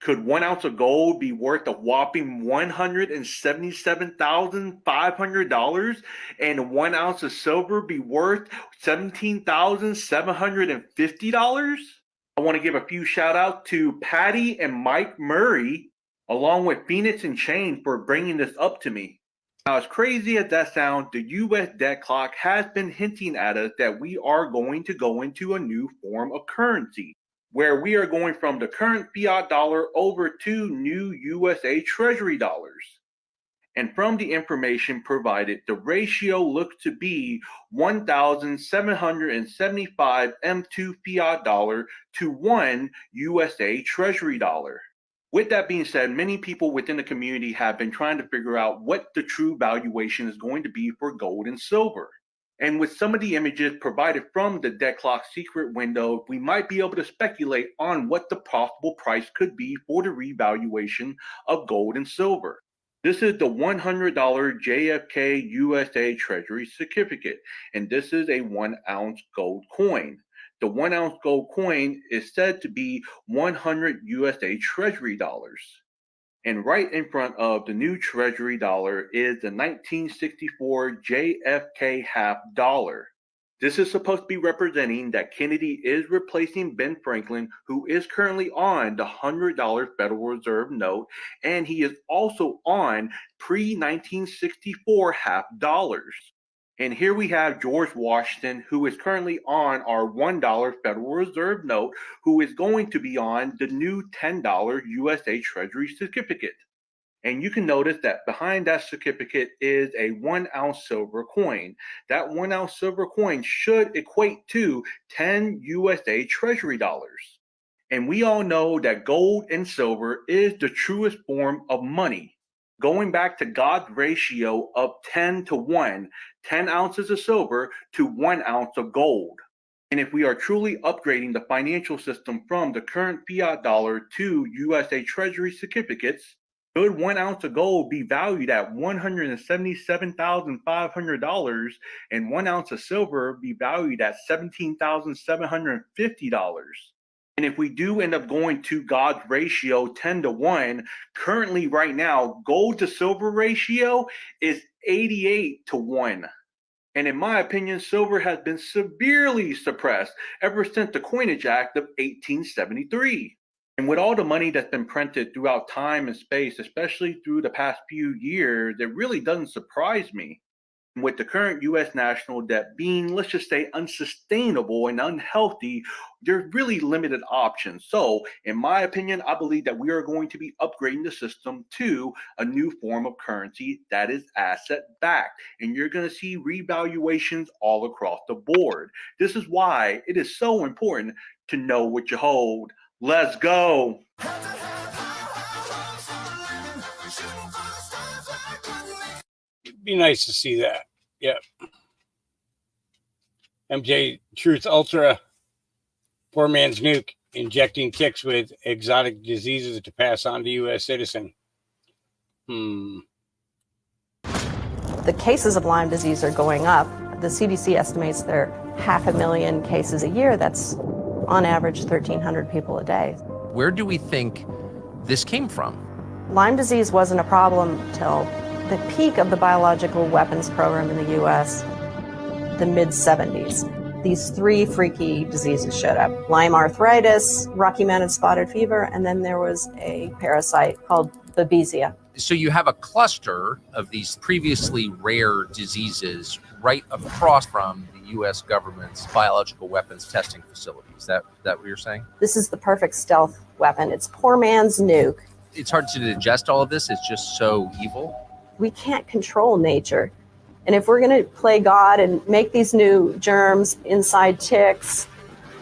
S7: Could 1 ounce of gold be worth a whopping $177,500, and 1 ounce of silver be worth $17,750? I want to give a few shout outs to Patty and Mike Murray, along with Phoenix and Shane, for bringing this up to me. Now, as crazy as that sounds, the U.S. debt clock has been hinting at us that we are going to go into a new form of currency, where we are going from the current fiat dollar over to new USA Treasury dollars. And from the information provided, the ratio looks to be 1,775 M2 fiat dollar to 1 USA Treasury dollar. With that being said, many people within the community have been trying to figure out what the true valuation is going to be for gold and silver. And with some of the images provided from the debt clock secret window, we might be able to speculate on what the possible price could be for the revaluation of gold and silver. This is the $100 JFK USA Treasury certificate, and this is a 1 ounce gold coin. The 1 ounce gold coin is said to be 100 USA Treasury dollars. And right in front of the new Treasury dollar is the 1964 JFK half dollar. This is supposed to be representing that Kennedy is replacing Ben Franklin, who is currently on the $100 Federal Reserve note, and he is also on pre-1964 half dollars. And here we have George Washington, who is currently on our $1 Federal Reserve note, who is going to be on the new $10 USA Treasury certificate. And you can notice that behind that certificate is a 1 ounce silver coin. That 1 ounce silver coin should equate to 10 USA Treasury dollars. And we all know that gold and silver is the truest form of money. Going back to God's ratio of 10 to 1, 10 ounces of silver to 1 ounce of gold. And if we are truly upgrading the financial system from the current fiat dollar to USA Treasury certificates, could 1 ounce of gold be valued at $177,500 and 1 ounce of silver be valued at $17,750? And if we do end up going to God's ratio 10 to 1, currently right now, gold to silver ratio is 88 to 1. And in my opinion, silver has been severely suppressed ever since the Coinage Act of 1873. And with all the money that's been printed throughout time and space, especially through the past few years, it really doesn't surprise me. With the current U.S. national debt being, let's just say, unsustainable and unhealthy, there's really limited options. So, in my opinion, I believe that we are going to be upgrading the system to a new form of currency that is asset-backed. And you're going to see revaluations all across the board. This is why it is so important to know what you hold. Let's go.
S1: It'd be nice to see that. Yep. MJ Truth Ultra, poor man's nuke, injecting ticks with exotic diseases to pass on to U.S. citizen.
S10: The cases of Lyme disease are going up. The CDC estimates there are 500,000 cases a year. That's on average 1,300 people a day.
S11: Where do we think this came from?
S10: Lyme disease wasn't a problem till the peak of the biological weapons program in the U.S., the mid-70s. These three freaky diseases showed up: Lyme arthritis, Rocky Mountain spotted fever, and then there was a parasite called Babesia.
S11: So you have a cluster of these previously rare diseases right across from the U.S. government's biological weapons testing facility. Is that what you're saying?
S10: This is the perfect stealth weapon. It's poor man's nuke.
S11: It's hard to digest all of this. It's just so evil.
S10: We can't control nature. And if we're going to play God and make these new germs inside ticks,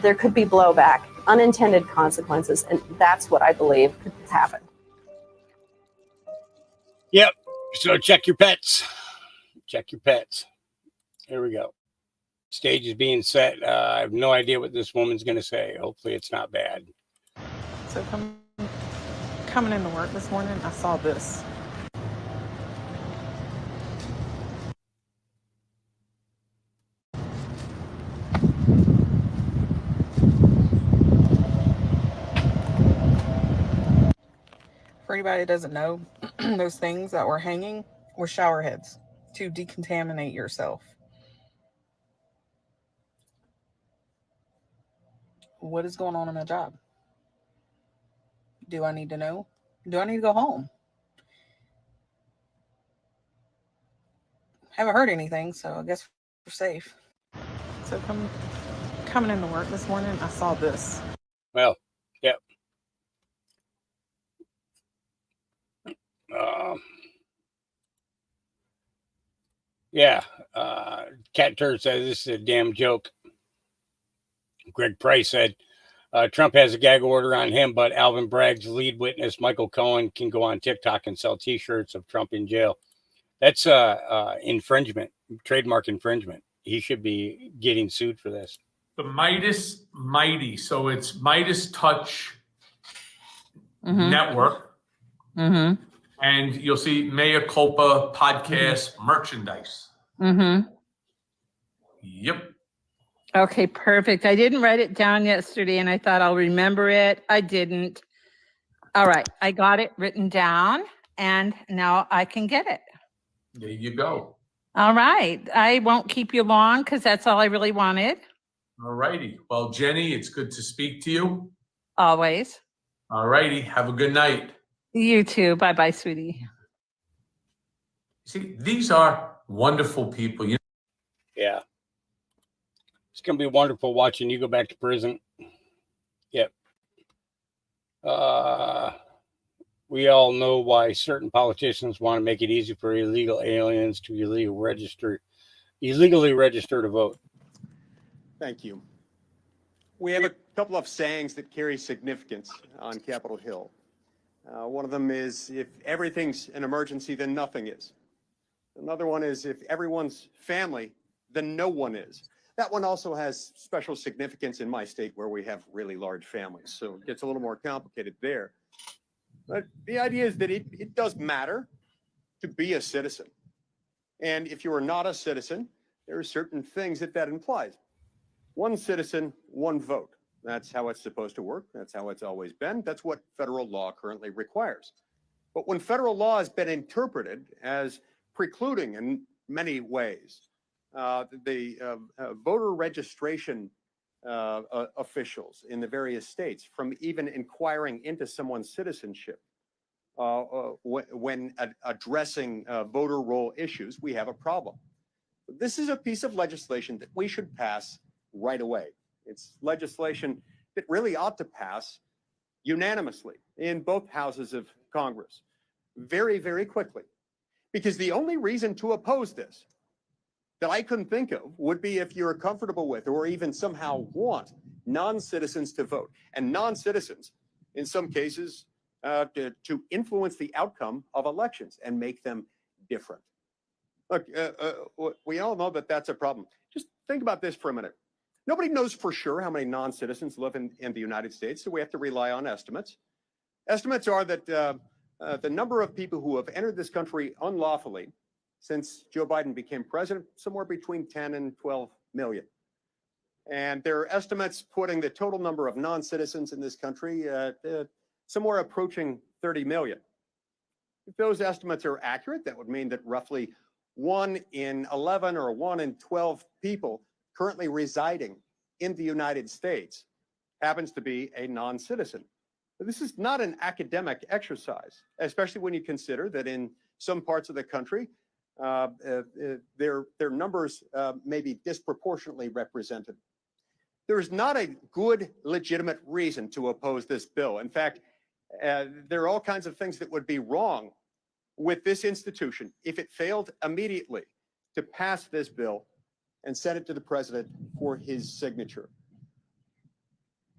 S10: there could be blowback, unintended consequences. And that's what I believe could happen.
S1: Yep. So check your pets. Check your pets. Here we go. Stage is being set. I have no idea what this woman's going to say. Hopefully it's not bad.
S24: So coming into work this morning, I saw this.
S12: for anybody that doesn't know, those things that were hanging were shower heads to decontaminate yourself. What is going on in my job? Do I need to know? Do I need to go home? Haven't heard anything, so I guess we're safe. So coming into work this morning, I saw this.
S1: Well, yeah. Yeah. Cat Turd says this is a damn joke. Greg Price said Trump has a gag order on him, but Alvin Bragg's lead witness, Michael Cohen, can go on TikTok and sell T-shirts of Trump in jail. That's infringement, trademark infringement. He should be getting sued for this.
S13: The Midas Mighty. So it's Midas Touch Network.
S14: Mm-hmm.
S13: And you'll see Mea Culpa podcast merchandise.
S14: Mm-hmm.
S13: Yep.
S14: Okay, perfect. I didn't write it down yesterday and I thought I'll remember it. I didn't. All right, I got it written down and now I can get it.
S13: There you go.
S14: All right. I won't keep you long because that's all I really wanted.
S13: All righty. Well, Jenny, it's good to speak to you.
S14: Always.
S13: All righty. Have a good night.
S14: You too. Bye-bye, sweetie.
S13: See, these are wonderful people.
S1: Yeah. It's going to be wonderful watching you go back to prison. Yep. We all know why certain politicians want to make it easy for illegal aliens to illegally register to vote.
S24: Thank you. We have a couple of sayings that carry significance on Capitol Hill. One of them is, if everything's an emergency, then nothing is. Another one is, if everyone's family, then no one is. That one also has special significance in my state where we have really large families, so it gets a little more complicated there. But the idea is that it does matter to be a citizen. And if you are not a citizen, there are certain things that implies. One citizen, one vote. That's how it's supposed to work. That's how it's always been. That's what federal law currently requires. But when federal law has been interpreted as precluding in many ways, the voter registration officials in the various states from even inquiring into someone's citizenship when addressing voter roll issues, we have a problem. This is a piece of legislation that we should pass right away. It's legislation that really ought to pass unanimously in both houses of Congress very, very quickly. Because the only reason to oppose this that I couldn't think of would be if you're comfortable with or even somehow want non-citizens to vote. And non-citizens, in some cases, to influence the outcome of elections and make them different. Look, we all know that that's a problem. Just think about this for a minute. Nobody knows for sure how many non-citizens live in the United States, so we have to rely on estimates. Estimates are that the number of people who have entered this country unlawfully since Joe Biden became president, somewhere between 10 and 12 million. And there are estimates putting the total number of non-citizens in this country somewhere approaching 30 million. If those estimates are accurate, that would mean that roughly 1 in 11 or 1 in 12 people currently residing in the United States happens to be a non-citizen. But this is not an academic exercise, especially when you consider that in some parts of the country, their numbers may be disproportionately represented. There is not a good, legitimate reason to oppose this bill. In fact, there are all kinds of things that would be wrong with this institution if it failed immediately to pass this bill and send it to the president for his signature.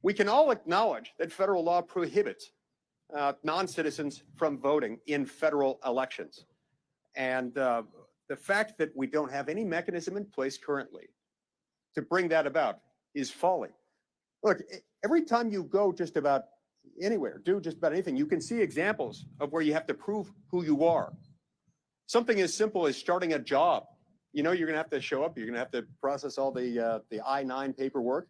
S24: We can all acknowledge that federal law prohibits non-citizens from voting in federal elections. And the fact that we don't have any mechanism in place currently to bring that about is folly. Look, every time you go just about anywhere, do just about anything, you can see examples of where you have to prove who you are. Something as simple as starting a job. You know, you're going to have to show up. You're going to have to process all the I-9 paperwork.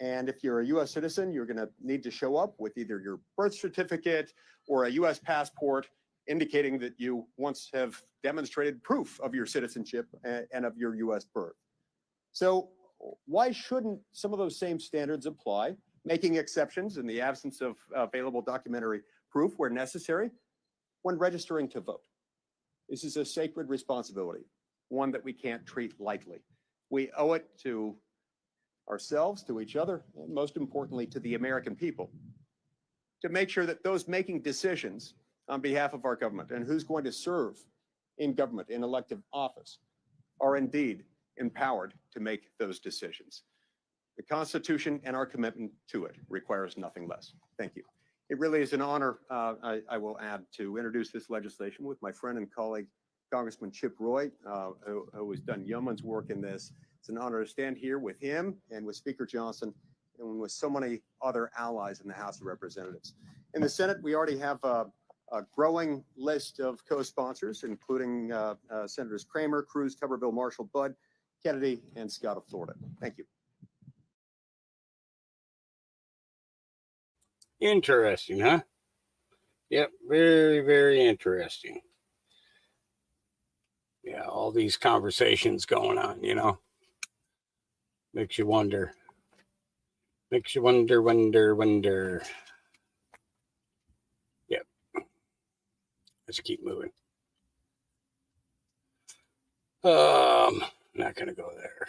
S24: And if you're a U.S. citizen, you're going to need to show up with either your birth certificate or a U.S. passport indicating that you once have demonstrated proof of your citizenship and of your U.S. birth. So why shouldn't some of those same standards apply, making exceptions in the absence of available documentary proof where necessary when registering to vote? This is a sacred responsibility, one that we can't treat lightly. We owe it to ourselves, to each other, and most importantly, to the American people, to make sure that those making decisions on behalf of our government and who's going to serve in government in elective office are indeed empowered to make those decisions. The Constitution and our commitment to it requires nothing less. Thank you. It really is an honor, I will add, to introduce this legislation with my friend and colleague, Congressman Chip Roy, who has done yeoman's work in this. It's an honor to stand here with him and with Speaker Johnson and with so many other allies in the House of Representatives. In the Senate, we already have a growing list of co-sponsors, including Senators Kramer, Cruz, Tuberville, Marshall, Budd, Kennedy, and Scott of Florida. Thank you.
S1: Interesting, huh? Yep, very, very interesting. Yeah, all these conversations going on, you know. Makes you wonder. Makes you wonder. Yep. Let's keep moving. Not gonna go there.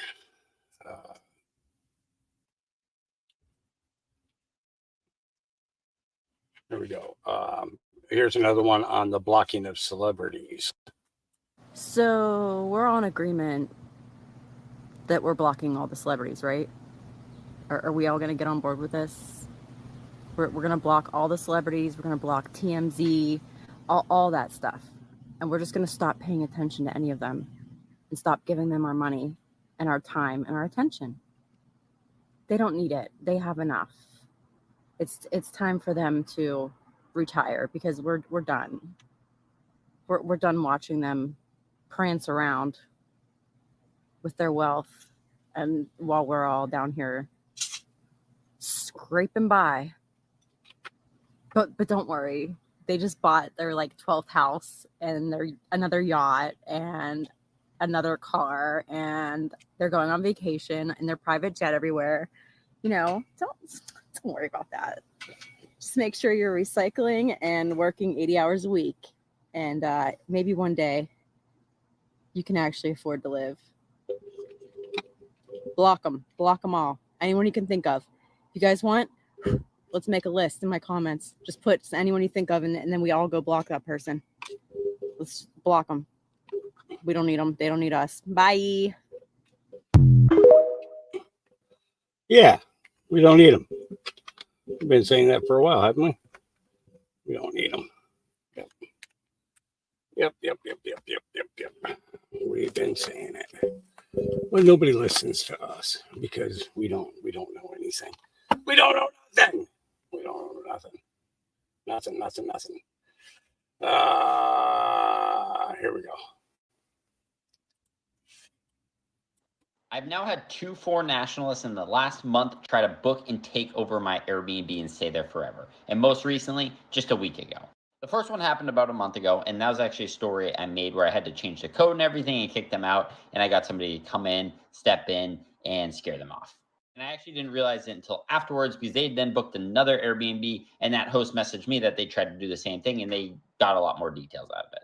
S1: There we go. Here's another one on the blocking of celebrities.
S9: So we're on agreement that we're blocking all the celebrities, right? Are we all going to get on board with this? We're going to block all the celebrities. We're going to block TMZ, all that stuff. And we're just going to stop paying attention to any of them and stop giving them our money and our time and our attention. They don't need it. They have enough. It's time for them to retire because we're done. We're done watching them prance around with their wealth, and while we're all down here scraping by. But don't worry, they just bought their like 12th house and their another yacht and another car, and they're going on vacation in their private jet everywhere. You know, don't worry about that. Just make sure you're recycling and working 80 hours a week, and maybe one day you can actually afford to live. Block them all. Anyone you can think of. If you guys want, let's make a list in my comments. Just put anyone you think of, and then we all go block that person. Let's block them. We don't need them. They don't need us. Bye.
S1: Yeah, we don't need them. We've been saying that for a while, haven't we? We don't need them. Yep. We've been saying it. Well, nobody listens to us because we don't know anything. We don't know nothing. We don't know nothing. Nothing. Here we go.
S18: I've now had 2 foreign nationalists in the last month try to book and take over my Airbnb and stay there forever. And most recently, just a week ago. The first one happened about a month ago, and that was actually a story I made where I had to change the code and everything and kick them out, and I got somebody to come in, step in, and scare them off. And I actually didn't realize it until afterwards because they then booked another Airbnb, and that host messaged me that they tried to do the same thing, and they got a lot more details out of it.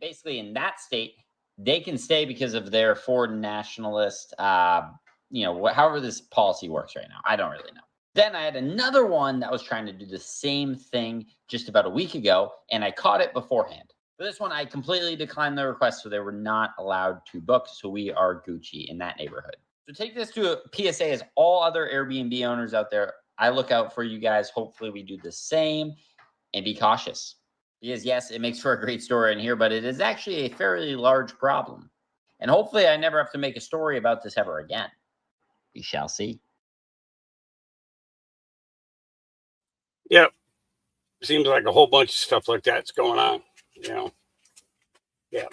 S18: Basically, in that state, they can stay because of their foreign nationalist, however this policy works right now. I don't really know. Then I had another one that was trying to do the same thing just about a week ago, and I caught it beforehand. For this one, I completely declined the request, so they were not allowed to book, so we are Gucci in that neighborhood. So take this to a PSA as all other Airbnb owners out there. I look out for you guys. Hopefully we do the same, and be cautious. Because yes, it makes for a great story in here, but it is actually a fairly large problem. And hopefully I never have to make a story about this ever again. We shall see.
S1: Yep. Seems like a whole bunch of stuff like that's going on, you know. Yeah.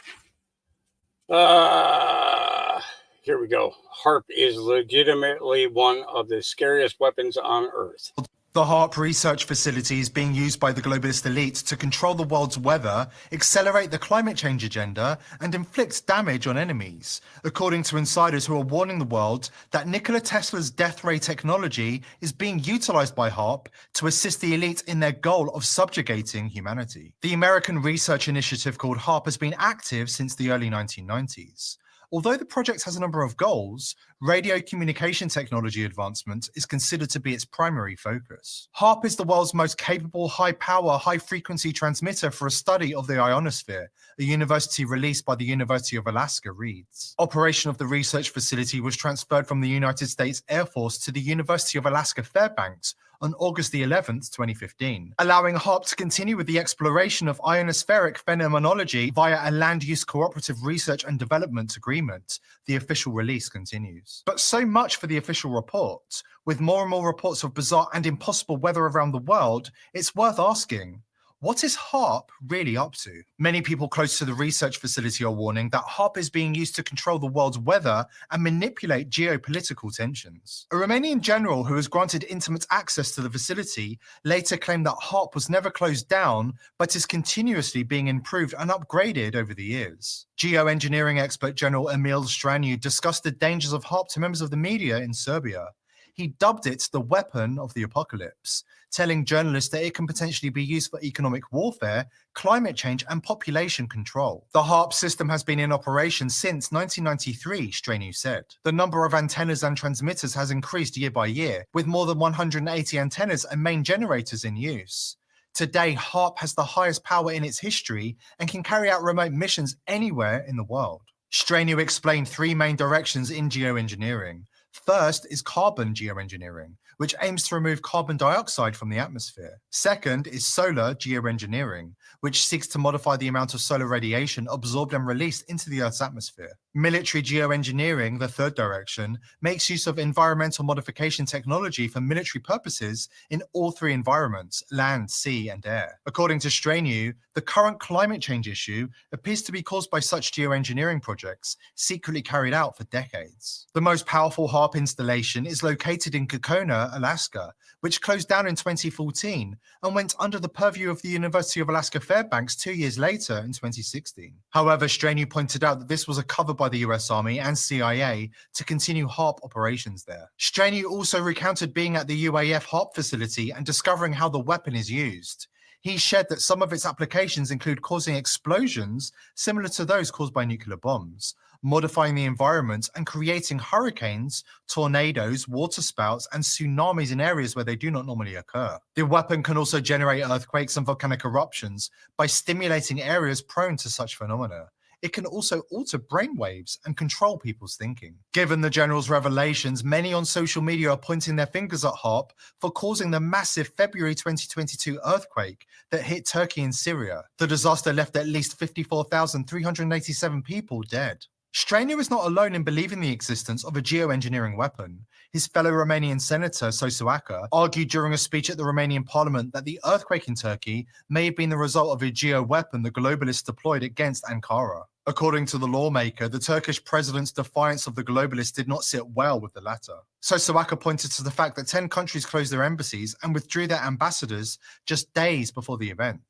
S1: Here we go. HARP is legitimately one of the scariest weapons on Earth.
S15: The HARP research facility is being used by the globalist elite to control the world's weather, accelerate the climate change agenda, and inflict damage on enemies, according to insiders who are warning the world that Nikola Tesla's death ray technology is being utilized by HARP to assist the elite in their goal of subjugating humanity. The American research initiative called HARP has been active since the early 1990s. Although the project has a number of goals, radio communication technology advancement is considered to be its primary focus. HARP is the world's most capable high-power, high-frequency transmitter for a study of the ionosphere, a university released by the University of Alaska reads. Operation of the research facility was transferred from the United States Air Force to the University of Alaska Fairbanks on August the 11th, 2015, allowing HARP to continue with the exploration of ionospheric phenomenology via a land use cooperative research and development agreement. The official release continues. But so much for the official report. With more and more reports of bizarre and impossible weather around the world, it's worth asking, what is HARP really up to? Many people close to the research facility are warning that HARP is being used to control the world's weather and manipulate geopolitical tensions. A Romanian general who was granted intimate access to the facility later claimed that HARP was never closed down, but is continuously being improved and upgraded over the years. Geoengineering expert General Emil Straniu discussed the dangers of HARP to members of the media in Serbia. He dubbed it the weapon of the apocalypse, telling journalists that it can potentially be used for economic warfare, climate change, and population control. The HARP system has been in operation since 1993, Straniu said. The number of antennas and transmitters has increased year by year, with more than 180 antennas and main generators in use. Today, HARP has the highest power in its history and can carry out remote missions anywhere in the world. Straniu explained three main directions in geoengineering. First is carbon geoengineering, which aims to remove carbon dioxide from the atmosphere. Second is solar geoengineering, which seeks to modify the amount of solar radiation absorbed and released into the Earth's atmosphere. Military geoengineering, the third direction, makes use of environmental modification technology for military purposes in all three environments, land, sea, and air. According to Straniu, the current climate change issue appears to be caused by such geoengineering projects, secretly carried out for decades. The most powerful HARP installation is located in Kokona, Alaska, which closed down in 2014 and went under the purview of the University of Alaska Fairbanks 2 years later in 2016. However, Straniu pointed out that this was a cover by the US Army and CIA to continue HARP operations there. Straniu also recounted being at the UAF HARP facility and discovering how the weapon is used. He shared that some of its applications include causing explosions similar to those caused by nuclear bombs, modifying the environment and creating hurricanes, tornadoes, waterspouts, and tsunamis in areas where they do not normally occur. The weapon can also generate earthquakes and volcanic eruptions by stimulating areas prone to such phenomena. It can also alter brainwaves and control people's thinking. Given the general's revelations, many on social media are pointing their fingers at HARP for causing the massive February 2022 earthquake that hit Turkey and Syria. The disaster left at least 54,387 people dead. Straniu is not alone in believing the existence of a geoengineering weapon. His fellow Romanian senator, Sosuacă, argued during a speech at the Romanian parliament that the earthquake in Turkey may have been the result of a geo-weapon the globalists deployed against Ankara. According to the lawmaker, the Turkish president's defiance of the globalists did not sit well with the latter. Sosuacă pointed to the fact that 10 countries closed their embassies and withdrew their ambassadors just days before the event.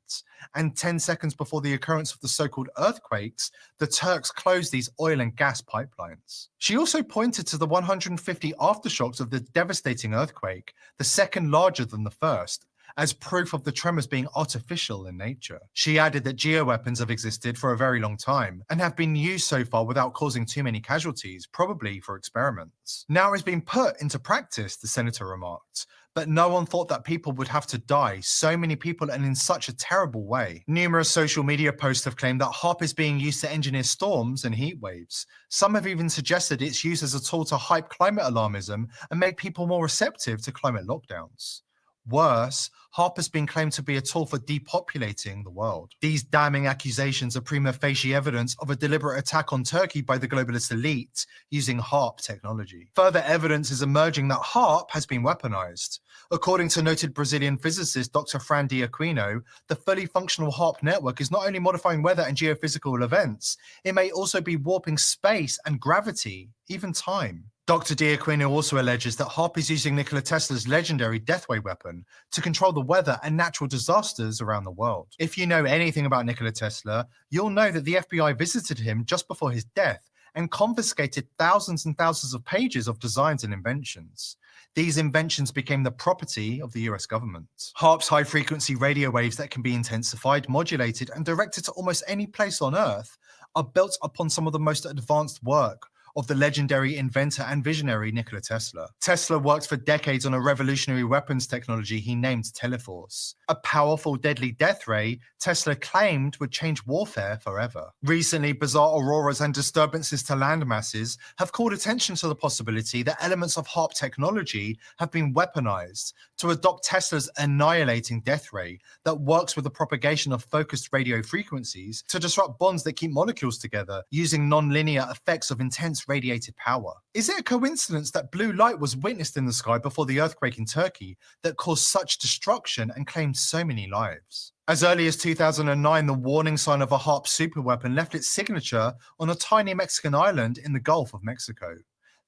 S15: And 10 seconds before the occurrence of the so-called earthquakes, the Turks closed these oil and gas pipelines. She also pointed to the 150 aftershocks of the devastating earthquake, the second larger than the first, as proof of the tremors being artificial in nature. She added that geoweapons have existed for a very long time and have been used so far without causing too many casualties, probably for experiments. Now it's been put into practice, the senator remarked, but no one thought that people would have to die, so many people, and in such a terrible way. Numerous social media posts have claimed that HARP is being used to engineer storms and heat waves. Some have even suggested it's used as a tool to hype climate alarmism and make people more receptive to climate lockdowns. Worse, HAARP has been claimed to be a tool for depopulating the world. These damning accusations are prima facie evidence of a deliberate attack on Turkey by the globalist elite using HAARP technology. Further evidence is emerging that HAARP has been weaponized. According to noted Brazilian physicist Dr. Fran D'Aquino, the fully functional HAARP network is not only modifying weather and geophysical events, it may also be warping space and gravity, even time. Dr. D'Aquino also alleges that HAARP is using Nikola Tesla's legendary deathway weapon to control the weather and natural disasters around the world. If you know anything about Nikola Tesla, you'll know that the FBI visited him just before his death and confiscated thousands and thousands of pages of designs and inventions. These inventions became the property of the US government. HAARP's high-frequency radio waves that can be intensified, modulated, and directed to almost any place on Earth are built upon some of the most advanced work of the legendary inventor and visionary Nikola Tesla. Tesla worked for decades on a revolutionary weapons technology he named Teleforce, a powerful, deadly death ray Tesla claimed would change warfare forever. Recently, bizarre auroras and disturbances to land masses have called attention to the possibility that elements of HAARP technology have been weaponized to adopt Tesla's annihilating death ray that works with the propagation of focused radio frequencies to disrupt bonds that keep molecules together using non-linear effects of intense radiated power. Is it a coincidence that blue light was witnessed in the sky before the earthquake in Turkey that caused such destruction and claimed so many lives? As early as 2009, the warning sign of a HAARP superweapon left its signature on a tiny Mexican island in the Gulf of Mexico.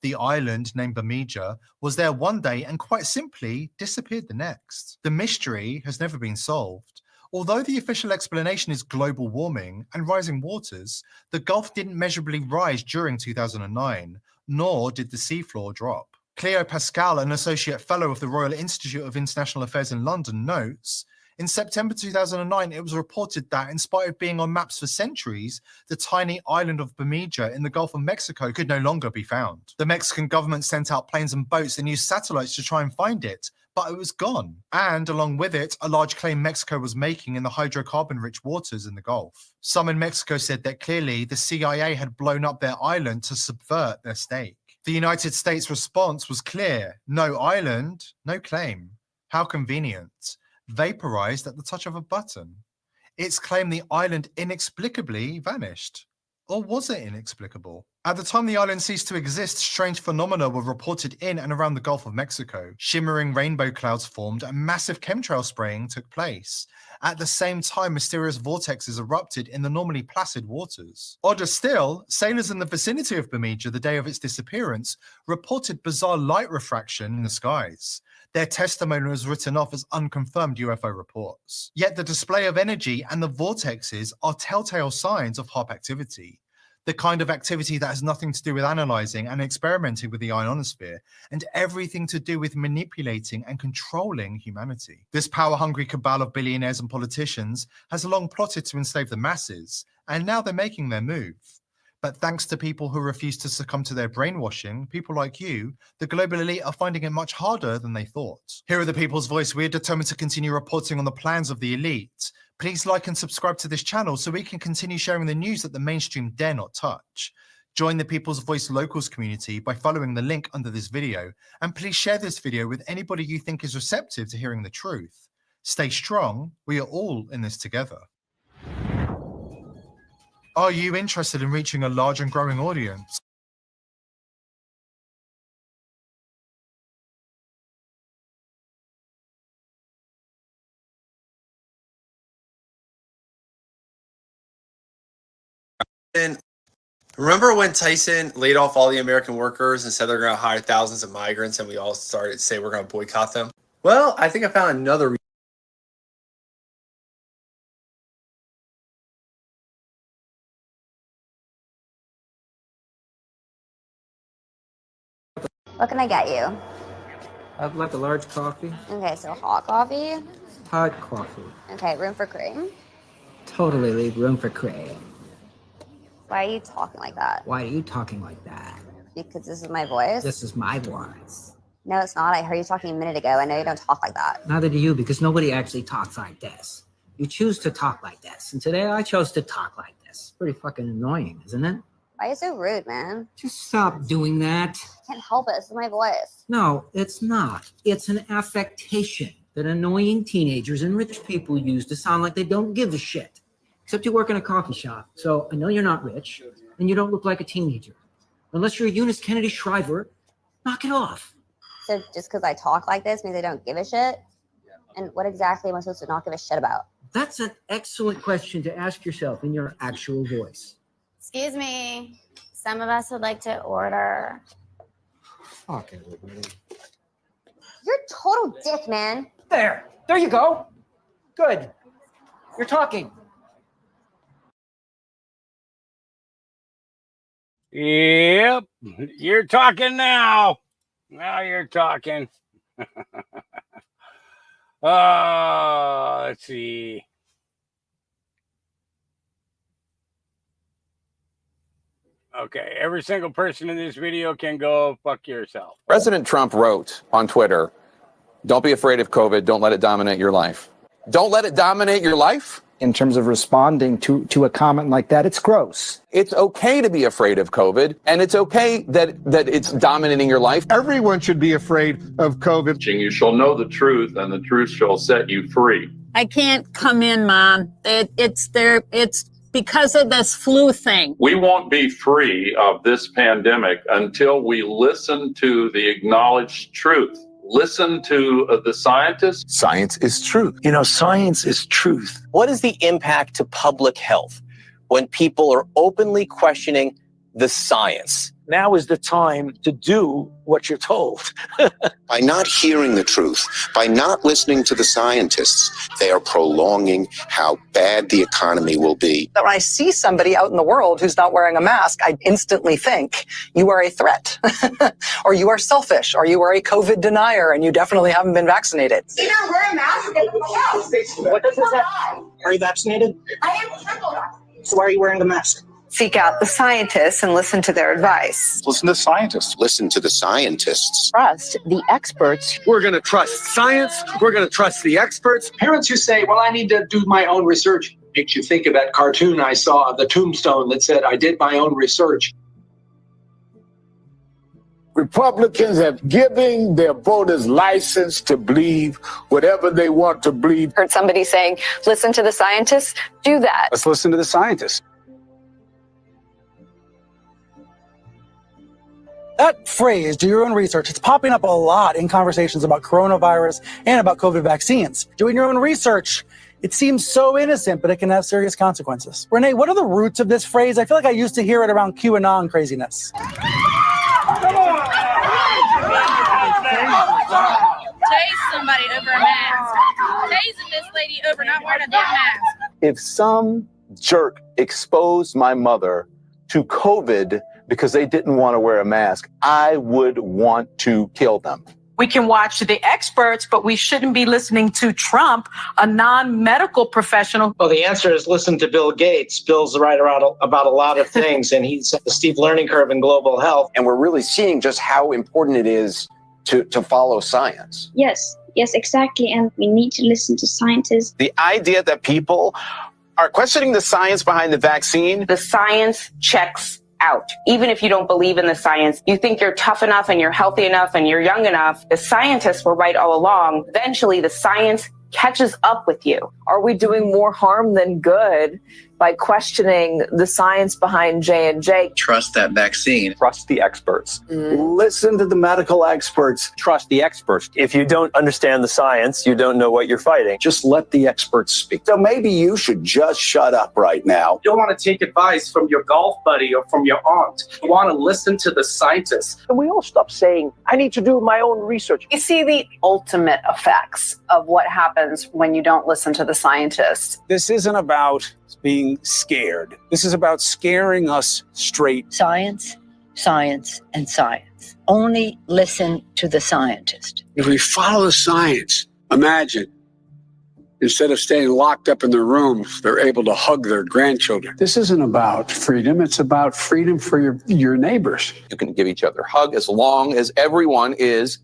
S15: The island, named Bemidja, was there one day and quite simply disappeared the next. The mystery has never been solved. Although the official explanation is global warming and rising waters, the Gulf didn't measurably rise during 2009, nor did the seafloor drop. Cleo Pascal, an associate fellow of the Royal Institute of International Affairs in London, notes, in September 2009, it was reported that, in spite of being on maps for centuries, the tiny island of Bemidja in the Gulf of Mexico could no longer be found. The Mexican government sent out planes and boats and used satellites to try and find it, but it was gone. And along with it, a large claim Mexico was making in the hydrocarbon-rich waters in the Gulf. Some in Mexico said that clearly the CIA had blown up their island to subvert their stake. The United States response was clear: no island, no claim. How convenient. Vaporized at the touch of a button. It's claimed the island inexplicably vanished. Or was it inexplicable? At the time the island ceased to exist, strange phenomena were reported in and around the Gulf of Mexico. Shimmering rainbow clouds formed and massive chemtrail spraying took place. At the same time, mysterious vortexes erupted in the normally placid waters. Odder still, sailors in the vicinity of Bemidja the day of its disappearance reported bizarre light refraction in the skies. Their testimony was written off as unconfirmed UFO reports. Yet the display of energy and the vortexes are telltale signs of HAARP activity. The kind of activity that has nothing to do with analyzing and experimenting with the ionosphere, and everything to do with manipulating and controlling humanity. This power-hungry cabal of billionaires and politicians has long plotted to enslave the masses, and now they're making their move. But thanks to people who refuse to succumb to their brainwashing, people like you, the global elite are finding it much harder than they thought. Here are the People's Voice. We're determined to continue reporting on the plans of the elite. Please like and subscribe to this channel so we can continue sharing the news that the mainstream dare not touch. Join the People's Voice Locals community by following the link under this video, and please share this video with anybody you think is receptive to hearing the truth. Stay strong, we are all in this together. Are you interested in reaching a large and growing audience?
S16: And remember when Tyson laid off all the American workers and said they're going to hire thousands of migrants, and we all started to say we're going to boycott them? Well, I think I found another reason.
S17: What can I get you?
S20: I'd like a large coffee.
S17: Okay, so hot coffee.
S20: Hot coffee.
S17: Okay, room for cream.
S20: Totally leave room for cream.
S17: Why are you talking like that?
S20: Why are you talking like that?
S17: Because this is my voice.
S20: This is my voice.
S17: No, it's not. I heard you talking a minute ago. I know you don't talk like that.
S20: Neither do you, because nobody actually talks like this. You choose to talk like this. And today I chose to talk like this. Pretty fucking annoying, isn't it?
S17: Why are you so rude, man?
S20: Just stop doing that.
S17: I can't help it. This is my voice.
S20: No, it's not. It's an affectation. that annoying teenagers and rich people use to sound like they don't give a shit. Except you work in a coffee shop, so I know you're not rich, and you don't look like a teenager. Unless you're Eunice Kennedy Shriver, knock it off.
S17: So just because I talk like this means I don't give a shit? And what exactly am I supposed to not give a shit about?
S20: That's an excellent question to ask yourself in your actual voice.
S8: Excuse me. Some of us would like to order.
S20: Fuck everybody.
S17: You're a total dick, man.
S20: There you go. Good. You're talking.
S1: Yep, you're talking now. Now you're talking. Let's see. Okay, every single person in this video can go fuck yourself.
S19: President Trump wrote on Twitter, "Don't be afraid of COVID. Don't let it dominate your life." Don't let it dominate your life?
S21: In terms of responding to a comment like that, it's gross.
S19: It's okay to be afraid of COVID, and it's okay that it's dominating your life.
S22: Everyone should be afraid of COVID.
S25: You shall know the truth, and the truth shall set you free.
S14: I can't come in, Mom. It's because of this flu thing.
S25: We won't be free of this pandemic until we listen to the acknowledged truth. Listen to the scientists.
S26: Science is truth. You know, science is truth.
S27: What is the impact to public health when people are openly questioning the science?
S26: Now is the time to do what you're told.
S28: By not hearing the truth, by not listening to the scientists, they are prolonging how bad the economy will be.
S29: When I see somebody out in the world who's not wearing a mask, I instantly think you are a threat, or you are selfish, or you are a COVID denier, and you definitely haven't been vaccinated.
S30: Either wear a mask or get the house.
S29: What does this have? Are you vaccinated?
S30: I am triple vaccinated.
S29: So why are you wearing the mask?
S31: Seek out the scientists and listen to their advice.
S28: Listen to scientists. Listen to the scientists.
S31: Trust the experts.
S26: We're going to trust science. We're going to trust the experts. Parents who say, well, I need to do my own research. Makes you think of that cartoon I saw of the tombstone that said, I did my own research.
S32: Republicans have given their voters license to believe whatever they want to believe.
S31: Heard somebody saying, listen to the scientists. Do that.
S26: Let's listen to the scientists.
S33: That phrase, do your own research, it's popping up a lot in conversations about coronavirus and about COVID vaccines. Doing your own research, it seems so innocent, but it can have serious consequences. Renee, what are the roots of this phrase? I feel like I used to hear it around QAnon craziness.
S30: Tase somebody over a mask. Tasing this lady over not wearing a damn mask.
S19: If some jerk exposed my mother to COVID because they didn't want to wear a mask, I would want to kill them.
S34: We can watch the experts, but we shouldn't be listening to Trump, a non-medical professional.
S26: Well, the answer is listen to Bill Gates. Bill's right about a lot of things, and he's the steep learning curve in global health.
S35: And we're really seeing just how important it is to follow science.
S36: Yes, exactly. And we need to listen to scientists.
S35: The idea that people are questioning the science behind the vaccine.
S10: The science checks out. Even if you don't believe in the science, you think you're tough enough and you're healthy enough and you're young enough. The scientists were right all along. Eventually, the science catches up with you.
S37: Are we doing more harm than good by questioning the science behind J&J?
S35: Trust that vaccine.
S26: Trust the experts. Listen to the medical experts. Trust the experts.
S38: If you don't understand the science, you don't know what you're fighting.
S26: Just let the experts speak.
S32: So maybe you should just shut up right now.
S26: You don't want to take advice from your golf buddy or from your aunt. You want to listen to the scientists.
S38: And we all stop saying, I need to do my own research.
S10: You see the ultimate effects of what happens when you don't listen to the scientists.
S26: This isn't about being scared. This is about scaring us straight.
S20: Science, science, and science. Only listen to the scientist.
S32: If we follow the science, imagine, instead of staying locked up in their rooms, they're able to hug their grandchildren. This isn't about freedom. It's about freedom for your neighbors.
S19: You can give each other a hug as long as everyone is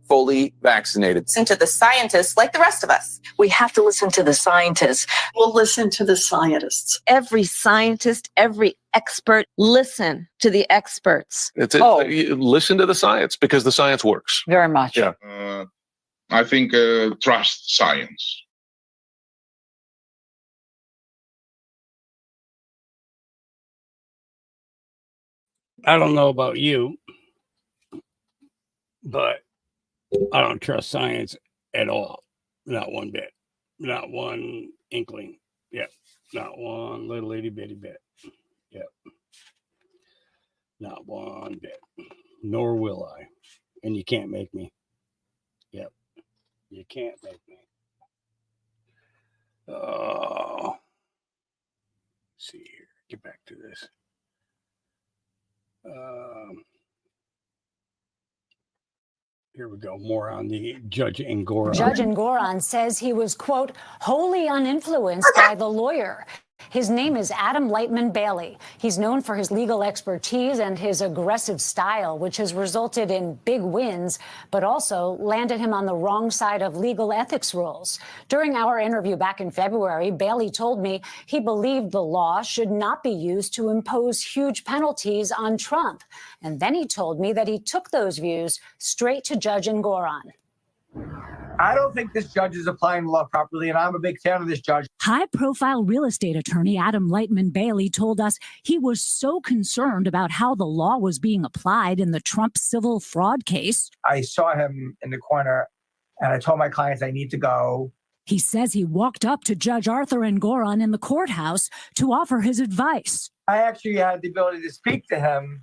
S19: fully vaccinated.
S10: Listen to the scientists like the rest of us.
S20: We have to listen to the scientists.
S29: We'll listen to the scientists.
S37: Every scientist, every expert, listen to the experts.
S25: Listen to the science because the science works.
S37: Very much.
S25: Yeah.
S1: I think trust science.
S2: I don't know about you, but I don't trust science at all. Not one bit. Not one inkling. Yep. Not one little itty bitty bit. Yep. Not one bit. Nor will I. And you can't make me. Yep. You can't make me. Oh. See here. Get back to this. Here we go. More on the Judge Engoron.
S3: Judge Engoron says he was, quote, wholly uninfluenced by the lawyer. His name is Adam Lightman Bailey. He's known for his legal expertise and his aggressive style, which has resulted in big wins, but also landed him on the wrong side of legal ethics rules. During our interview back in February, Bailey told me he believed the law should not be used to impose huge penalties on Trump. And then he told me that he took those views straight to Judge Engoron.
S4: I don't think this judge is applying the law properly, and I'm a big fan of this judge.
S3: High-profile real estate attorney Adam Lightman Bailey told us he was so concerned about how the law was being applied in the Trump civil fraud case.
S4: I saw him in the corner, and I told my clients I need to go.
S3: He says he walked up to Judge Arthur Engoron in the courthouse to offer his advice.
S4: I actually had the ability to speak to him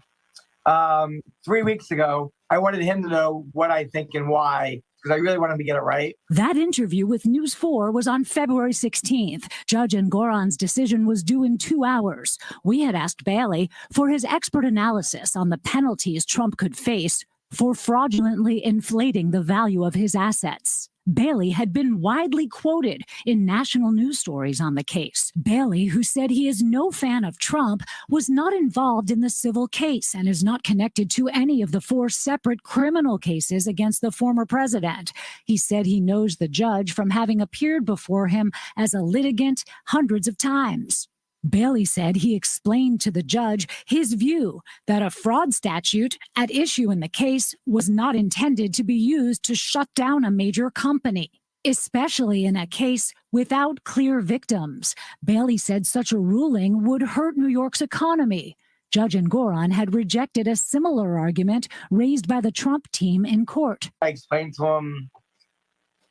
S4: 3 weeks ago. I wanted him to know what I think and why, because I really want him to get it right.
S3: That interview with News 4 was on February 16th. Judge Engoron's decision was due in 2 hours. We had asked Bailey for his expert analysis on the penalties Trump could face for fraudulently inflating the value of his assets. Bailey had been widely quoted in national news stories on the case. Bailey, who said he is no fan of Trump, was not involved in the civil case and is not connected to any of the 4 separate criminal cases against the former president. He said he knows the judge from having appeared before him as a litigant hundreds of times. Bailey said he explained to the judge his view that a fraud statute at issue in the case was not intended to be used to shut down a major company, especially in a case without clear victims. Bailey said such a ruling would hurt New York's economy. Judge Engoron had rejected a similar argument raised by the Trump team in court.
S4: I explained to him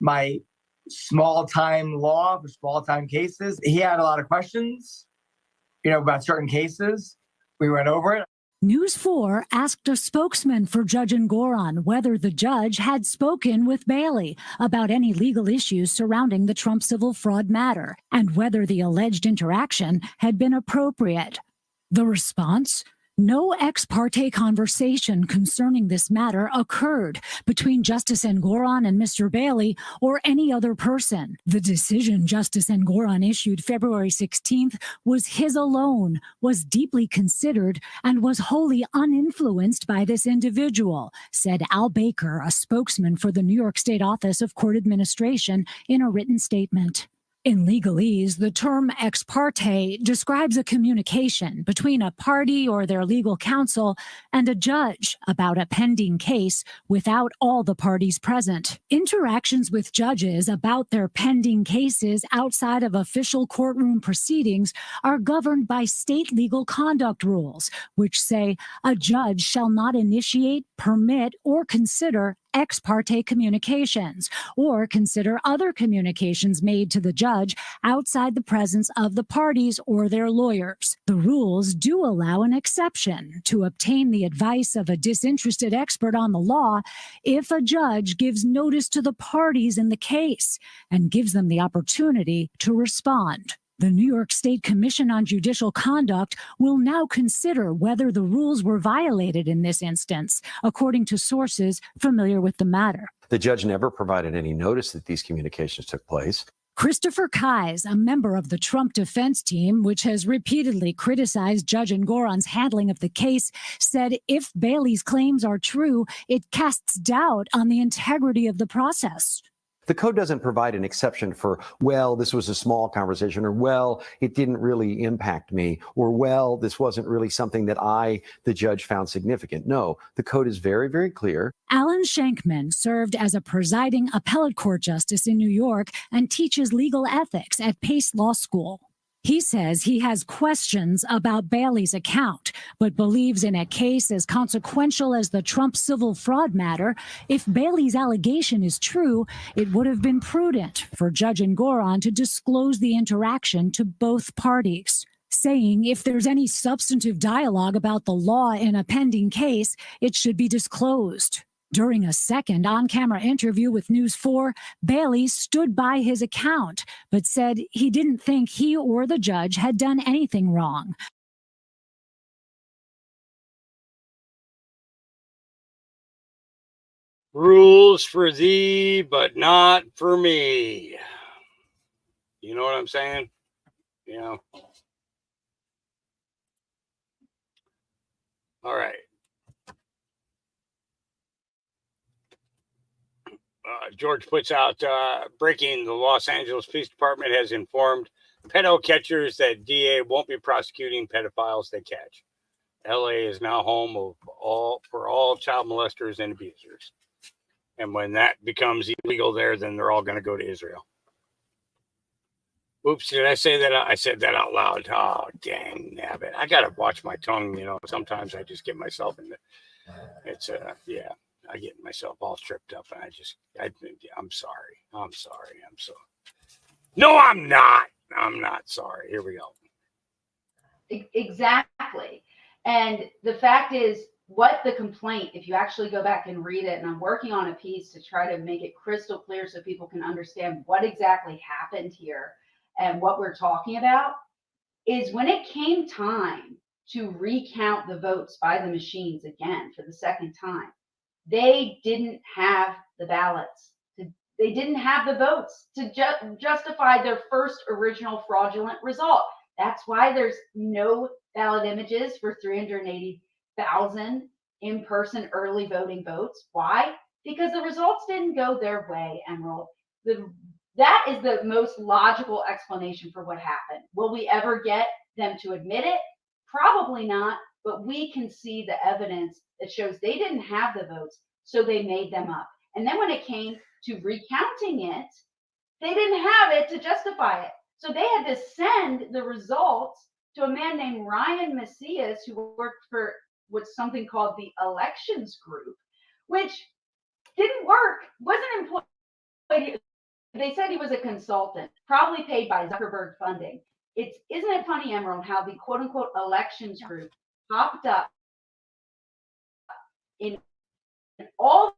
S4: my small-time law for small-time cases. He had a lot of questions, about certain cases. We went over it.
S3: News 4 asked a spokesman for Judge Engoron whether the judge had spoken with Bailey about any legal issues surrounding the Trump civil fraud matter and whether the alleged interaction had been appropriate. The response? No ex parte conversation concerning this matter occurred between Justice Engoron and Mr. Bailey or any other person. The decision Justice Engoron issued February 16th was his alone, was deeply considered, and was wholly uninfluenced by this individual, said Al Baker, a spokesman for the New York State Office of Court Administration, in a written statement. In legalese, the term ex parte describes a communication between a party or their legal counsel and a judge about a pending case without all the parties present. Interactions with judges about their pending cases outside of official courtroom proceedings are governed by state legal conduct rules, which say a judge shall not initiate, permit, or consider ex parte communications, or consider other communications made to the judge outside the presence of the parties or their lawyers. The rules do allow an exception to obtain the advice of a disinterested expert on the law if a judge gives notice to the parties in the case and gives them the opportunity to respond. The New York State Commission on Judicial Conduct will now consider whether the rules were violated in this instance, according to sources familiar with the matter.
S5: The judge never provided any notice that these communications took place.
S3: Christopher Kise, a member of the Trump defense team, which has repeatedly criticized Judge Engoron's handling of the case, said if Bailey's claims are true, it casts doubt on the integrity of the process.
S5: The code doesn't provide an exception for, well, this was a small conversation, or, well, it didn't really impact me, or, well, this wasn't really something that I, the judge, found significant. No, the code is very, very clear.
S3: Alan Shankman served as a presiding appellate court justice in New York and teaches legal ethics at Pace Law School. He says he has questions about Bailey's account, but believes in a case as consequential as the Trump civil fraud matter, if Bailey's allegation is true, it would have been prudent for Judge Engoron to disclose the interaction to both parties, saying if there's any substantive dialogue about the law in a pending case, it should be disclosed. During a second on-camera interview with News 4, Bailey stood by his account, but said he didn't think he or the judge had done anything wrong.
S2: Rules for thee, but not for me. You know what I'm saying? You know. All right. George puts out, breaking, the Los Angeles Police Department has informed pedo catchers that DA won't be prosecuting pedophiles they catch. LA is now home of all child molesters and abusers. And when that becomes illegal there, then they're all going to go to Israel. Oops, did I say that? I said that out loud. Oh, dang, nabbit. I got to watch my tongue, you know. Sometimes I just get myself into it's, yeah. I get myself all tripped up, and I'm sorry. I'm sorry. No, I'm not. I'm not sorry. Here we go.
S6: Exactly. And the fact is, what the complaint, if you actually go back and read it, and I'm working on a piece to try to make it crystal clear so people can understand what exactly happened here and what we're talking about, is when it came time to recount the votes by the machines again for the second time, they didn't have the ballots. They didn't have the votes to justify their first original fraudulent result. That's why there's no ballot images for 380,000 in-person early voting votes. Why? Because the results didn't go their way, Emerald. That is the most logical explanation for what happened. Will we ever get them to admit it? Probably not, but we can see the evidence that shows they didn't have the votes, so they made them up. And then when it came to recounting it, they didn't have it to justify it. So they had to send the results to a man named Ryan Macias, who worked for what's something called the elections group, which didn't work, wasn't employed. They said he was a consultant, probably paid by Zuckerberg funding. Isn't it funny, Emerald, how the quote unquote elections group popped up in all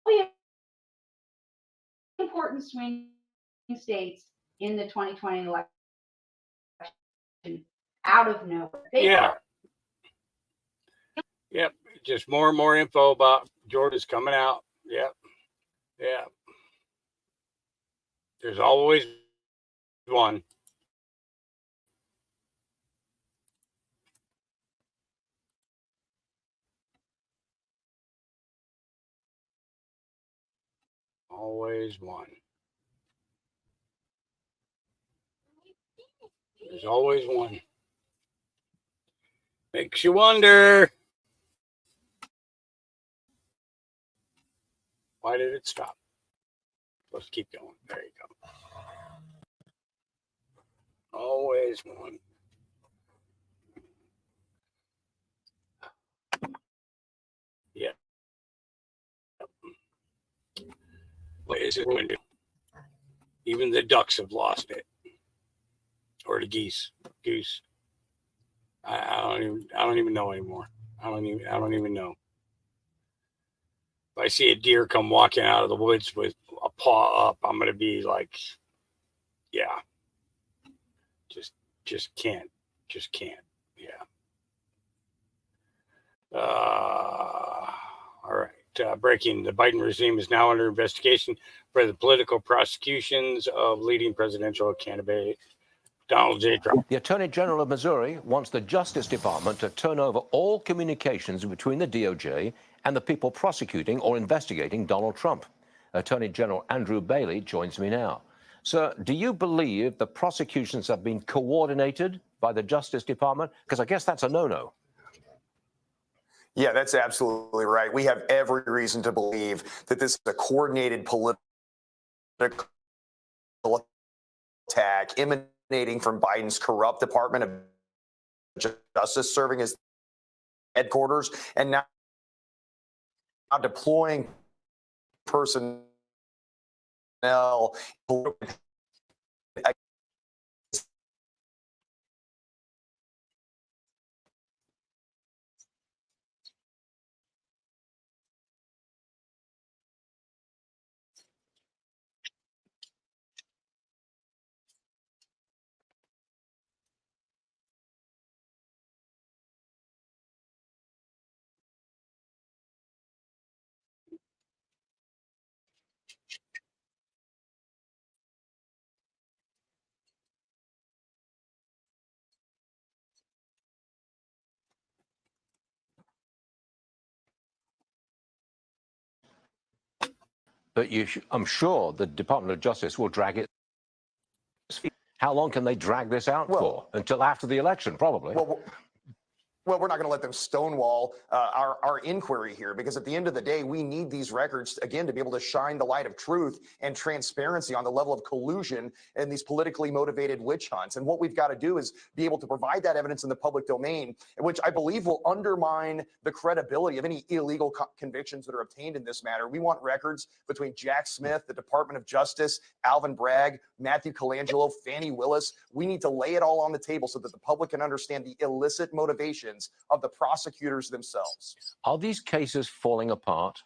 S6: the important swing states in the 2020 election out of nowhere.
S2: Yep. Just more and more info about Georgia's coming out. Yep. Yeah. There's always one. Always one. There's always one. Makes you wonder. Why did it stop? Let's keep going. There you go. Always one. Yeah. What is it going to do? Even the ducks have lost it. Or the geese. Goose. I don't even know anymore. I don't even know. If I see a deer come walking out of the woods with a paw up, I'm gonna be like, yeah. Just can't. Yeah. All right. Breaking. The Biden regime is now under investigation for the political prosecutions of leading presidential candidate Donald J. Trump.
S7: The Attorney General of Missouri wants the Justice Department to turn over all communications between the DOJ and the people prosecuting or investigating Donald Trump. Attorney General Andrew Bailey joins me now. Sir, do you believe the prosecutions have been coordinated by the Justice Department? Because I guess that's a no-no.
S35: Yeah, that's absolutely right. We have every reason to believe that this is a coordinated political attack emanating from Biden's corrupt Department of Justice, serving as headquarters, and now deploying personnel
S7: But I'm sure the Department of Justice will drag its feet. How long can they drag this out for? Until after the election, probably.
S35: Well, we're not going to let them stonewall our inquiry here, because at the end of the day, we need these records, again, to be able to shine the light of truth and transparency on the level of collusion in these politically motivated witch hunts. And what we've got to do is be able to provide that evidence in the public domain, which I believe will undermine the credibility of any illegal convictions that are obtained in this matter. We want records between Jack Smith, the Department of Justice, Alvin Bragg, Matthew Colangelo, Fannie Willis. We need to lay it all on the table so that the public can understand the illicit motivations of the prosecutors themselves.
S7: Are these cases falling apart?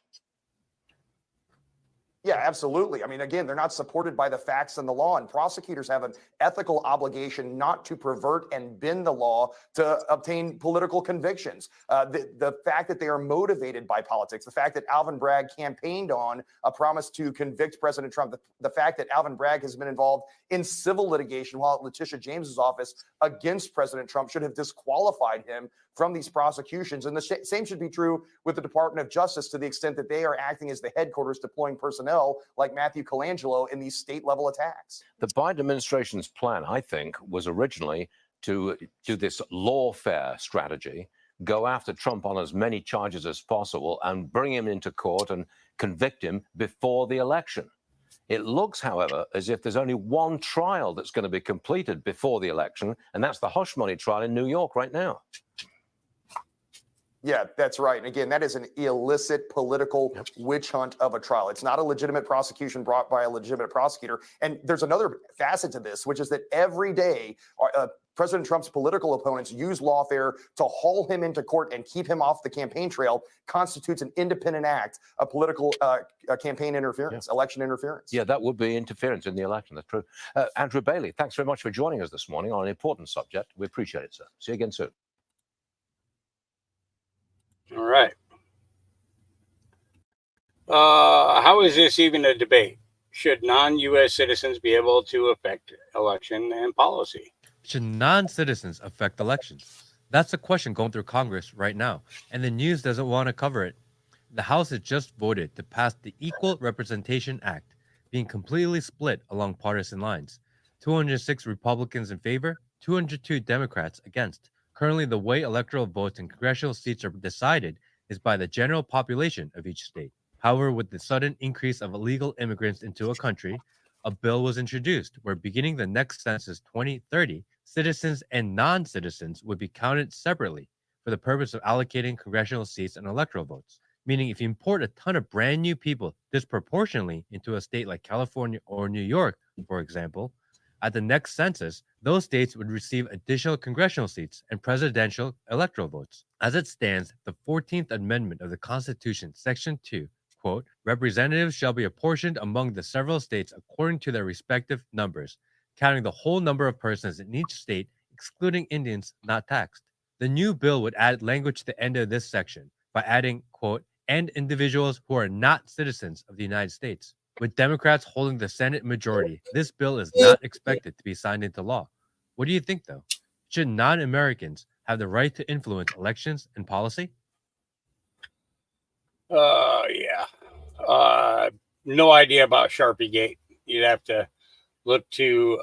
S35: Yeah, absolutely. I mean, again, they're not supported by the facts and the law, and prosecutors have an ethical obligation not to pervert and bend the law to obtain political convictions. The fact that they are motivated by politics, the fact that Alvin Bragg campaigned on a promise to convict President Trump, the fact that Alvin Bragg has been involved in civil litigation while at Letitia James's office against President Trump should have disqualified him from these prosecutions. And the same should be true with the Department of Justice, to the extent that they are acting as the headquarters, deploying personnel like Matthew Colangelo in these state-level attacks.
S7: The Biden administration's plan, I think, was originally to do this lawfare strategy, go after Trump on as many charges as possible and bring him into court and convict him before the election. It looks, however, as if there's only one trial that's going to be completed before the election, and that's the hush money trial in New York right now.
S35: Yeah, that's right. And again, that is an illicit political witch hunt of a trial. It's not a legitimate prosecution brought by a legitimate prosecutor. And there's another facet to this, which is that every day President Trump's political opponents use lawfare to haul him into court and keep him off the campaign trail, constitutes an independent act of political campaign interference, election interference.
S7: Yeah, that would be interference in the election. That's true. Andrew Bailey, thanks very much for joining us this morning on an important subject. We appreciate it, sir. See you again soon.
S2: All right. How is this even a debate? Should non-U.S. citizens be able to affect election and policy?
S8: Should non-citizens affect elections? That's the question going through Congress right now, and the news doesn't want to cover it. The House has just voted to pass the Equal Representation Act, being completely split along partisan lines. 206 Republicans in favor, 202 Democrats against. Currently, the way electoral votes and congressional seats are decided is by the general population of each state. However, with the sudden increase of illegal immigrants into a country, a bill was introduced where, beginning the next census 2030, citizens and non-citizens would be counted separately for the purpose of allocating congressional seats and electoral votes. Meaning, if you import a ton of brand new people disproportionately into a state like California or New York, for example, at the next census, those states would receive additional congressional seats and presidential electoral votes. As it stands, the 14th Amendment of the Constitution, Section 2, quote, representatives shall be apportioned among the several states according to their respective numbers, counting the whole number of persons in each state, excluding Indians not taxed. The new bill would add language to the end of this section by adding, quote, and individuals who are not citizens of the United States. With Democrats holding the Senate majority, this bill is not expected to be signed into law. What do you think, though? Should non-Americans have the right to influence elections and policy?
S2: Yeah. no idea about Sharpie Gate. You'd have to look to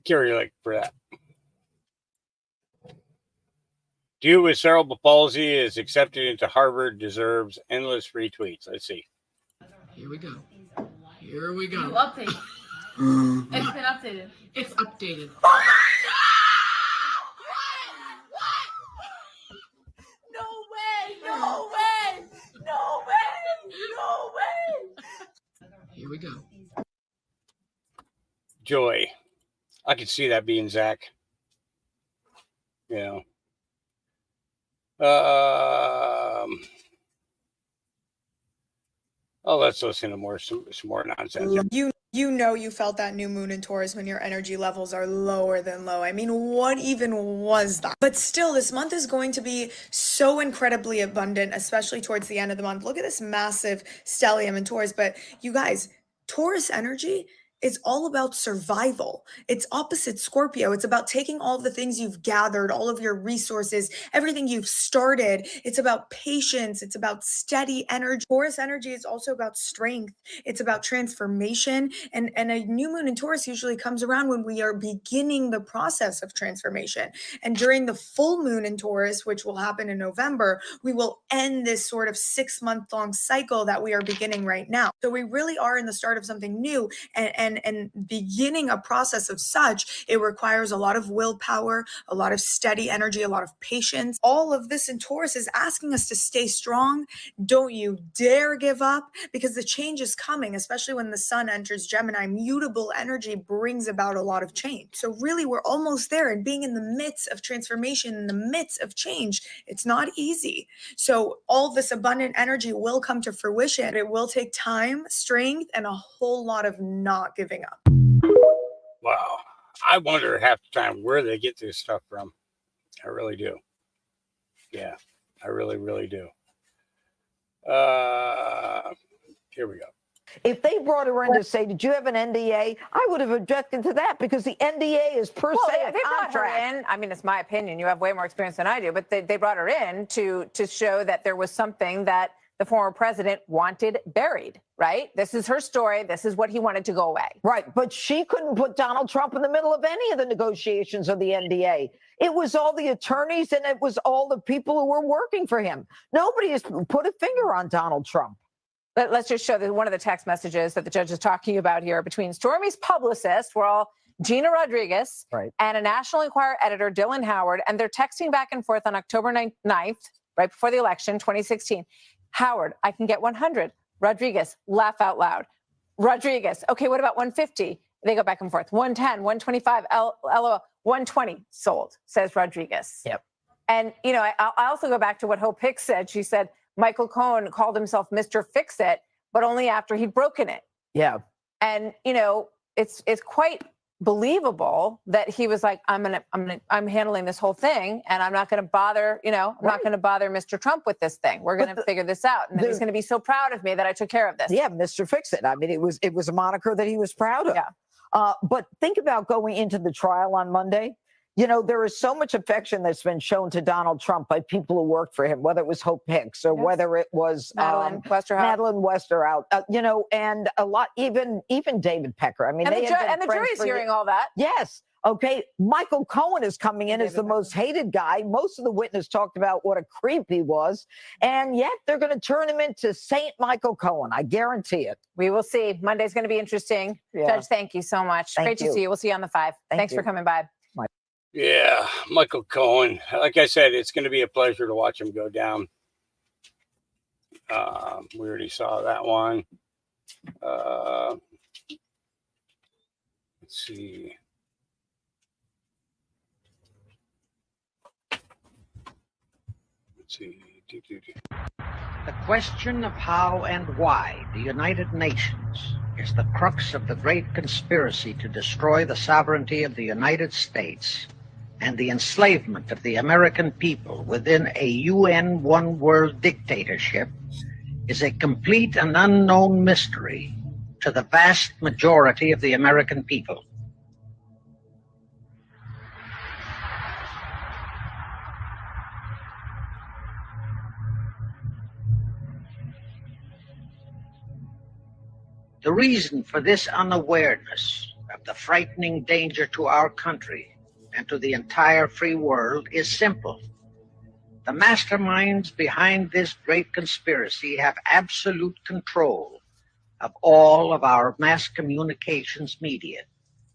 S2: Carrie Lake for that. Dude with cerebral palsy is accepted into Harvard, deserves endless retweets. Let's see.
S9: Here we go. Here we go.
S11: You update. It's been updated.
S9: It's updated.
S11: No way! No way! No way! No way!
S9: Here we go.
S2: Joy. I could see that being Zach. You know. Let's listen to some more nonsense.
S12: You know you felt that new moon in Taurus when your energy levels are lower than low. I mean, what even was that? But still, this month is going to be so incredibly abundant, especially towards the end of the month. Look at this massive stellium in Taurus. But you guys, Taurus energy is all about survival. It's opposite Scorpio. It's about taking all of the things you've gathered, all of your resources, everything you've started. It's about patience. It's about steady energy. Taurus energy is also about strength. It's about transformation. And a new moon in Taurus usually comes around when we are beginning the process of transformation. And during the full moon in Taurus, which will happen in November, we will end this sort of 6-month-long cycle that we are beginning right now. So we really are in the start of something new, and beginning a process of such, it requires a lot of willpower, a lot of steady energy, a lot of patience. All of this in Taurus is asking us to stay strong. Don't you dare give up, because the change is coming, especially when the sun enters Gemini. Mutable energy brings about a lot of change. So really, we're almost there, and being in the midst of transformation, in the midst of change, it's not easy. So all this abundant energy will come to fruition. It will take time, strength, and a whole lot of not giving up.
S2: Wow. I wonder half the time where they get this stuff from. I really do. Yeah, I really, really do. Here we go.
S13: If they brought her in to say, did you have an NDA? I would have objected to that, because the NDA is per se a
S14: they brought
S13: contract.
S14: her in. I mean, it's my opinion. You have way more experience than I do, but they brought her in to show that there was something that the former president wanted buried, right? This is her story. This is what he wanted to go away.
S13: Right, but she couldn't put Donald Trump in the middle of any of the negotiations of the NDA. It was all the attorneys, and it was all the people who were working for him. Nobody has put a finger on Donald Trump.
S14: Let's just show that one of the text messages that the judge is talking about here between Stormy's publicist, Gina Rodriguez,
S13: right,
S14: and a National Enquirer editor, Dylan Howard, and they're texting back and forth on October 9th, right before the election, 2016. Howard, I can get 100. Rodriguez, laugh out loud. Rodriguez, okay, what about 150? They go back and forth. 110, 125, LOL, 120 sold, says Rodriguez.
S13: Yep.
S14: And, you know, I also go back to what Hope Hicks said. She said Michael Cohen called himself Mr. Fix-It, but only after he'd broken it.
S13: Yeah.
S14: And, you know, it's quite believable that he was like, I'm handling this whole thing, and I'm not going to bother, I'm not going to bother Mr. Trump with this thing. We're going to figure this out. And then he's going to be so proud of me that I took care of this.
S13: Yeah, Mr. Fix-It. I mean, it was a moniker that he was proud of.
S14: Yeah.
S13: But think about going into the trial on Monday. You know, there is so much affection that's been shown to Donald Trump by people who worked for him, whether it was Hope Hicks or whether it was
S14: Madeline
S13: Westerhout, and a lot, even David Pecker. I mean,
S14: and
S13: they
S14: the jury's hearing all that.
S13: Yes. Okay. Michael Cohen is coming in as the most hated guy. Most of the witness talked about what a creep he was. And yet they're going to turn him into Saint Michael Cohen. I guarantee it.
S14: We will see. Monday's going to be interesting.
S13: Yeah.
S14: Judge, thank you so much. Great to see you. We'll see you on the 5. Thanks for coming by.
S2: Yeah, Michael Cohen. Like I said, it's going to be a pleasure to watch him go down. We already saw that one. Let's see.
S15: The question of how and why the United Nations is the crux of the great conspiracy to destroy the sovereignty of the United States and the enslavement of the American people within a UN one-world dictatorship is a complete and unknown mystery to the vast majority of the American people. The reason for this unawareness of the frightening danger to our country and to the entire free world is simple. The masterminds behind this great conspiracy have absolute control of all of our mass communications media,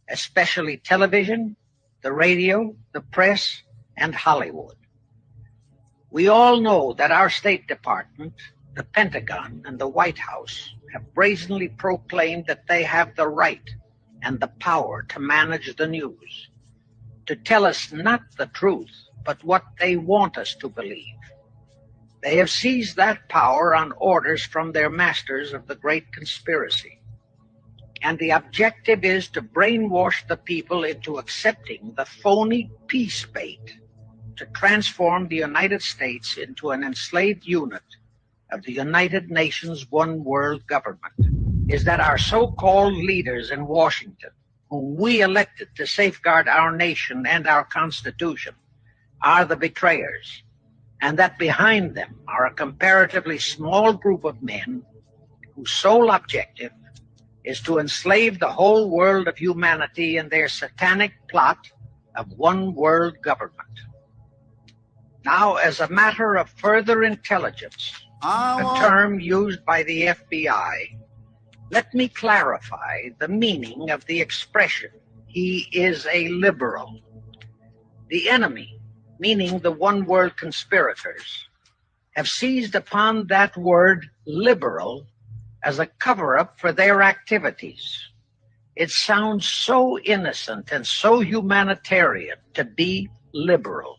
S15: especially television, the radio, the press, and Hollywood. We all know that our State Department, the Pentagon, and the White House have brazenly proclaimed that they have the right and the power to manage the news, to tell us not the truth, but what they want us to believe. They have seized that power on orders from their masters of the great conspiracy. And the objective is to brainwash the people into accepting the phony peace bait to transform the United States into an enslaved unit of the United Nations one world government. Is that our so-called leaders in Washington, whom we elected to safeguard our nation and our Constitution, are the betrayers, and that behind them are a comparatively small group of men whose sole objective is to enslave the whole world of humanity in their satanic plot of one world government. Now, as a matter of further intelligence, a term used by the FBI, let me clarify the meaning of the expression, "he is a liberal." The enemy, meaning the one world conspirators, have seized upon that word liberal as a cover-up for their activities. It sounds so innocent and so humanitarian to be liberal.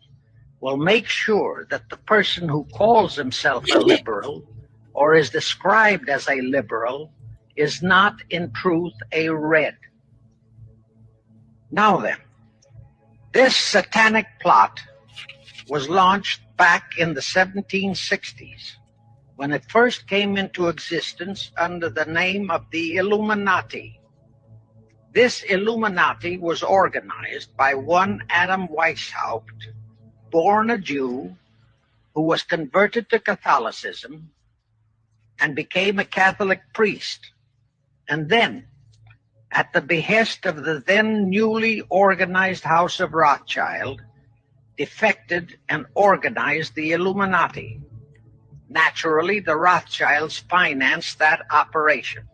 S15: Well, make sure that the person who calls himself a liberal or is described as a liberal is not in truth a red. Now then, this satanic plot was launched back in the 1760s when it first came into existence under the name of the Illuminati. This Illuminati was organized by one Adam Weishaupt, born a Jew, who was converted to Catholicism and became a Catholic priest, and then, at the behest of the then newly organized House of Rothschild, defected and organized the Illuminati. Naturally, the Rothschilds financed that operation.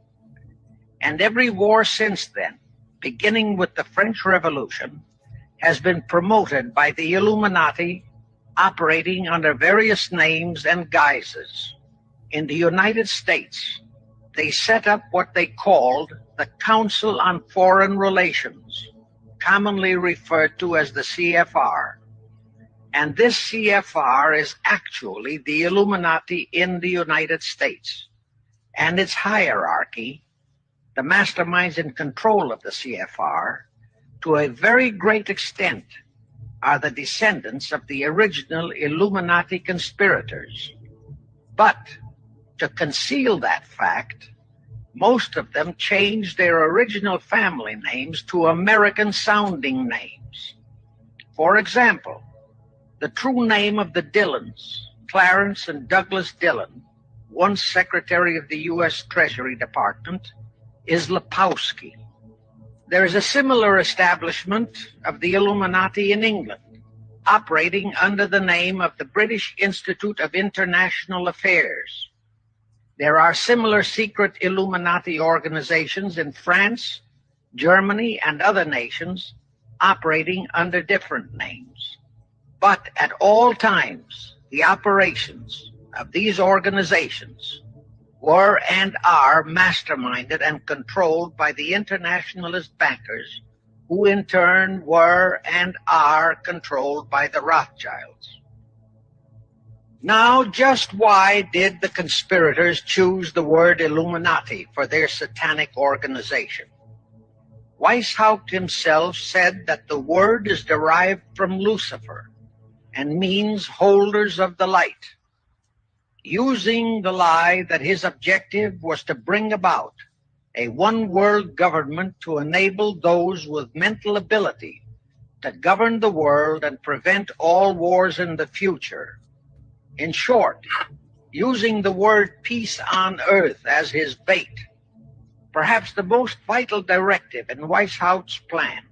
S15: And every war since then, beginning with the French Revolution, has been promoted by the Illuminati, operating under various names and guises. In the United States, they set up what they called the Council on Foreign Relations, commonly referred to as the CFR. And this CFR is actually the Illuminati in the United States. And its hierarchy, the masterminds in control of the CFR, to a very great extent, are the descendants of the original Illuminati conspirators. But to conceal that fact, most of them changed their original family names to American-sounding names. For example, the true name of the Dillons, Clarence and Douglas Dillon, once Secretary of the U.S. Treasury Department, is Lepowski. There is a similar establishment of the Illuminati in England, operating under the name of the British Institute of International Affairs. There are similar secret Illuminati organizations in France, Germany, and other nations, operating under different names. But at all times, the operations of these organizations were and are masterminded and controlled by the internationalist bankers, who in turn were and are controlled by the Rothschilds. Now, just why did the conspirators choose the word Illuminati for their satanic organization? Weishaupt himself said that the word is derived from Lucifer and means holders of the light, using the lie that his objective was to bring about a one-world government to enable those with mental ability to govern the world and prevent all wars in the future. In short, using the word peace on earth as his bait. Perhaps the most vital directive in Weishaupt's plan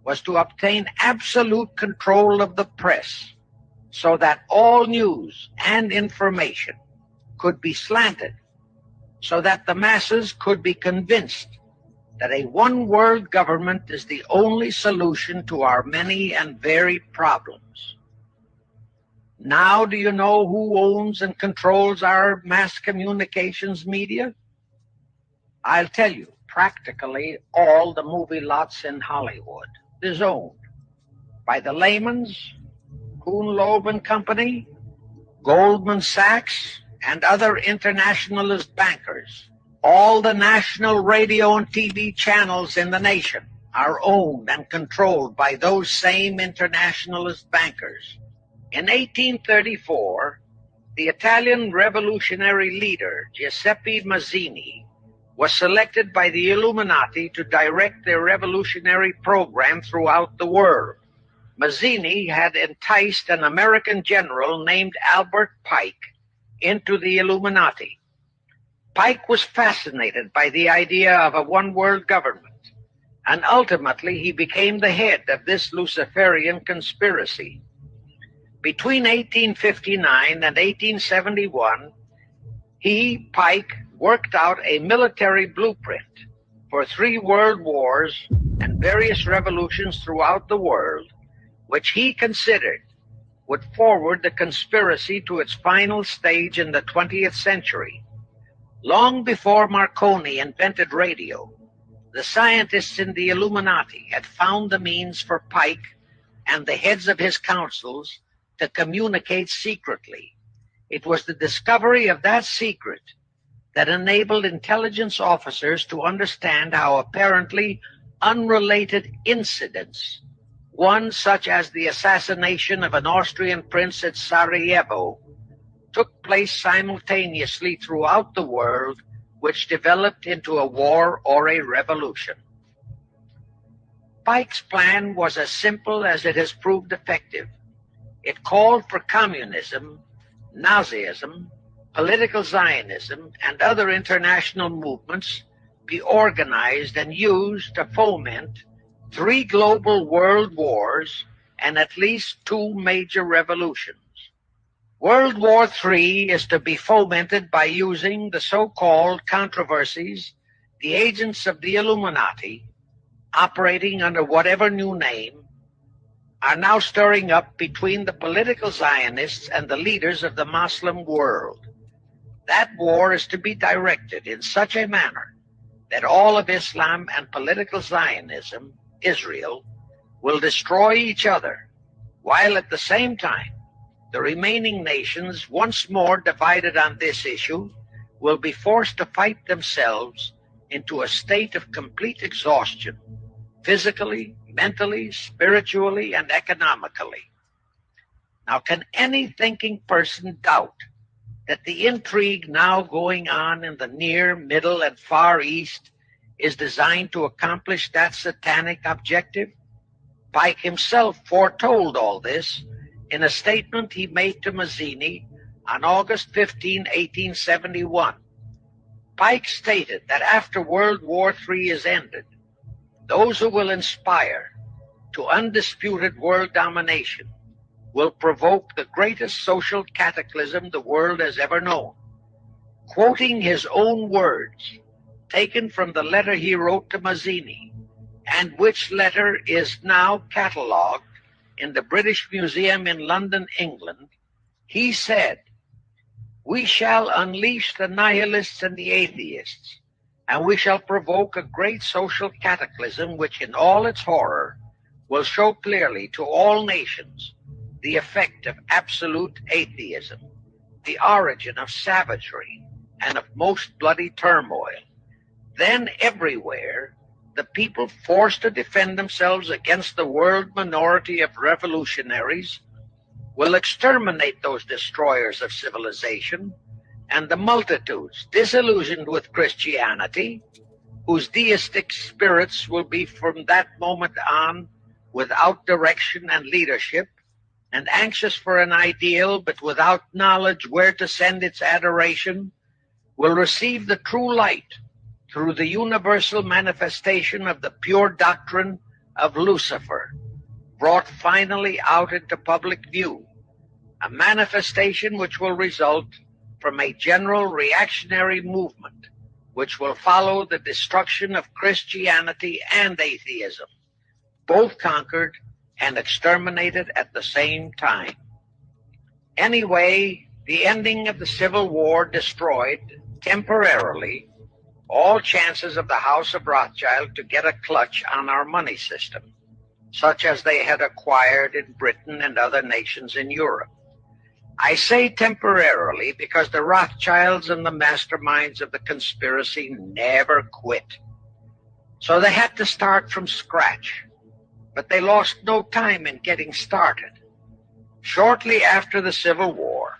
S15: was to obtain absolute control of the press so that all news and information could be slanted, so that the masses could be convinced that a one-world government is the only solution to our many and varied problems. Now, do you know who owns and controls our mass communications media? I'll tell you, practically all the movie lots in Hollywood is owned by the Lehmans, Kuhn Loeb and Company, Goldman Sachs, and other internationalist bankers. All the national radio and TV channels in the nation are owned and controlled by those same internationalist bankers. In 1834, the Italian revolutionary leader Giuseppe Mazzini was selected by the Illuminati to direct their revolutionary program throughout the world. Mazzini had enticed an American general named Albert Pike into the Illuminati. Pike was fascinated by the idea of a one-world government, and ultimately he became the head of this Luciferian conspiracy. Between 1859 and 1871, he, Pike, worked out a military blueprint for 3 world wars and various revolutions throughout the world, which he considered would forward the conspiracy to its final stage in the 20th century. Long before Marconi invented radio, the scientists in the Illuminati had found the means for Pike and the heads of his councils to communicate secretly. It was the discovery of that secret that enabled intelligence officers to understand how apparently unrelated incidents, one such as the assassination of an Austrian prince at Sarajevo, took place simultaneously throughout the world, which developed into a war or a revolution. Pike's plan was as simple as it has proved effective. It called for communism, Nazism, political Zionism, and other international movements be organized and used to foment 3 global world wars and at least 2 major revolutions. World War III is to be fomented by using the so-called controversies the agents of the Illuminati, operating under whatever new name, are now stirring up between the political Zionists and the leaders of the Muslim world. That war is to be directed in such a manner that all of Islam and political Zionism, Israel, will destroy each other, while at the same time the remaining nations, once more divided on this issue, will be forced to fight themselves into a state of complete exhaustion, physically, mentally, spiritually, and economically. Now, can any thinking person doubt that the intrigue now going on in the Near, Middle, and Far East is designed to accomplish that satanic objective? Pike himself foretold all this in a statement he made to Mazzini on August 15, 1871. Pike stated that after World War III is ended, those who will inspire to undisputed world domination will provoke the greatest social cataclysm the world has ever known. Quoting his own words, taken from the letter he wrote to Mazzini, and which letter is now catalogued in the British Museum in London, England, he said, "We shall unleash the nihilists and the atheists, and we shall provoke a great social cataclysm which in all its horror will show clearly to all nations the effect of absolute atheism, the origin of savagery and of most bloody turmoil. Then everywhere the people forced to defend themselves against the world minority of revolutionaries will exterminate those destroyers of civilization, and the multitudes disillusioned with Christianity, whose deistic spirits will be from that moment on without direction and leadership, and anxious for an ideal but without knowledge where to send its adoration, will receive the true light through the universal manifestation of the pure doctrine of Lucifer, brought finally out into public view, a manifestation which will result from a general reactionary movement which will follow the destruction of Christianity and atheism, both conquered and exterminated at the same time. Anyway, the ending of the Civil War destroyed, temporarily, all chances of the House of Rothschild to get a clutch on our money system, such as they had acquired in Britain and other nations in Europe. I say temporarily because the Rothschilds and the masterminds of the conspiracy never quit. So they had to start from scratch, but they lost no time in getting started. Shortly after the Civil War,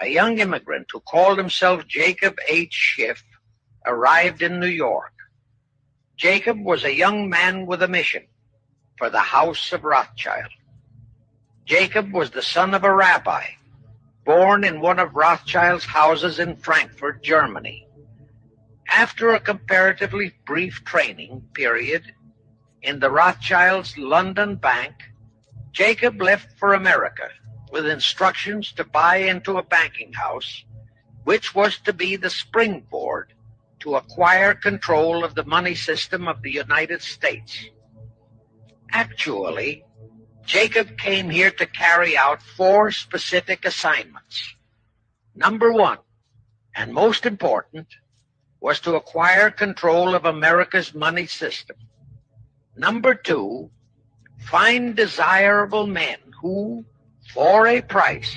S15: a young immigrant who called himself Jacob H. Schiff arrived in New York. Jacob was a young man with a mission for the House of Rothschild. Jacob was the son of a rabbi, born in one of Rothschild's houses in Frankfurt, Germany. After a comparatively brief training period in the Rothschilds' London bank, Jacob left for America with instructions to buy into a banking house, which was to be the springboard to acquire control of the money system of the United States. Actually, Jacob came here to carry out 4 specific assignments. Number 1, and most important, was to acquire control of America's money system. Number 2, find desirable men who, for a price,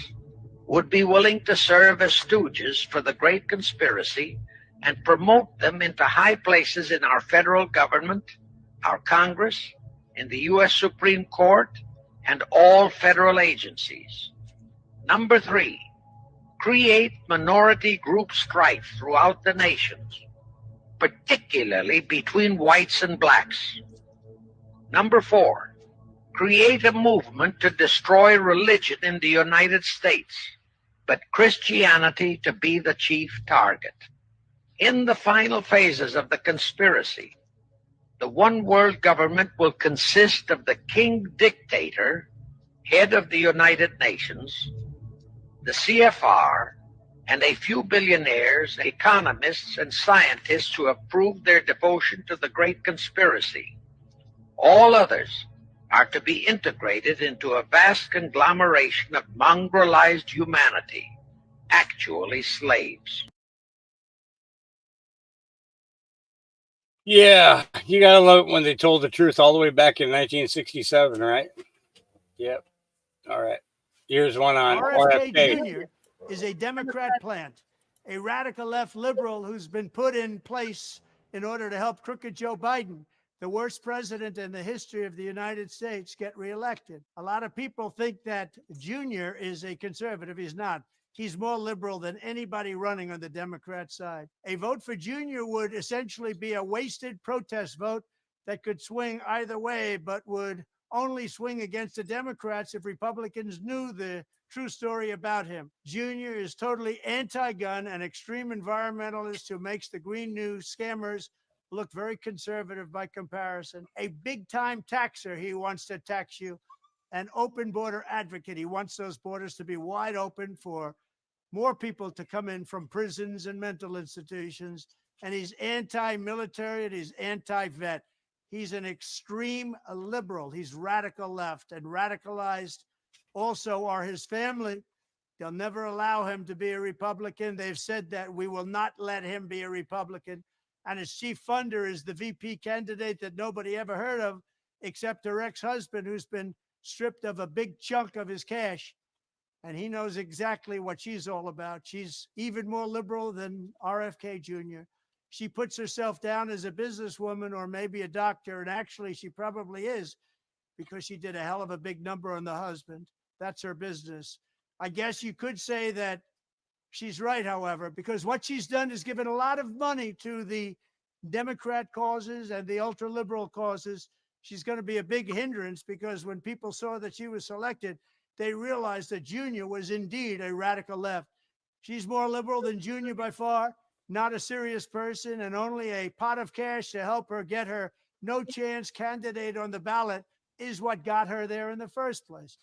S15: would be willing to serve as stooges for the great conspiracy and promote them into high places in our federal government, our Congress, in the U.S. Supreme Court, and all federal agencies. Number 3, create minority group strife throughout the nations, particularly between whites and blacks. Number 4, create a movement to destroy religion in the United States, but Christianity to be the chief target. In the final phases of the conspiracy, the one world government will consist of the king dictator, head of the United Nations, the CFR, and a few billionaires, economists, and scientists who have proved their devotion to the great conspiracy. All others are to be integrated into a vast conglomeration of mongrelized humanity, actually slaves.
S2: Yeah, you gotta love it when they told the truth all the way back in 1967, right? Yep. All right. Here's one on
S16: RFK
S2: RFK.
S16: Jr. is a Democrat plant, a radical left liberal who's been put in place in order to help crooked Joe Biden, the worst president in the history of the United States, get reelected. A lot of people think that Jr. is a conservative. He's not. He's more liberal than anybody running on the Democrat side. A vote for Jr. would essentially be a wasted protest vote that could swing either way, but would only swing against the Democrats if Republicans knew the true story about him. Jr. is totally anti-gun and extreme environmentalist who makes the Green New scammers look very conservative by comparison. A big-time taxer, he wants to tax you. An open border advocate. He wants those borders to be wide open for more people to come in from prisons and mental institutions. And he's anti-military and he's anti-vet. He's an extreme liberal. He's radical left, and radicalized also are his family. They'll never allow him to be a Republican. They've said that we will not let him be a Republican. And his chief funder is the VP candidate that nobody ever heard of, except her ex-husband, who's been stripped of a big chunk of his cash. And he knows exactly what she's all about. She's even more liberal than RFK Jr. She puts herself down as a businesswoman or maybe a doctor, and actually she probably is, because she did a hell of a big number on the husband. That's her business. I guess you could say that she's right, however, because what she's done is given a lot of money to the Democrat causes and the ultra-liberal causes. She's going to be a big hindrance, because when people saw that she was selected, they realized that Junior was indeed a radical left. She's more liberal than Junior by far. not a serious person, and only a pot of cash to help her get her no chance candidate on the ballot is what got her there in the first place.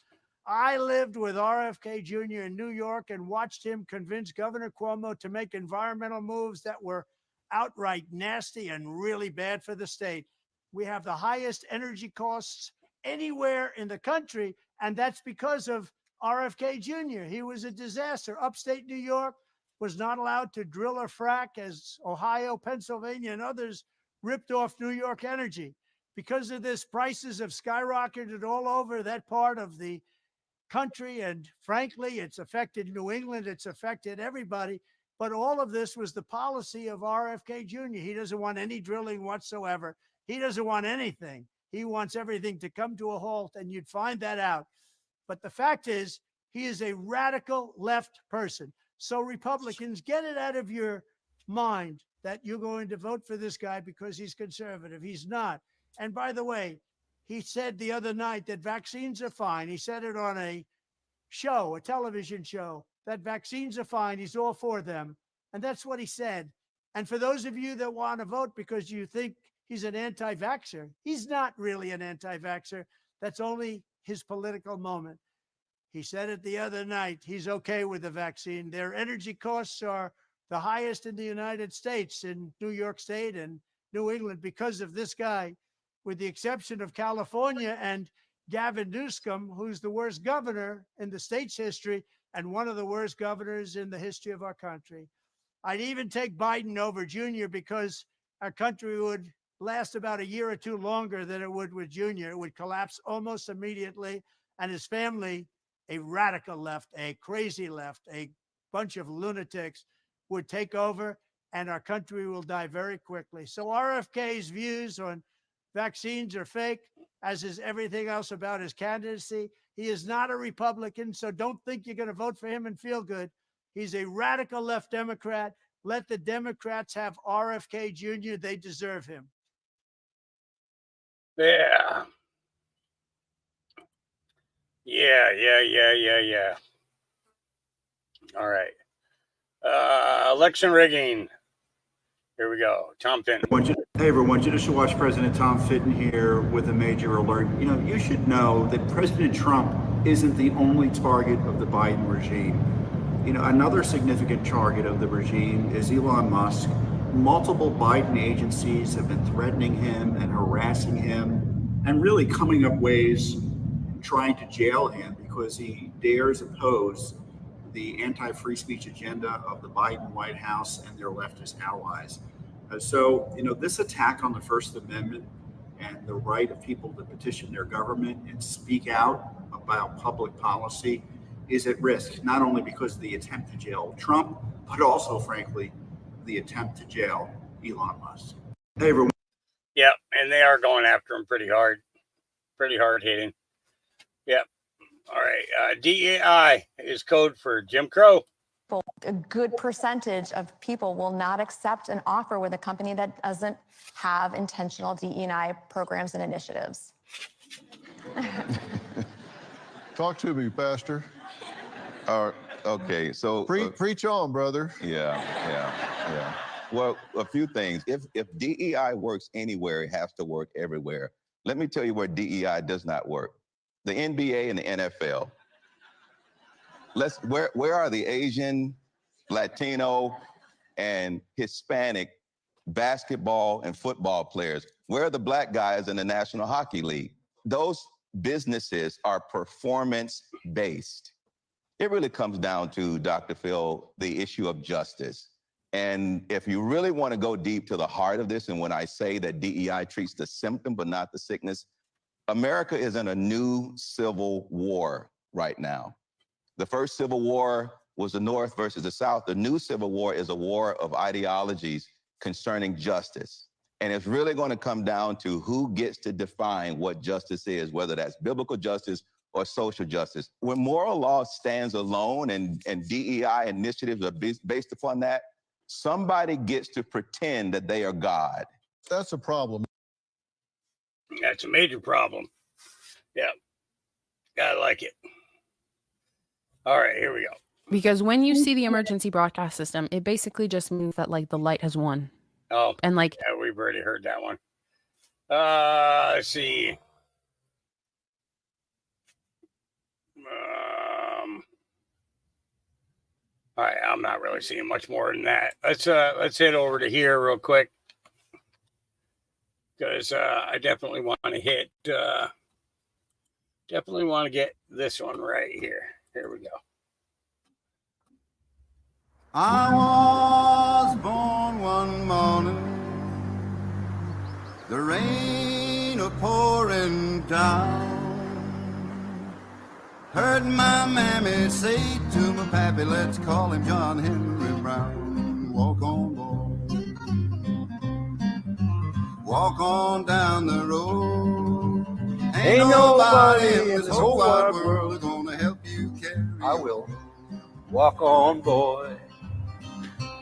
S16: I lived with RFK Jr. in New York and watched him convince Governor Cuomo to make environmental moves that were outright nasty and really bad for the state. We have the highest energy costs anywhere in the country, and that's because of RFK Jr. He was a disaster. Upstate New York was not allowed to drill or frack as Ohio, Pennsylvania, and others ripped off New York energy. Because of this, prices have skyrocketed all over that part of the country. And frankly, it's affected New England. It's affected everybody. But all of this was the policy of RFK Jr. He doesn't want any drilling whatsoever. He doesn't want anything. He wants everything to come to a halt, and you'd find that out. But the fact is, he is a radical left person. So Republicans, get it out of your mind that you're going to vote for this guy because he's conservative. He's not. And by the way, he said the other night that vaccines are fine. He said it on a show, a television show, that vaccines are fine. He's all for them. And that's what he said. And for those of you that want to vote because you think he's an anti-vaxxer, he's not really an anti-vaxxer. That's only his political moment. He said it the other night. He's okay with the vaccine. Their energy costs are the highest in the United States, in New York State and New England, because of this guy, with the exception of California and Gavin Newsom, who's the worst governor in the state's history and one of the worst governors in the history of our country. I'd even take Biden over Jr. because our country would last about a year or two longer than it would with Jr. It would collapse almost immediately, and his family, a radical left, a crazy left, a bunch of lunatics, would take over, and our country will die very quickly. So RFK's views on vaccines are fake, as is everything else about his candidacy. He is not a Republican, so don't think you're going to vote for him and feel good. He's a radical left Democrat. Let the Democrats have RFK Jr. They deserve him.
S2: Yeah. Yeah. All right. Election rigging. Here we go. Tom Fitton.
S10: Hey everyone, just watch President Tom Fitton here with a major alert. You know, you should know that President Trump isn't the only target of the Biden regime. You know, another significant target of the regime is Elon Musk. Multiple Biden agencies have been threatening him and harassing him and really coming up ways trying to jail him because he dares oppose the anti-free speech agenda of the Biden White House and their leftist allies. So, you know, this attack on the First Amendment and the right of people to petition their government and speak out about public policy is at risk, not only because of the attempt to jail Trump, but also, frankly, the attempt to jail Elon Musk. Hey, everyone.
S2: Yep, and they are going after him pretty hard hitting. Yep. All right. DEI is code for Jim Crow.
S17: A good percentage of people will not accept an offer with a company that doesn't have intentional DE&I programs and initiatives.
S18: Talk to me, Pastor.
S19: Okay, so
S18: preach on, brother.
S19: Yeah. Well, a few things. If DEI works anywhere, it has to work everywhere. Let me tell you where DEI does not work. The NBA and the NFL. Where are the Asian, Latino, and Hispanic basketball and football players? Where are the black guys in the National Hockey League? Those businesses are performance-based. It really comes down to, Dr. Phil, the issue of justice. And if you really want to go deep to the heart of this, and when I say that DEI treats the symptom but not the sickness, America is in a new civil war right now. The first civil war was the North versus the South. The new civil war is a war of ideologies concerning justice. And it's really going to come down to who gets to define what justice is, whether that's biblical justice or social justice. When moral law stands alone and DEI initiatives are based upon that, somebody gets to pretend that they are God.
S18: That's a problem.
S2: That's a major problem. Yeah. Gotta like it. All right, here we go.
S20: Because when you see the emergency broadcast system, it basically just means that like the light has won.
S2: Oh,
S20: and like
S2: yeah, we've already heard that one. Let's see. All right, I'm not really seeing much more than that. Let's head over to here real quick, because I definitely want to hit. Definitely want to get this one right here. Here we go.
S21: I was born one morning, the rain a pouring down. Heard my mammy say to my pappy, let's call him John Henry Brown. Walk on, boy, walk on down the road. Ain't nobody in this whole wide world gonna help you carry.
S22: I will. Walk on, boy.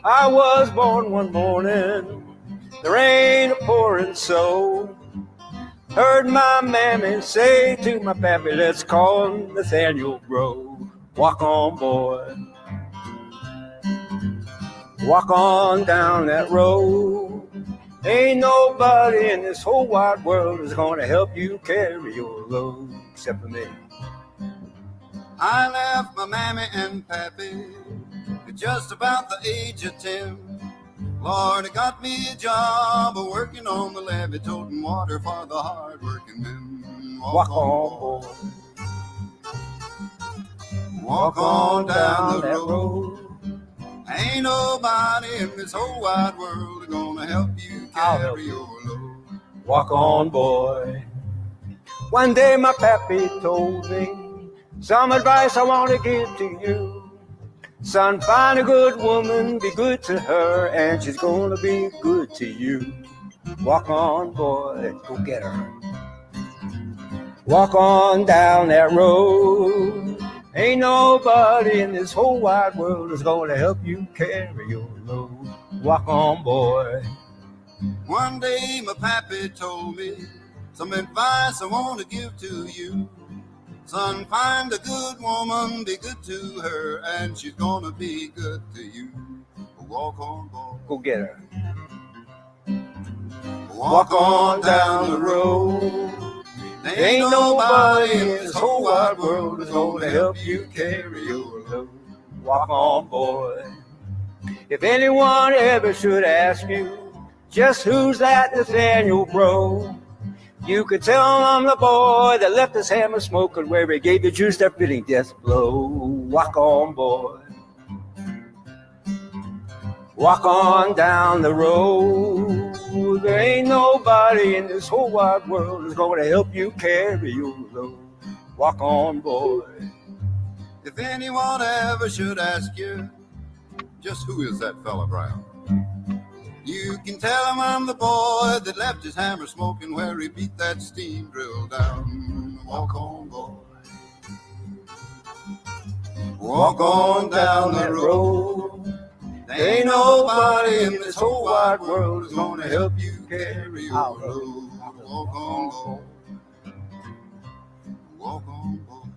S22: I was born one morning, the rain a pouring so. Heard my mammy say to my pappy, let's call Nathaniel Bro. Walk on, boy. Walk on down that road. Ain't nobody in this whole wide world is gonna help you carry your load except for me.
S21: I left my mammy and pappy at just about the age of 10. Lord, it got me a job working on the levee, toting water for the hard-working men.
S22: Walk on, boy.
S21: Walk on down the road. Ain't nobody in this whole wide world gonna help you carry your load.
S22: Walk on, boy. One day my pappy told me some advice I want to give to you. Son, find a good woman, be good to her, and she's gonna be good to you. Walk on, boy, go get her. Walk on down that road. Ain't nobody in this whole wide world is gonna help you carry your load. Walk on, boy.
S21: One day my pappy told me some advice I want to give to you. Son, find a good woman, be good to her, and she's gonna be good to you. Walk on, boy.
S22: Go get her.
S21: Walk on down the road. Ain't nobody in this whole wide world is gonna help you carry your load.
S22: Walk on, boy. If anyone ever should ask you, just who's that Nathaniel Bro? You could tell them I'm the boy that left his hammer smoking where he gave the Jews their fitting death blow. Walk on, boy. Walk on down the road. There ain't nobody in this whole wide world that's gonna help you carry your load. Walk on, boy.
S21: If anyone ever should ask you, just who is that fella Brown? You can tell him I'm the boy that left his hammer smoking where he beat that steam drill down. Walk on, boy. Walk on down the road. There ain't nobody in this whole wide world that's gonna help you carry your load. Walk on, boy. Walk on, boy.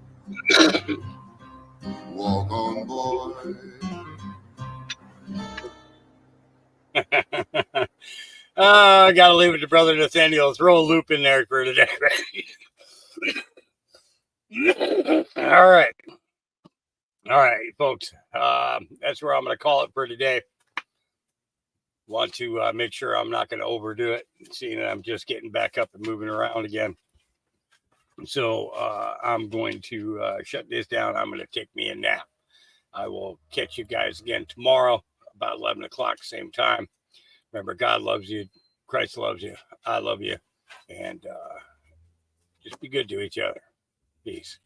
S21: Walk on, boy.
S2: I gotta leave it to Brother Nathaniel. Throw a loop in there for today. All right, folks. That's where I'm gonna call it for today. Want to make sure I'm not going to overdo it, seeing that I'm just getting back up and moving around again. So I'm going to shut this down. I'm going to take me a nap. I will catch you guys again tomorrow about 11 o'clock, same time. Remember, God loves you. Christ loves you. I love you. And just be good to each other. Peace.